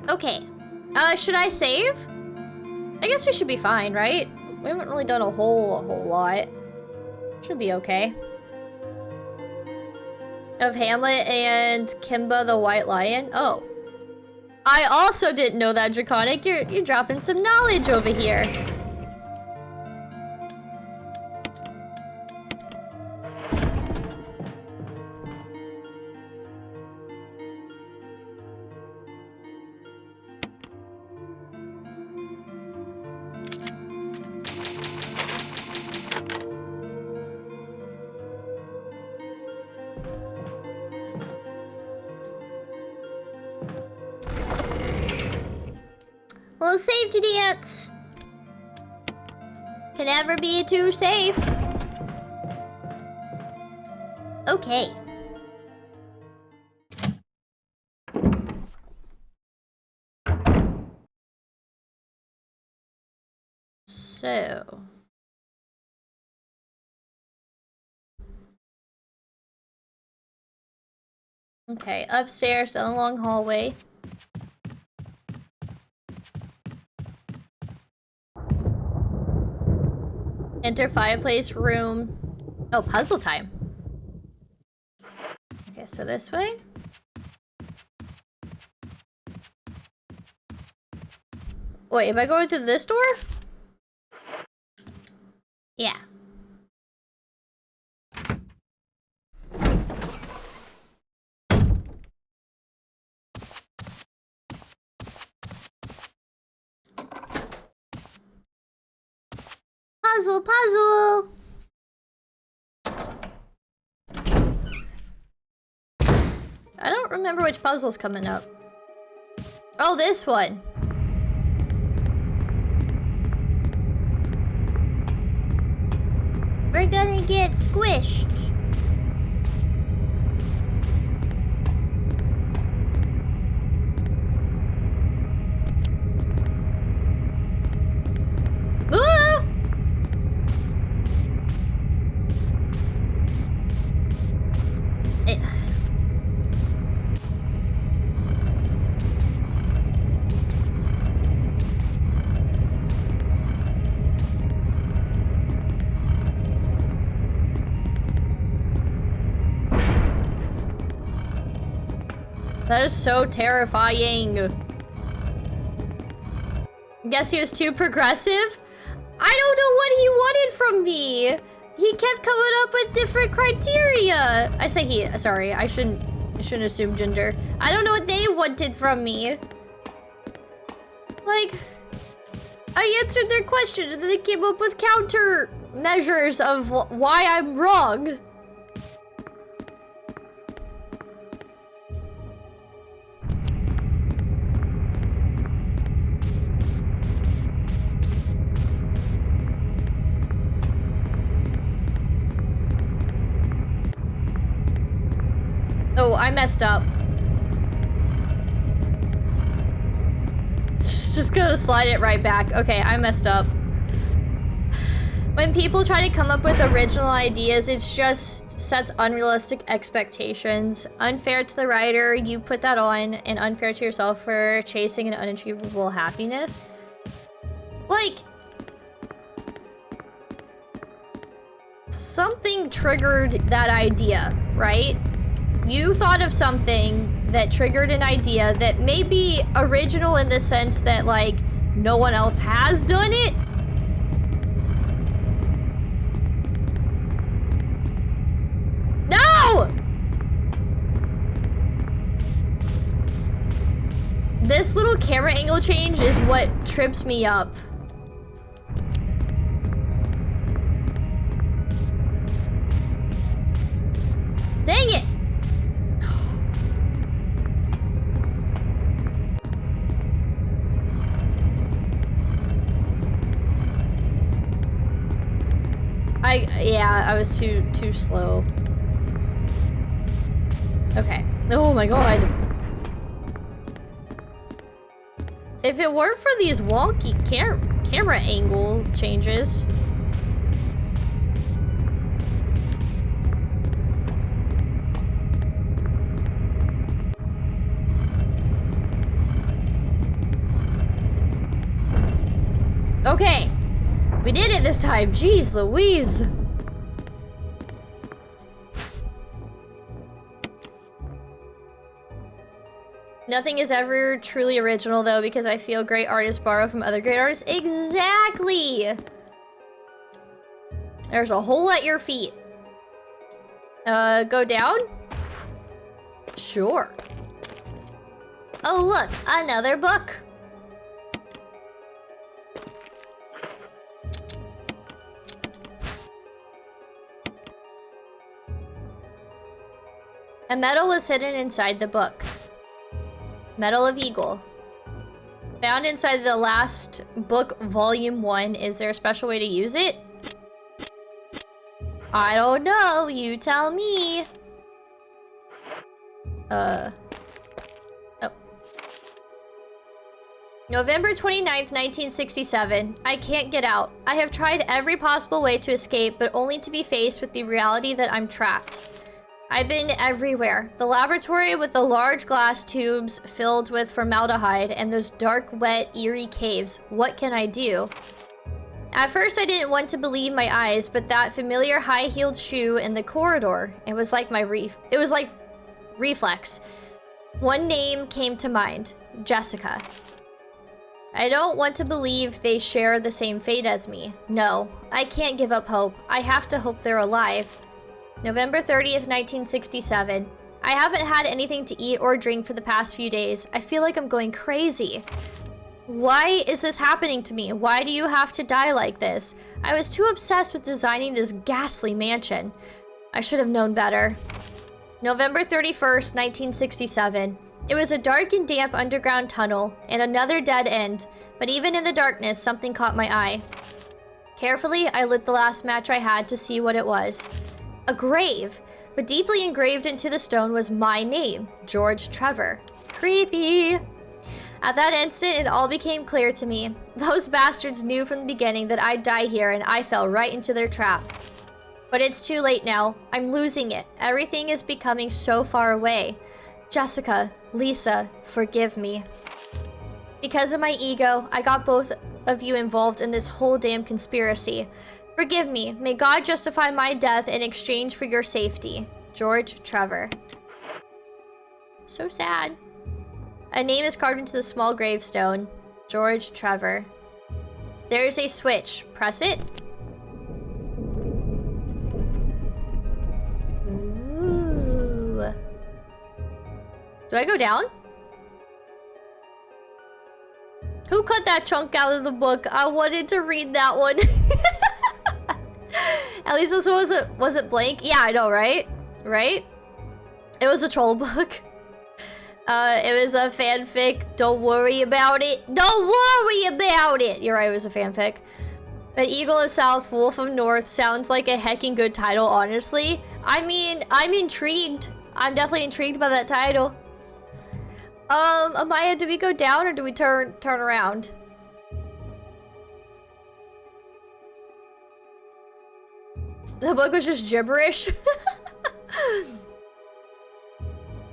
Okay. Should I save? I guess we should be fine, right? We haven't really done a whole lot. Should be okay. Of Hamlet and Kimba the White Lion. Oh. I also didn't know that, Draconic. You're dropping some knowledge over here. Well, safety dance can never be too safe. Okay. So. Okay, upstairs down the long hallway. Enter fireplace room. Oh, puzzle time. Okay, so this way. Wait, am I going through this door? Yeah. Puzzle. I don't don't remember which puzzle's coming up. Oh, this one. We're gonna get squished. Ah! That is so terrifying. Guess he was too progressive? I don't know what he wanted from me. He kept coming up with different criteria. I say he, sorry, I shouldn't assume gender. I don't know what they wanted from me. Like, I answered their question and then they came up with counter measures of why I'm wrong. Oh, I messed up. Just gonna slide it right back. Okay, I messed up. When people try to come up with original ideas, it just sets unrealistic expectations. Unfair to the writer, you put that on, and unfair to yourself for chasing an unachievable happiness. Like, something triggered that idea, right? You thought of something that triggered an idea that may be original in the sense that, like, no one else has done it. No! This little camera angle change is what trips me up. Dang it! Yeah, I was too slow. Okay. Oh my god. If it weren't for these wonky camera angle changes. Okay. We did it this time. Jeez Louise. Nothing is ever truly original, though, because I feel great artists borrow from other great artists. Exactly! There's a hole at your feet. Go down? Sure. Oh, look, another book. A medal was hidden inside the book. Medal of Eagle. Found inside the last book, volume 1. Is there a special way to use it? I don't know. You tell me. Oh. November 29th, 1967. I can't get out. I have tried every possible way to escape, but only to be faced with the reality that I'm trapped. I've been everywhere. The laboratory with the large glass tubes filled with formaldehyde and those dark, wet, eerie caves. What can I do? At first, I didn't want to believe my eyes, but that familiar high-heeled shoe in the corridor, it was like reflex. One name came to mind, Jessica. I don't want to believe they share the same fate as me. No, I can't give up hope. I have to hope they're alive. November 30th, 1967. I haven't had anything to eat or drink for the past few days. I feel like I'm going crazy. Why is this happening to me? Why do you have to die like this? I was too obsessed with designing this ghastly mansion. I should have known better. November 31st, 1967. It was a dark and damp underground tunnel, and another dead end, but even in the darkness, something caught my eye. Carefully, I lit the last match I had to see what it was. A grave, but deeply engraved into the stone was my name, George Trevor. Creepy. At that instant, it all became clear to me. Those bastards knew from the beginning that I'd die here, and I fell right into their trap. But it's too late now. I'm losing it. Everything is becoming so far away. Jessica, Lisa, forgive me. Because of my ego, I got both of you involved in this whole damn conspiracy. Forgive me. May God justify my death in exchange for your safety. George Trevor. So sad. A name is carved into the small gravestone. George Trevor. There is a switch. Press it. Ooh. Do I go down? Who cut that chunk out of the book? I wanted to read that one. At least this was it blank? Yeah, I know, right? Right? It was a troll book. It was a fanfic. Don't worry about it. Don't worry about it! You're right, it was a fanfic. An Eagle of South, Wolf of North sounds like a heckin' good title, honestly. I mean, I'm intrigued. I'm definitely intrigued by that title. Amaya, do we go down or do we turn around? The book was just gibberish.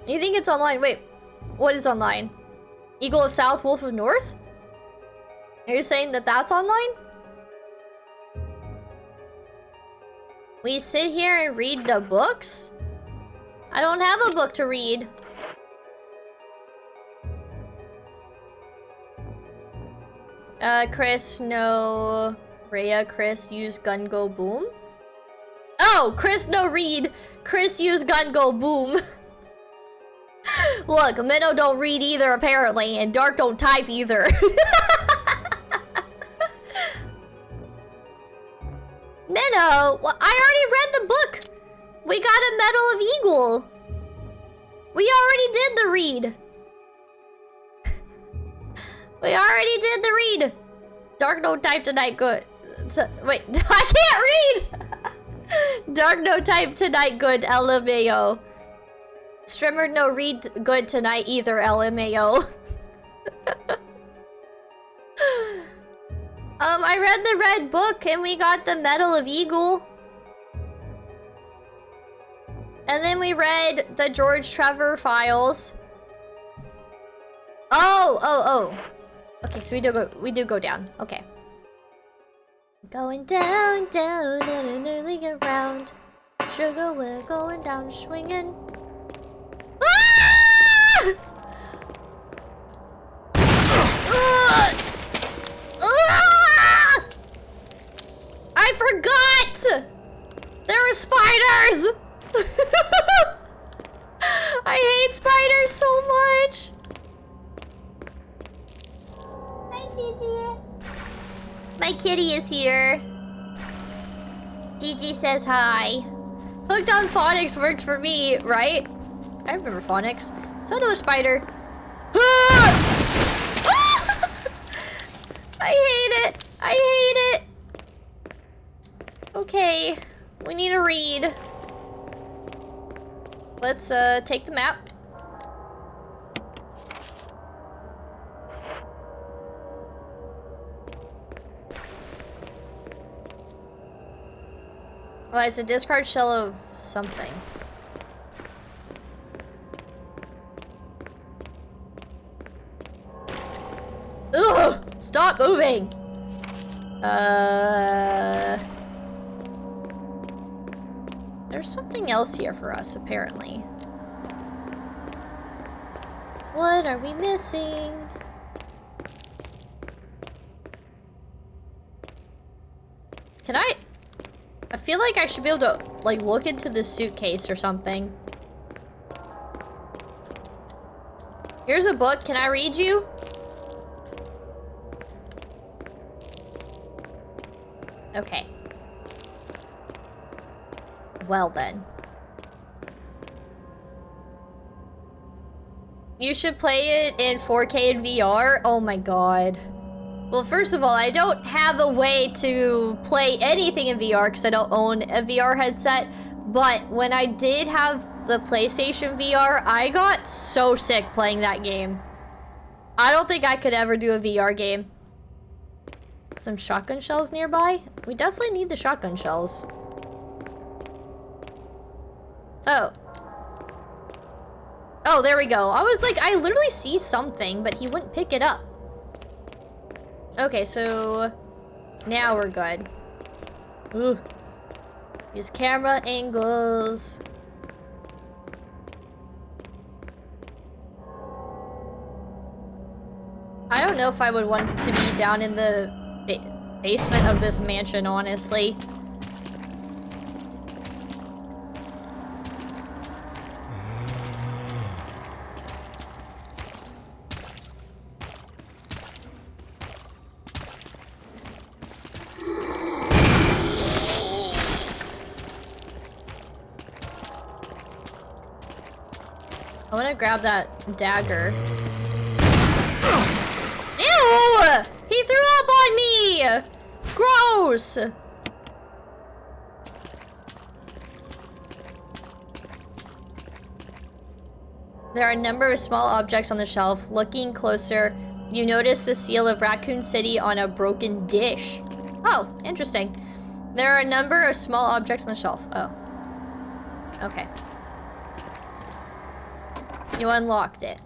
You think it's online? Wait, what is online? Eagle of South, Wolf of North? Are you saying that that's online? We sit here and read the books? I don't have a book to read. Chris, no. Rhea, Chris, use gun, go, boom. Oh, Chris, no read. Chris, use gun, go, boom. Look, Minnow don't read either, apparently, and Dark don't type either. Minnow, well, I already read the book. We got a Medal of Eagle. We already did the read. We already did the read. Dark no type tonight good. Wait, I can't read. Dark no type tonight good, LMAO. Strimmer no read good tonight either, LMAO. I read the red book and we got the Medal of Eagle. And then we read the George Trevor files. Oh. Okay, so we do go down. Okay. Going down, and nearly around. Sugar, we're going down swinging. Ah! I forgot! There are spiders! I hate spiders so much! Hi, Gigi. My kitty is here. Gigi says hi. Hooked on phonics worked for me, right? I remember phonics. It's another spider. I hate it. I hate it. Okay, we need to read. Let's take the map. Well, it's a discard shell of something. Ugh! Stop moving! There's something else here for us, apparently. What are we missing? Can I feel like I should be able to, like, look into this suitcase or something. Here's a book. Can I read you? Okay. Well then. You should play it in 4K in VR. Oh my god. Well, first of all, I don't have a way to play anything in VR because I don't own a VR headset. But when I did have the PlayStation VR, I got so sick playing that game. I don't think I could ever do a VR game. Some shotgun shells nearby? We definitely need the shotgun shells. Oh. Oh, there we go. I was like, I literally see something, but he wouldn't pick it up. Okay, so now we're good. Ooh. Use camera angles. I don't know if I would want to be down in the basement of this mansion, honestly. I want to grab that dagger. Ew! He threw up on me! Gross! There are a number of small objects on the shelf. Looking closer, you notice the seal of Raccoon City on a broken dish. Oh, interesting. There are a number of small objects on the shelf. Oh. Okay. You unlocked it.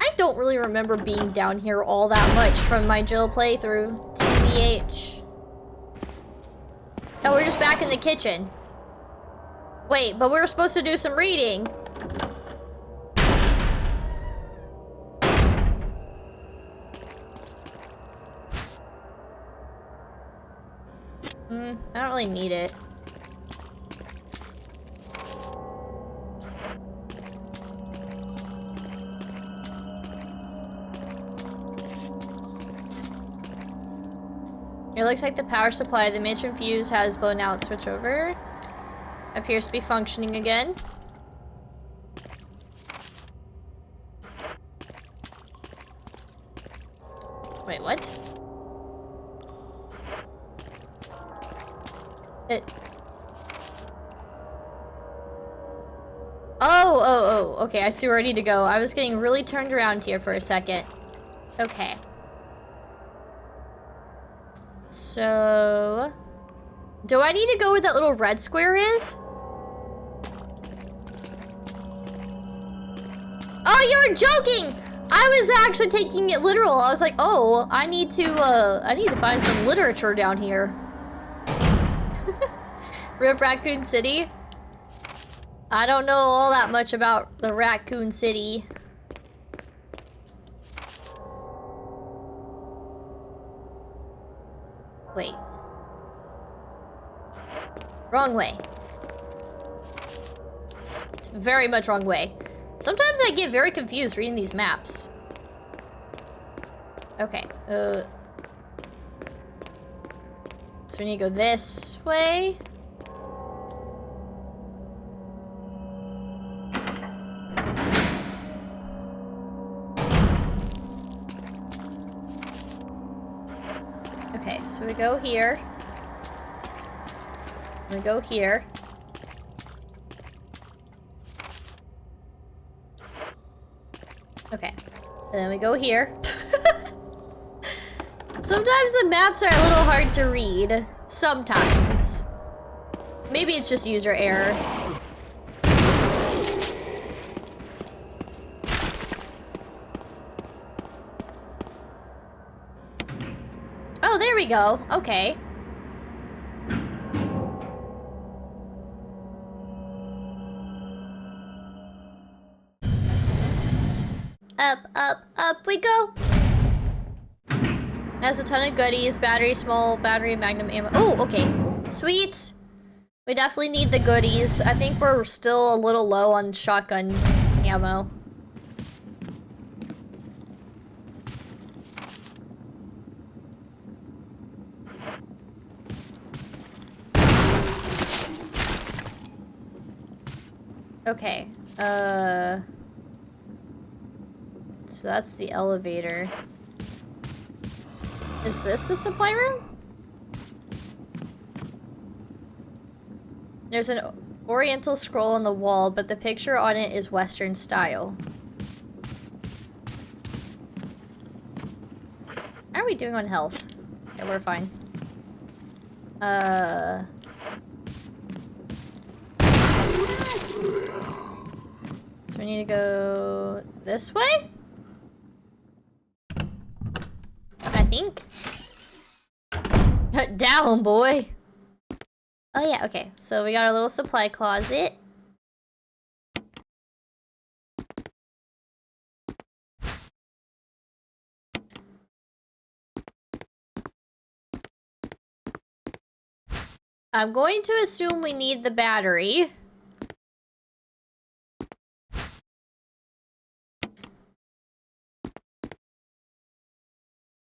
I don't really remember being down here all that much from my Jill playthrough. TBH. Oh, we're just back in the kitchen. Wait, but we were supposed to do some reading. I don't really need it. It looks like the power supply of the mansion fuse has blown out. Switch over. Appears to be functioning again. Wait, what? Oh, okay, I see where I need to go. I was getting really turned around here for a second. Okay. So... do I need to go where that little red square is? Oh, you're joking! I was actually taking it literal. I was like, oh, I need to find some literature down here. Rip Raccoon City? I don't know all that much about the Raccoon City. Wait. Wrong way. Very much wrong way. Sometimes I get very confused reading these maps. Okay, so we need to go this way. Okay, so we go here. We go here. Okay, and then we go here. Sometimes the maps are a little hard to read. Sometimes. Maybe it's just user error. Oh, there we go. Okay. Up, up, up we go. Has a ton of goodies. Battery, small battery, magnum ammo. Oh, okay. Sweet. We definitely need the goodies. I think we're still a little low on shotgun ammo. Okay. So that's the elevator. Is this the supply room? There's an oriental scroll on the wall, but the picture on it is Western style. How are we doing on health? Yeah, we're fine. So we need to go this way? I think. Down, boy! Oh yeah, okay. So we got a little supply closet. I'm going to assume we need the battery.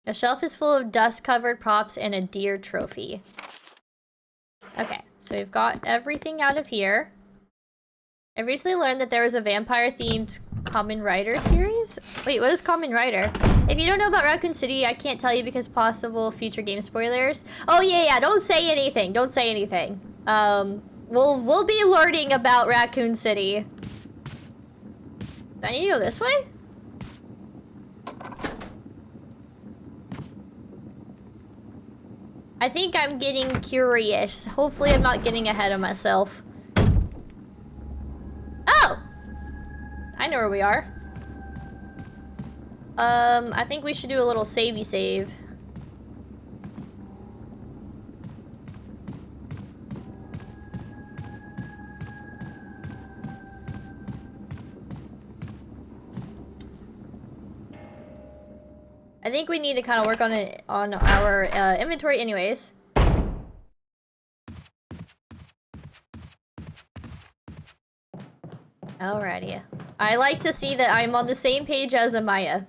A shelf is full of dust-covered props and a deer trophy. Okay, so we've got everything out of here. I recently learned that there was a vampire-themed Kamen Rider series. Wait, what is Kamen Rider? If you don't know about Raccoon City, I can't tell you because possible future game spoilers. Oh yeah, don't say anything. Don't say anything. We'll be learning about Raccoon City. Do I need to go this way? I think I'm getting curious. Hopefully I'm not getting ahead of myself. Oh! I know where we are. I think we should do a little savey save. I think we need to kind of work on it on our inventory anyways. Alrighty. I like to see that I'm on the same page as Amaya.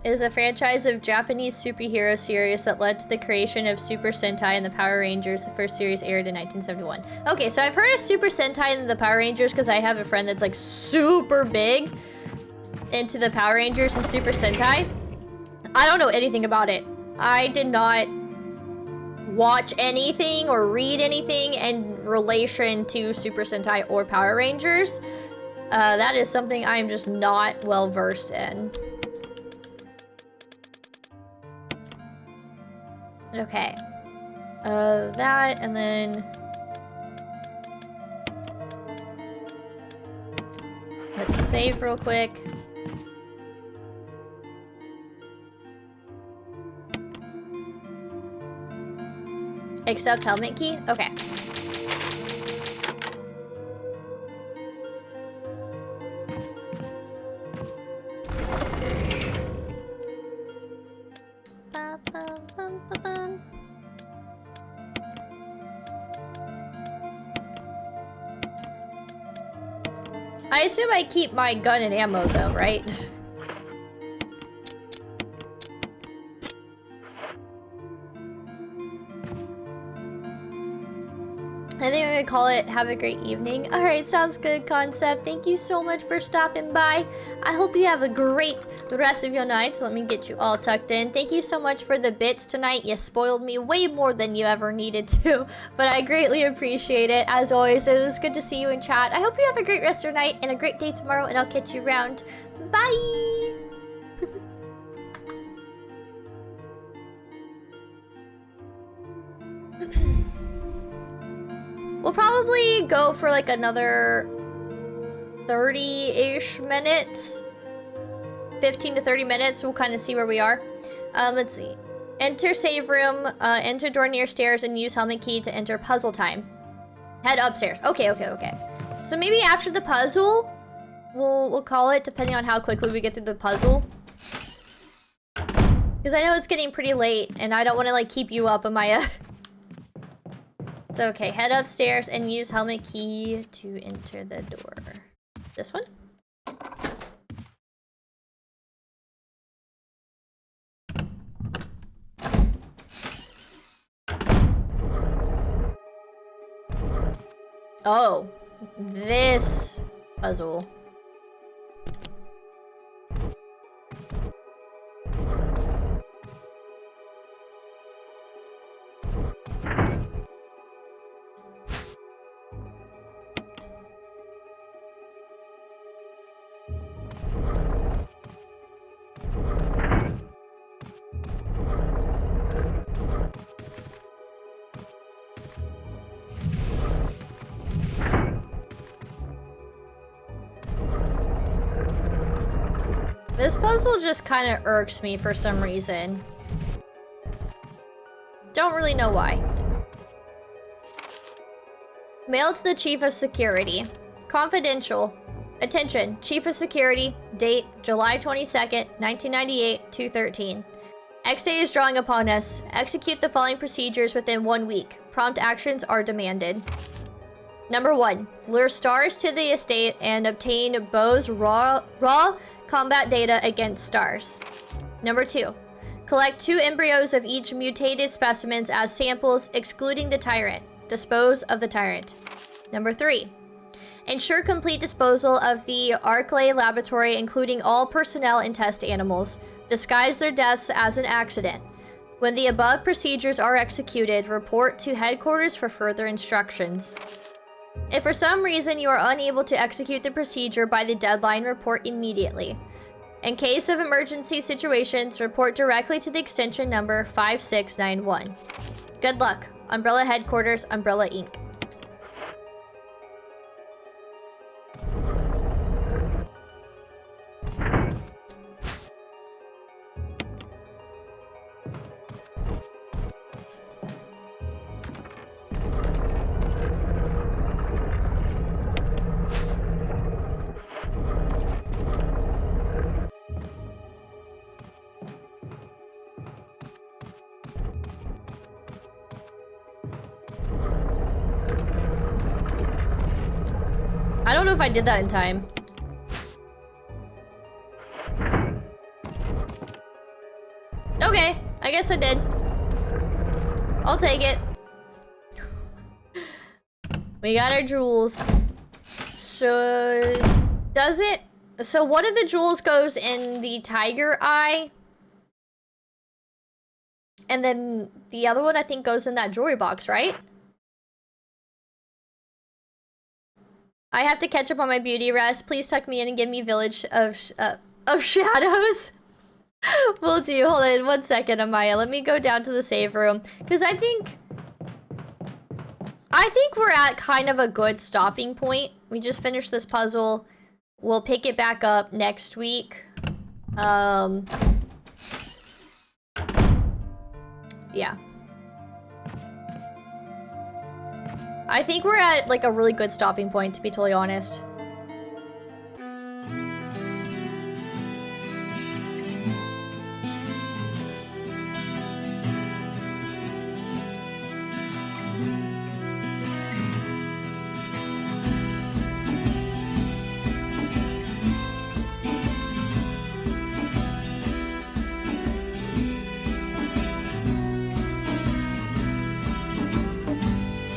It is a franchise of Japanese superhero series that led to the creation of Super Sentai and the Power Rangers. The first series aired in 1971. Okay, so I've heard of Super Sentai and the Power Rangers because I have a friend that's like super big into the Power Rangers and Super Sentai. I don't know anything about it. I did not watch anything or read anything in relation to Super Sentai or Power Rangers. That is something I am just not well versed in. Okay. That, and then... let's save real quick. Accept helmet key? Okay. I assume I keep my gun and ammo though, right? I think I'm gonna call it have a great evening. Alright, sounds good, Concept. Thank you so much for stopping by. I hope you have a great rest of your night. So let me get you all tucked in. Thank you so much for the bits tonight. You spoiled me way more than you ever needed to, but I greatly appreciate it. As always, it was good to see you in chat. I hope you have a great rest of your night and a great day tomorrow, and I'll catch you around. Bye! We'll probably go for like another 30-ish minutes. 15 to 30 minutes. We'll kind of see where we are. Let's see. Enter save room, enter door near stairs, and use helmet key to enter puzzle time. Head upstairs. Okay. So maybe after the puzzle, we'll call it, depending on how quickly we get through the puzzle. Because I know it's getting pretty late, and I don't want to like keep you up, Amaya. It's okay. Head upstairs and use helmet key to enter the door. This one? Oh, this puzzle. This puzzle just kind of irks me for some reason. Don't really know why. Mail to the Chief of Security. Confidential. Attention, Chief of Security. Date, July 22nd, 1998, 2:13. X-Day is drawing upon us. Execute the following procedures within 1 week. Prompt actions are demanded. Number 1. Lure stars to the estate and obtain Bo's raw combat data against stars. Number 2. Collect 2 embryos of each mutated specimens as samples, excluding the tyrant. Dispose of the tyrant. Number 3. Ensure complete disposal of the Arclay laboratory, including all personnel and test animals. Disguise their deaths as an accident. When the above procedures are executed, report to headquarters for further instructions. If for some reason you are unable to execute the procedure by the deadline, report immediately. In case of emergency situations, report directly to the extension number 5691. Good luck. Umbrella Headquarters, Umbrella Inc. I don't know if I did that in time. Okay, I guess I did. I'll take it. We got our jewels. So, does it... So one of the jewels goes in the tiger eye. And then the other one, I think, goes in that jewelry box, right? I have to catch up on my beauty rest. Please tuck me in and give me Village of Shadows. Will do. Hold on 1 second, Amaya. Let me go down to the save room. Because I think we're at kind of a good stopping point. We just finished this puzzle. We'll pick it back up next week. Yeah. I think we're at like a really good stopping point, to be totally honest.